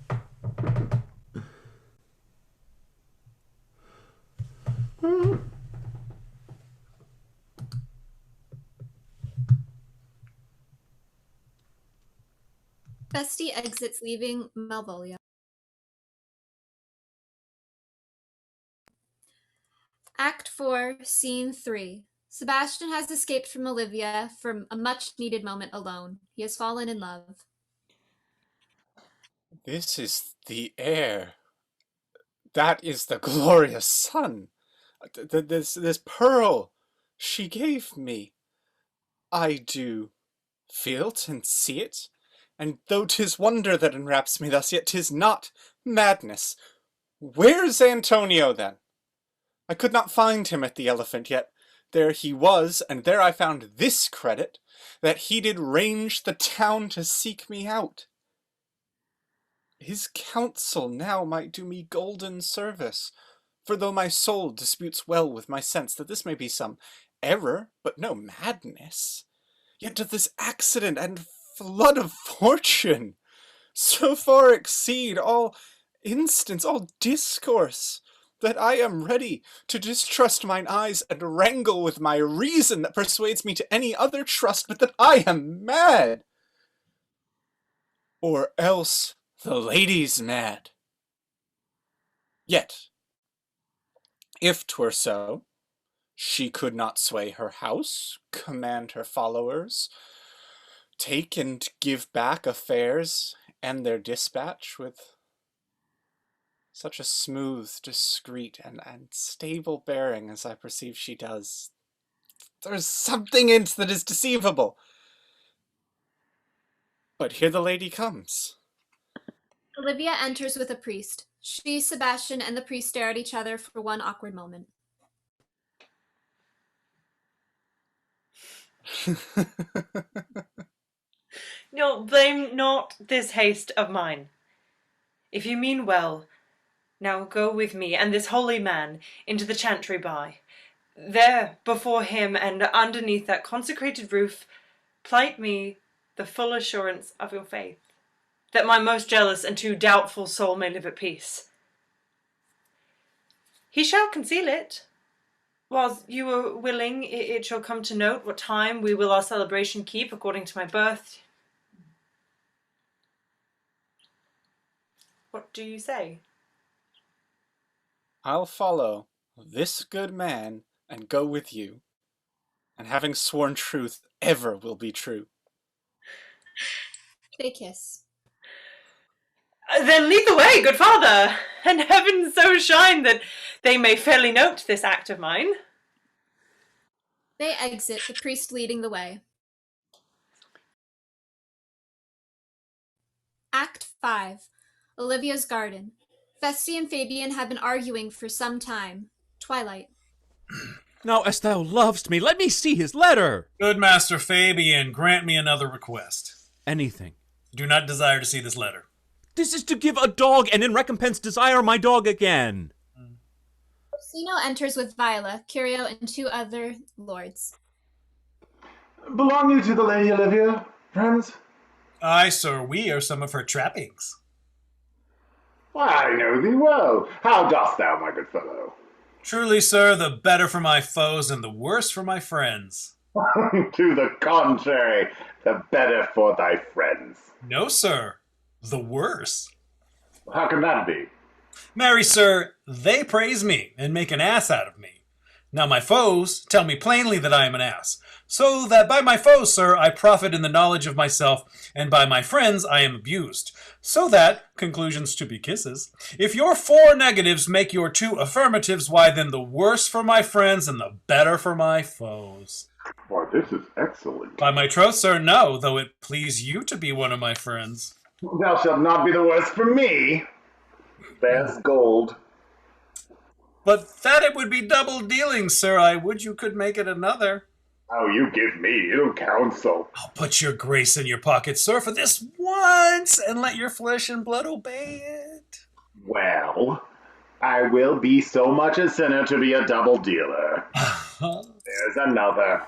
Feste exits, leaving Malvolio. Act 4, Scene 3. Sebastian has escaped from Olivia for a much-needed moment alone. He has fallen in love. This is the air. That is the glorious sun. This pearl she gave me. I do feel't and see it, and though 'tis wonder that enwraps me thus, yet 'tis not madness. Where's Antonio, then? I could not find him at the Elephant, yet there he was, and there I found this credit, that he did range the town to seek me out. His counsel now might do me golden service, for though my soul disputes well with my sense that this may be some error, but no madness, yet doth this accident and flood of fortune so far exceed all instance, all discourse, that I am ready to distrust mine eyes and wrangle with my reason that persuades me to any other trust but that I am mad. Or else the lady's mad. Yet, if 'twere so, she could not sway her house, command her followers, take and give back affairs and their dispatch with such a smooth, discreet, and stable bearing as I perceive she does. There's something in't that is deceivable. But here the lady comes. Olivia enters with a priest. She, Sebastian, and the priest stare at each other for one awkward moment. No, blame not this haste of mine. If you mean well, now go with me and this holy man into the chantry by. There, before him and underneath that consecrated roof, plight me the full assurance of your faith, that my most jealous and too doubtful soul may live at peace. He shall conceal it. Whilst you are willing, it shall come to note what time we will our celebration keep according to my birth. What do you say? I'll follow this good man and go with you, and having sworn truth ever will be true. They kiss. Then lead the way, good father, and heaven so shine that they may fairly note this act of mine. They exit, the priest leading the way. Act 5. Olivia's garden. Feste and Fabian have been arguing for some time. Twilight. Now, as thou lovest me, let me see his letter. Good Master Fabian, grant me another request. Anything. Do not desire to see this letter. This is to give a dog, and in recompense desire my dog again. Orsino enters with Viola, Curio, and 2 other lords. Belong you to the Lady Olivia, friends? Aye, sir, we are some of her trappings. I know thee well. How dost thou, my good fellow? Truly, sir, the better for my foes and the worse for my friends. To the contrary, the better for thy friends. No, sir, the worse. How can that be? Marry, sir, they praise me and make an ass out of me. Now my foes tell me plainly that I am an ass, so that by my foes, sir, I profit in the knowledge of myself, and by my friends I am abused. So that, conclusions to be kisses, if your 4 negatives make your 2 affirmatives, why then the worse for my friends and the better for my foes. Why, this is excellent. By my troth, sir, no, though it please you to be one of my friends. Thou shalt not be the worse for me. There's gold. But that it would be double dealing, sir. I would you could make it another. Oh, you give me ill counsel. I'll put your grace in your pocket, sir, for this once, and let your flesh and blood obey it. Well, I will be so much a sinner to be a double dealer. There's another.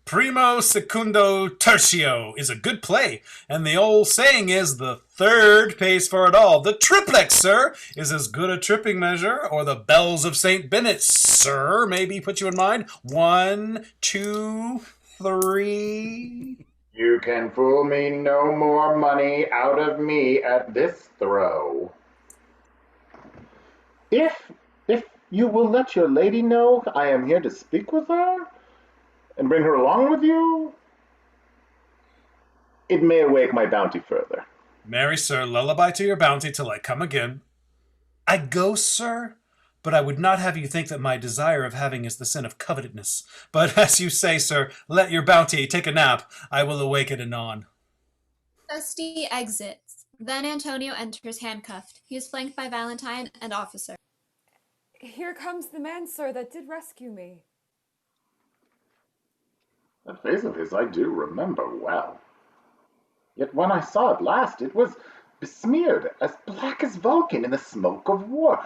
Primo, secundo, tertio is a good play, and the old saying is the third pays for it all. The triplex, sir, is as good a tripping measure, or the bells of St. Bennet, sir, maybe put you in mind. 1, 2, 3. You can fool me no more money out of me at this throw. If you will let your lady know I am here to speak with her, and bring her along with you, it may awake my bounty further. Marry, sir, lullaby to your bounty till I come again. I go, sir, but I would not have you think that my desire of having is the sin of covetousness. But as you say, sir, let your bounty take a nap. I will awake it anon. Feste exits. Then Antonio enters handcuffed. He is flanked by Valentine and Officer. Here comes the man, sir, that did rescue me. That face of his I do remember well. Yet when I saw it last, it was besmeared, as black as Vulcan in the smoke of war.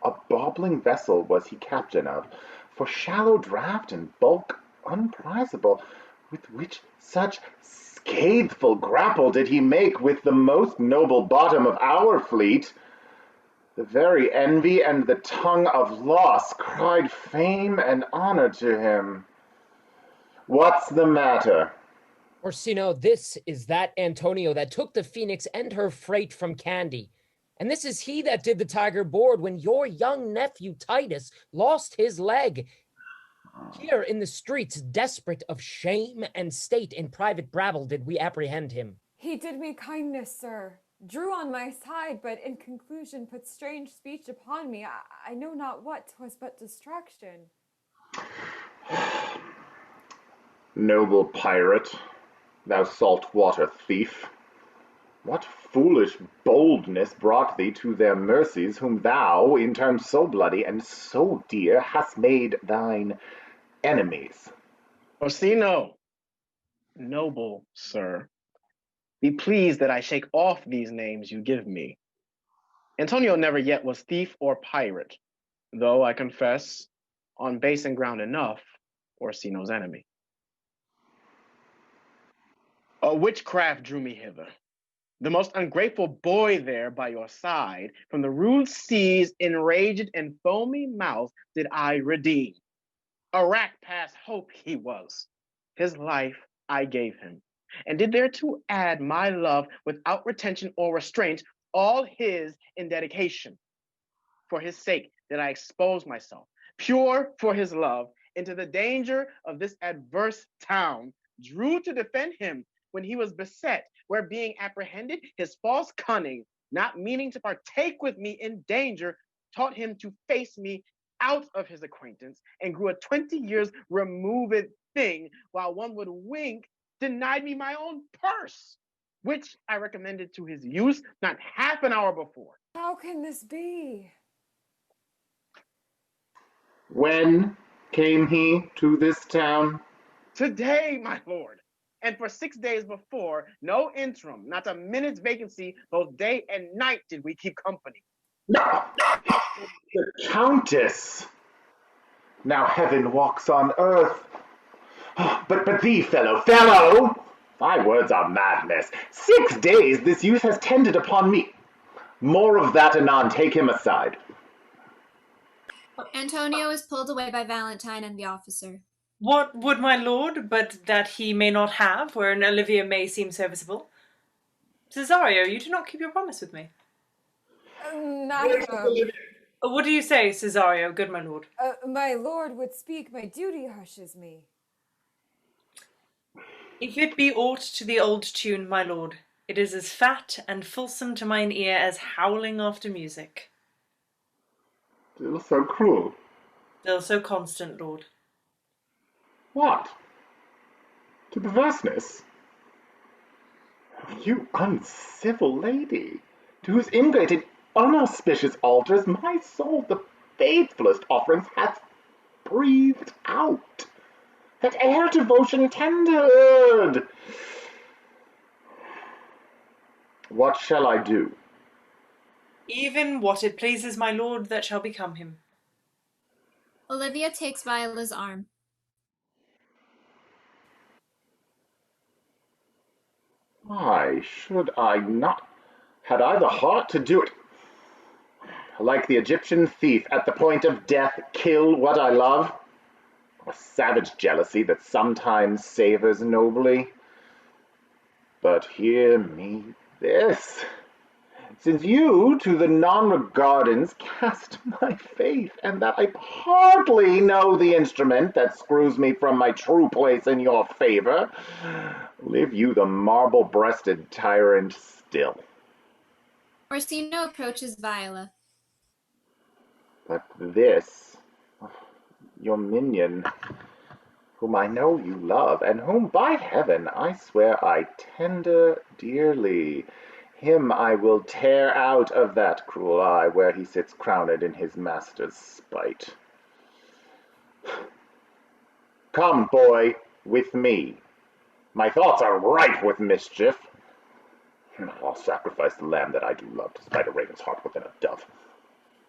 A babbling vessel was he captain of, for shallow draught and bulk unprizable, with which such scatheful grapple did he make with the most noble bottom of our fleet. The very envy and the tongue of loss cried fame and honor to him. What's the matter? Orsino, this is that Antonio that took the Phoenix and her freight from Candy. And this is he that did the tiger board when your young nephew Titus lost his leg. Here in the streets, desperate of shame and state, in private brabble did we apprehend him. He did me kindness, sir. Drew on my side, but in conclusion put strange speech upon me. I know not what, 'twas but distraction. Noble pirate, thou salt-water thief, what foolish boldness brought thee to their mercies, whom thou, in terms so bloody and so dear, hast made thine enemies? Orsino, noble sir, be pleased that I shake off these names you give me. Antonio never yet was thief or pirate, though I confess, on base and ground enough, Orsino's enemy. A witchcraft drew me hither. The most ungrateful boy there by your side, from the rude seas enraged and foamy mouth did I redeem. A rack past hope he was. His life I gave him, and did thereto add my love without retention or restraint, all his in dedication. For his sake did I expose myself, pure for his love, into the danger of this adverse town, drew to defend him when he was beset where being apprehended, his false cunning, not meaning to partake with me in danger, taught him to face me out of his acquaintance, and grew a 20 years removed thing, while one would wink, denied me my own purse, which I recommended to his use not half an hour before. How can this be? When came he to this town? Today, my lord. And for 6 days before, no interim, not a minute's vacancy, both day and night did we keep company. No! The Countess! Now heaven walks on earth. But thee, fellow! Thy words are madness. 6 days this youth has tended upon me. More of that anon, take him aside. Antonio is pulled away by Valentine and the officer. What would my lord, but that he may not have, wherein Olivia may seem serviceable? Cesario, you do not keep your promise with me. What do you say, Cesario, good my lord? My lord would speak, my duty hushes me. If it be aught to the old tune, my lord, it is as fat and fulsome to mine ear as howling after music. Still so cruel. Still so constant, lord. What? To perverseness? You uncivil lady, to whose ingrate and unauspicious altars my soul the faithfulest offerings hath breathed out, that air devotion tendered. What shall I do? Even what it pleases my lord that shall become him. Olivia takes Viola's arm. Why should I not? Had I the heart to do it, like the Egyptian thief at the point of death, kill what I love? A savage jealousy that sometimes savors nobly. But hear me this. Since you to the non-regardance cast my faith, and that I partly know the instrument that screws me from my true place in your favor, live you the marble-breasted tyrant still. Orsino approaches Viola. But this, your minion, whom I know you love, and whom by heaven I swear I tender dearly, him I will tear out of that cruel eye where he sits crowned in his master's spite. Come, boy, with me. My thoughts are rife with mischief. I'll sacrifice the lamb that I do love to spite a raven's heart within a dove.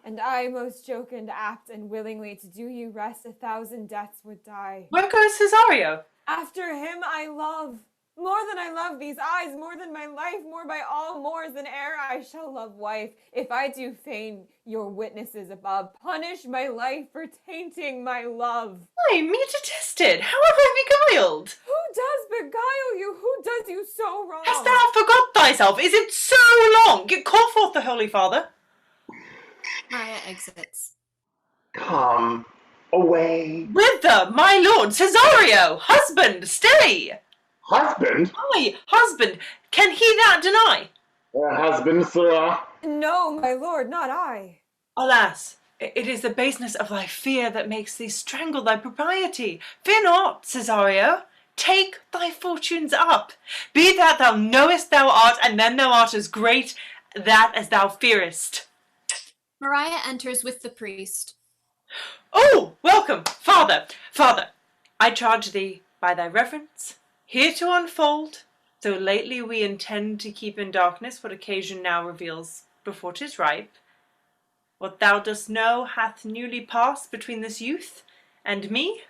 And I, most jocund, apt, and willingly to do you rest 1,000 deaths would die. Where goes Cesario? After him I love. More than I love these eyes, more than my life, more by all mores than e'er I shall love wife. If I do feign your witnesses above, punish my life for tainting my love. Why, me detested! How have I beguiled? Who does beguile you? Who does you so wrong? Hast thou forgot thyself? Is it so long? Call forth the Holy Father. Maria exits. Come, away. Whither, my lord? Cesario! Husband, stay! Husband? Aye, husband. Can he that deny? Husband, sirrah? No, my lord, not I. Alas, it is the baseness of thy fear that makes thee strangle thy propriety. Fear not, Cesario. Take thy fortunes up. Be that thou knowest thou art, and then thou art as great that as thou fearest. Maria enters with the priest. Oh, welcome, Father, I charge thee by thy reverence, here to unfold, though lately we intend to keep in darkness what occasion now reveals before 'tis ripe. What thou dost know hath newly passed between this youth and me.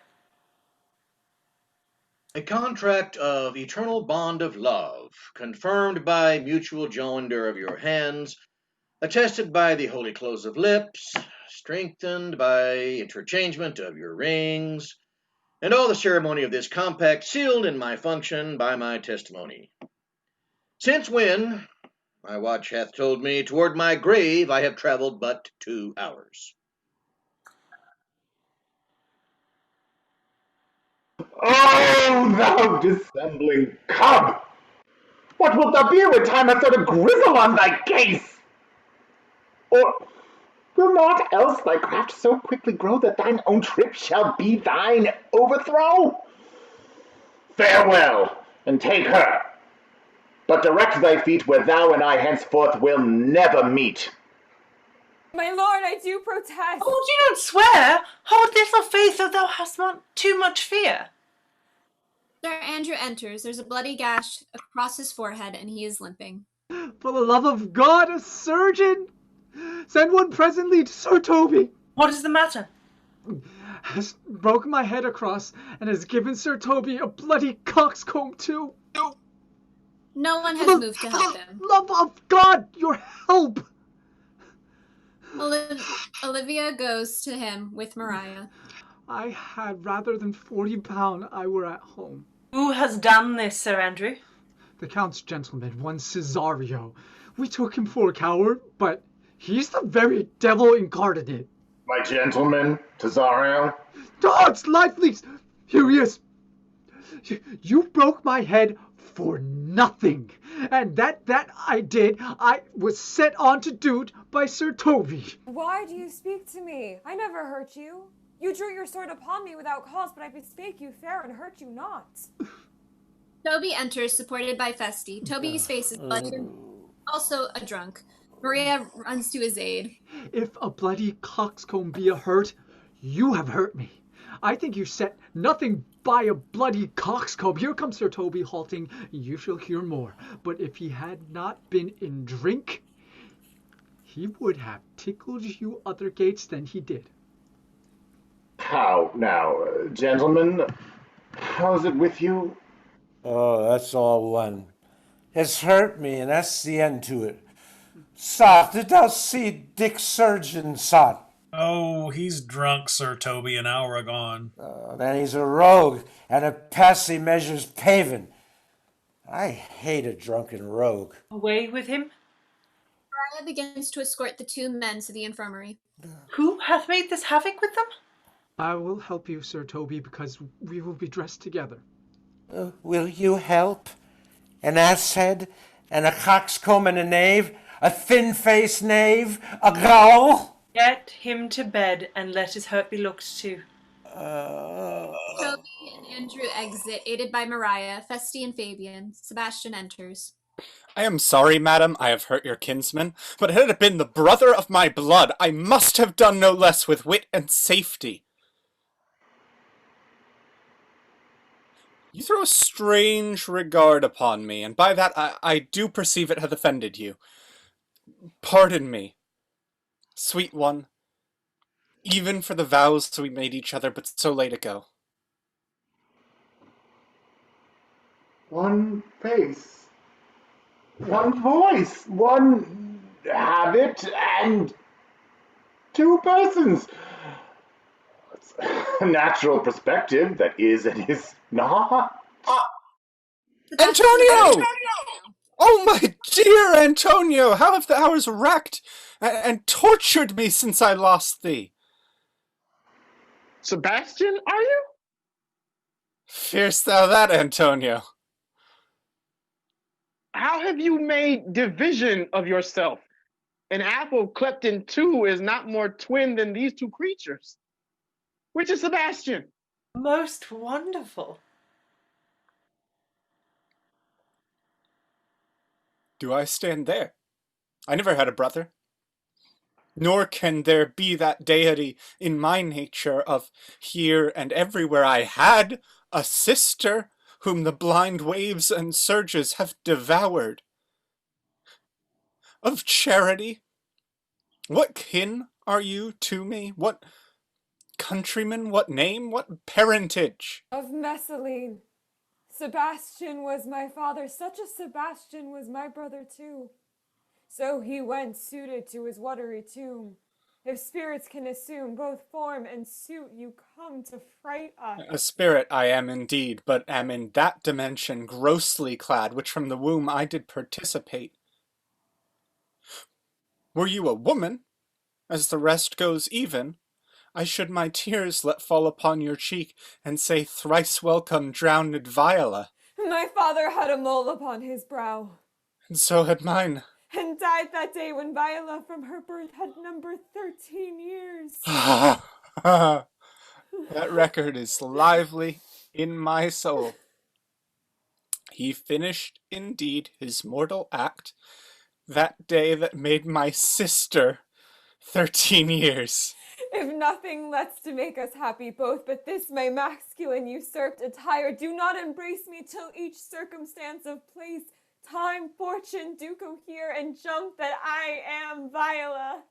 A contract of eternal bond of love, confirmed by mutual joinder of your hands, attested by the holy close of lips, strengthened by interchangement of your rings, and all the ceremony of this compact sealed in my function by my testimony. Since when, my watch hath told me, toward my grave I have travelled but 2 hours. Oh, thou dissembling cub! What wilt thou be when time hath set a grizzle on thy case? Or will not else thy craft so quickly grow that thine own trip shall be thine overthrow? Farewell, and take her, but direct thy feet where thou and I henceforth will never meet. My lord, I do protest. Oh, do not swear. Hold little faith, though thou hast not too much fear. Sir Andrew enters. There's a bloody gash across his forehead, and he is limping. For the love of God, a surgeon! Send one presently to Sir Toby. What is the matter? Has broken my head across and has given Sir Toby a bloody coxcomb too. No one has moved to help him. Love of God, your help! Olivia goes to him with Mariah. I had rather than £40 I were at home. Who has done this, Sir Andrew? The Count's gentleman, one Cesario. We took him for a coward, but he's the very devil incarnate. My gentleman, Cesario? Dogs, lively! Here he is. You broke my head for nothing. And that I did, I was set on to do it by Sir Toby. Why do you speak to me? I never hurt you. You drew your sword upon me without cause, but I bespake you fair and hurt you not. Toby enters, supported by Feste. Toby's face is bloody, also a drunk. Maria runs to his aid. If a bloody coxcomb be a hurt, you have hurt me. I think you set nothing by a bloody coxcomb. Here comes Sir Toby halting. You shall hear more. But if he had not been in drink, he would have tickled you other gates than he did. How now, gentlemen? How's it with you? Oh, that's all one. It's hurt me, and that's the end to it. Sot, did thou see Dick Surgeon, Sot? Oh, he's drunk, Sir Toby, an hour agone. Then he's a rogue, and a passy measures paving. I hate a drunken rogue. Away with him. Mariah begins to escort the two men to the infirmary. Who hath made this havoc with them? I will help you, Sir Toby, because we will be dressed together. Will you help? An ass head, and a coxcomb and a knave, a thin-faced knave, a growl? Get him to bed, and let his hurt be looked to. Toby and Andrew exit, aided by Mariah, Feste and Fabian. Sebastian enters. I am sorry, madam, I have hurt your kinsman, but had it been the brother of my blood, I must have done no less with wit and safety. You throw a strange regard upon me, and by that I do perceive it hath offended you. Pardon me, sweet one, even for the vows we made each other but so late ago. One face, one voice, one habit, and two persons. It's a natural perspective that is and is not. Antonio! Oh, my dear Antonio, how have the hours racked and tortured me since I lost thee? Sebastian, are you? Fear'st thou that, Antonio? How have you made division of yourself? An apple cleft in two is not more twin than these two creatures. Which is Sebastian? Most wonderful. Do I stand there? I never had a brother. Nor can there be that deity in my nature of here and everywhere. I had a sister whom the blind waves and surges have devoured. Of charity, what kin are you to me? What countryman, what name, what parentage? Of Messaline. Sebastian was my father. Such a Sebastian was my brother too. So he went suited to his watery tomb. If spirits can assume both form and suit, you come to fright us. A spirit I am indeed, but am in that dimension grossly clad, which from the womb I did participate. Were you a woman, as the rest goes even, I should my tears let fall upon your cheek, and say thrice welcome drowned Viola. My father had a mole upon his brow, And so had mine. and died that day when Viola from her birth had number 13 years. That record is lively in my soul. He finished indeed his mortal act that day that made my sister 13 years. If nothing lets to make us happy both but this my masculine usurped attire, do not embrace me till each circumstance of place, time, fortune do cohere and jump that I am Viola.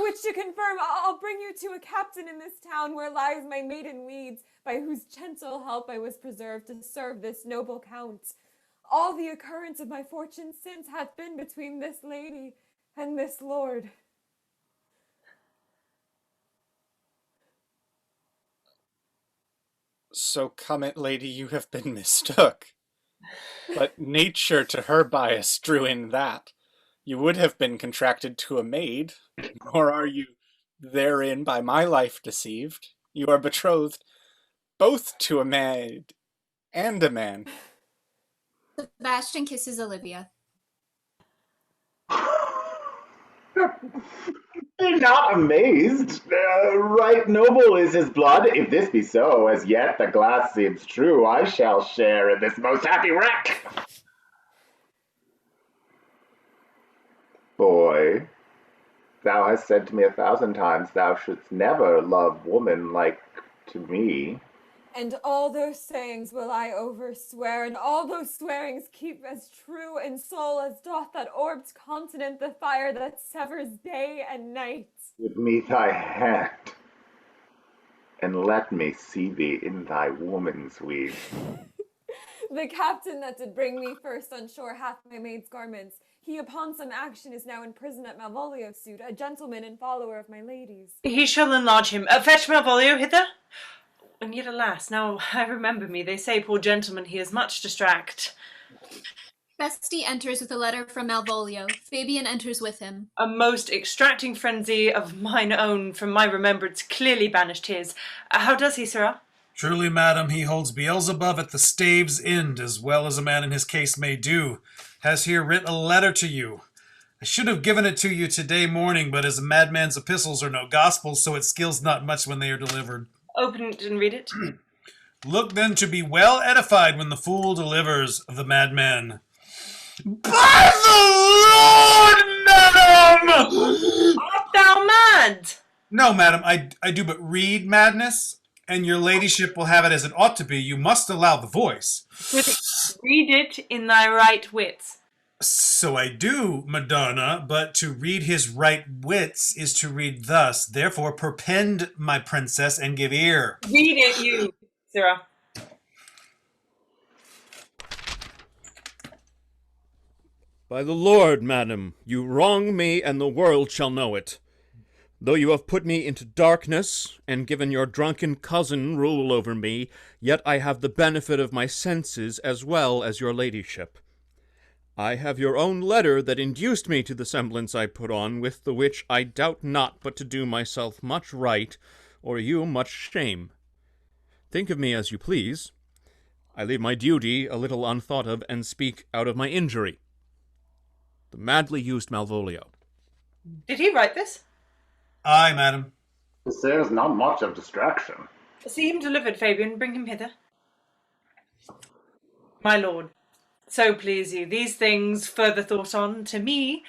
Which to confirm, I'll bring you to a captain in this town where lies my maiden weeds, by whose gentle help I was preserved to serve this noble count. All the occurrence of my fortune since hath been between this lady and this lord. So come it, lady, you have been mistook. But nature to her bias drew in that. You would have been contracted to a maid, nor are you therein by my life deceived. You are betrothed both to a maid and a man. Sebastian kisses Olivia. Be not amazed. Right noble is his blood. If this be so, as yet the glass seems true. I shall share in this most happy wreck. Boy, thou hast said to me 1,000 times thou shouldst never love woman like to me. And all those sayings will I overswear, and all those swearings keep as true in soul as doth that orbed continent the fire that severs day and night. Give me thy hand, and let me see thee in thy woman's weed. The captain that did bring me first on shore hath my maid's garments. He upon some action is now in prison at Malvolio suit, a gentleman and follower of my lady's. He shall enlarge him. Fetch Malvolio hither. And yet, alas, now I remember me, they say, poor gentleman, he is much distract. Feste enters with a letter from Malvolio. Fabian enters with him. A most extracting frenzy of mine own from my remembrance clearly banished his. How does he, sirrah? Truly, madam, he holds Beelzebub at the stave's end, as well as a man in his case may do. Has here writ a letter to you. I should have given it to you today morning, but as a madman's epistles are no gospels, so it skills not much when they are delivered. Open it and read it. Look then to be well edified when the fool delivers the madman. By the Lord, madam! Art thou mad? No, madam, I do but read madness, and your ladyship will have it as it ought to be. You must allow the voice. Read it in thy right wits. So I do, Madonna, but to read his right wits is to read thus. Therefore, perpend, my princess, and give ear. Read it, you, sirrah. By the Lord, madam, you wrong me, and the world shall know it. Though you have put me into darkness, and given your drunken cousin rule over me, yet I have the benefit of my senses as well as your ladyship. I have your own letter that induced me to the semblance I put on, with the which I doubt not but to do myself much right, or you much shame. Think of me as you please. I leave my duty a little unthought of, and speak out of my injury. The madly used Malvolio. Did he write this? Aye, madam. There's not much of distraction. See him delivered, Fabian. Bring him hither. My lord, so please you, these things further thought on to me,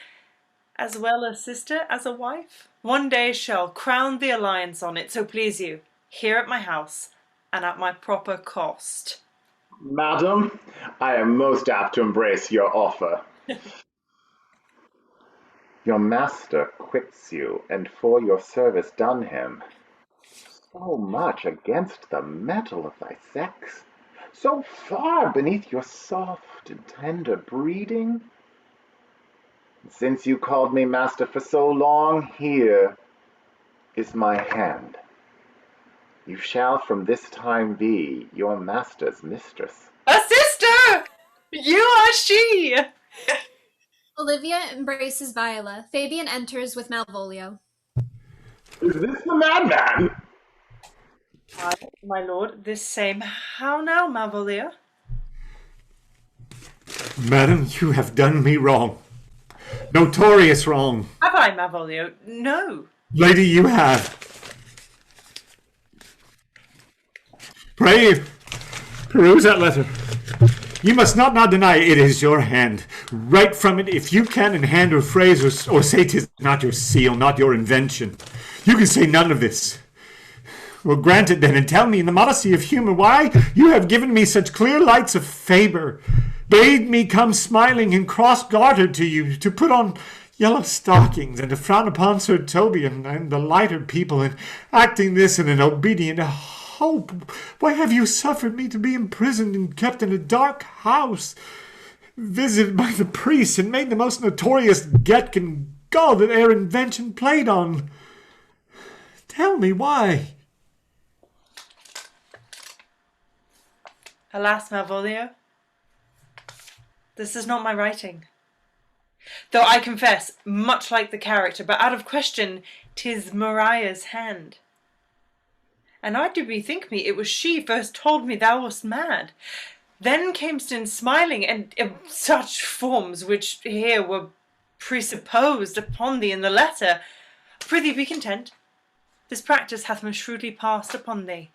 as well a sister as a wife, one day shall crown the alliance on it, so please you, here at my house, and at my proper cost. Madam, I am most apt to embrace your offer. Your master quits you, and for your service done him, so much against the metal of thy sex, so far beneath your soft and tender breeding. Since you called me master for so long, here is my hand. You shall from this time be your master's mistress. A sister! You are she! Olivia embraces Viola. Fabian enters with Malvolio. Is this the madman? Aye, my lord, this same. How now, Malvolio? Madam, you have done me wrong. Notorious wrong. Have I, Malvolio? No. Lady, you have. Pray, peruse that letter. You must not deny it is your hand. Write from it if you can in hand or phrase, or say 'tis not your seal, not your invention. You can say none of this. Well, grant it then, and tell me in the modesty of humour why you have given me such clear lights of favour, bade me come smiling and cross-gartered to you, to put on yellow stockings, and to frown upon Sir Toby and the lighter people, and acting this in an obedient hope. Why have you suffered me to be imprisoned and kept in a dark house, visited by the priests, and made the most notorious Getk and Gull that e'er invention played on? Tell me why. Alas, Malvolio, this is not my writing. Though I confess, much like the character, but out of question, 'tis Maria's hand. And I do bethink me it was she first told me thou wast mad. Then camest in smiling, and such forms which here were presupposed upon thee in the letter. Prithee be content. This practice hath most shrewdly passed upon thee.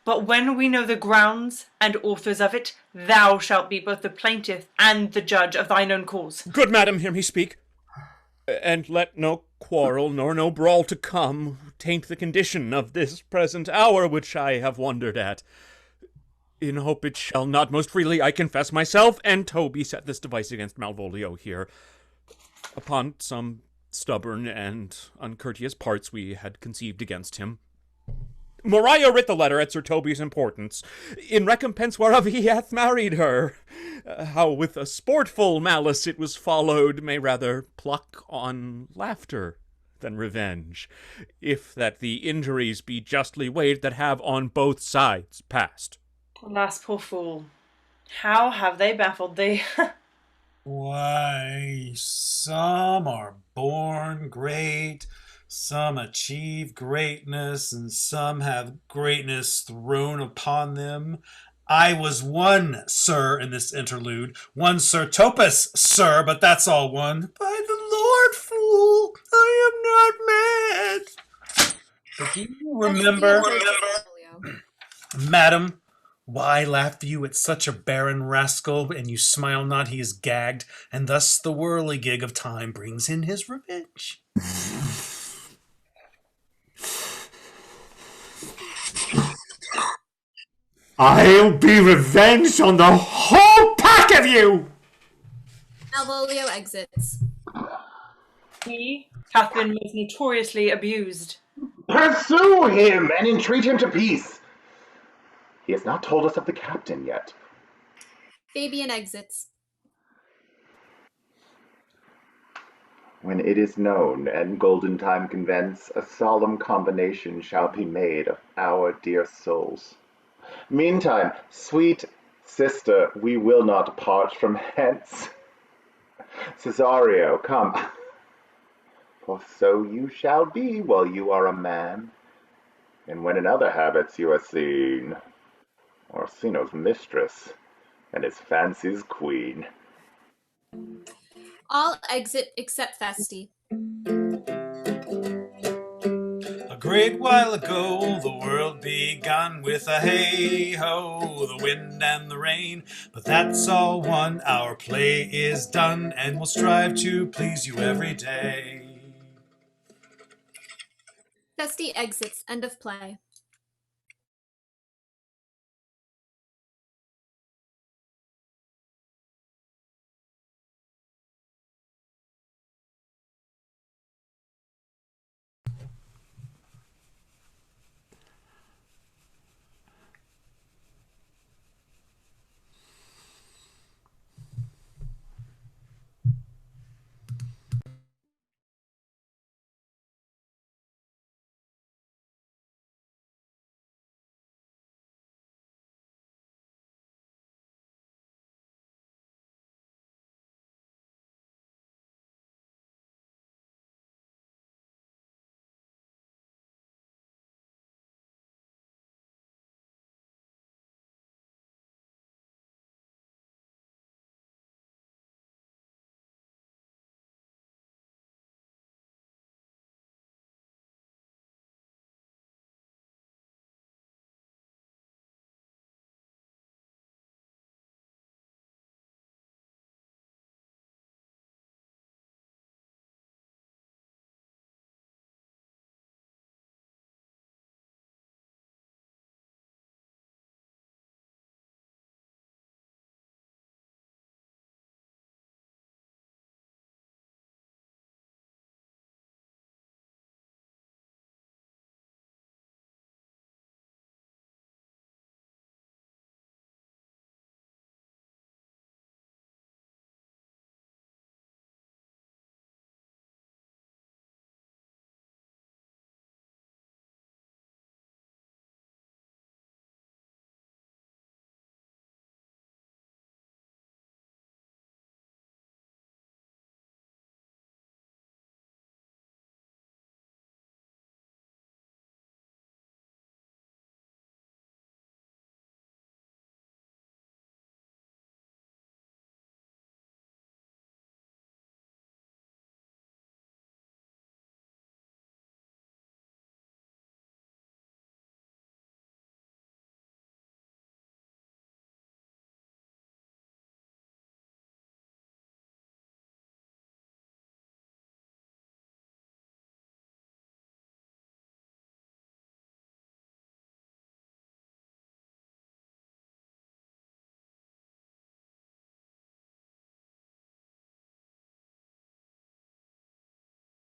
But when we know the grounds and authors of it, thou shalt be both the plaintiff and the judge of thine own cause. Good madam, hear me speak. And let no quarrel nor no brawl to come taint the condition of this present hour which I have wondered at. In hope it shall not, most freely I confess myself and Toby set this device against Malvolio here, upon some stubborn and uncourteous parts we had conceived against him. Maria writ the letter at Sir Toby's importance, in recompense whereof he hath married her. How with a sportful malice it was followed may rather pluck on laughter than revenge, if that the injuries be justly weighed that have on both sides passed. Alas, poor fool, how have they baffled thee? Why, some are born great, some achieve greatness, and some have greatness thrown upon them. I was one, sir, in this interlude. One Sir Topus, sir, but that's all one. By the Lord, fool, I am not mad. But do you remember, madam, why laugh you at such a barren rascal, and you smile not he is gagged, and thus the whirligig of time brings in his revenge? I'll be revenged on the whole pack of you! Malvolio exits. He hath been most notoriously abused. Pursue him and entreat him to peace. He has not told us of the captain yet. Fabian exits. When it is known and golden time convents, a solemn combination shall be made of our dear souls. Meantime, sweet sister, we will not part from hence. Cesario, come, for so you shall be while you are a man, and when in other habits you are seen, Orsino's mistress and his fancy's queen. All exit except Feste. A great while ago the world begun with a hey-ho, the wind and the rain. But that's all one, our play is done, and we'll strive to please you every day. Feste exits. End of play.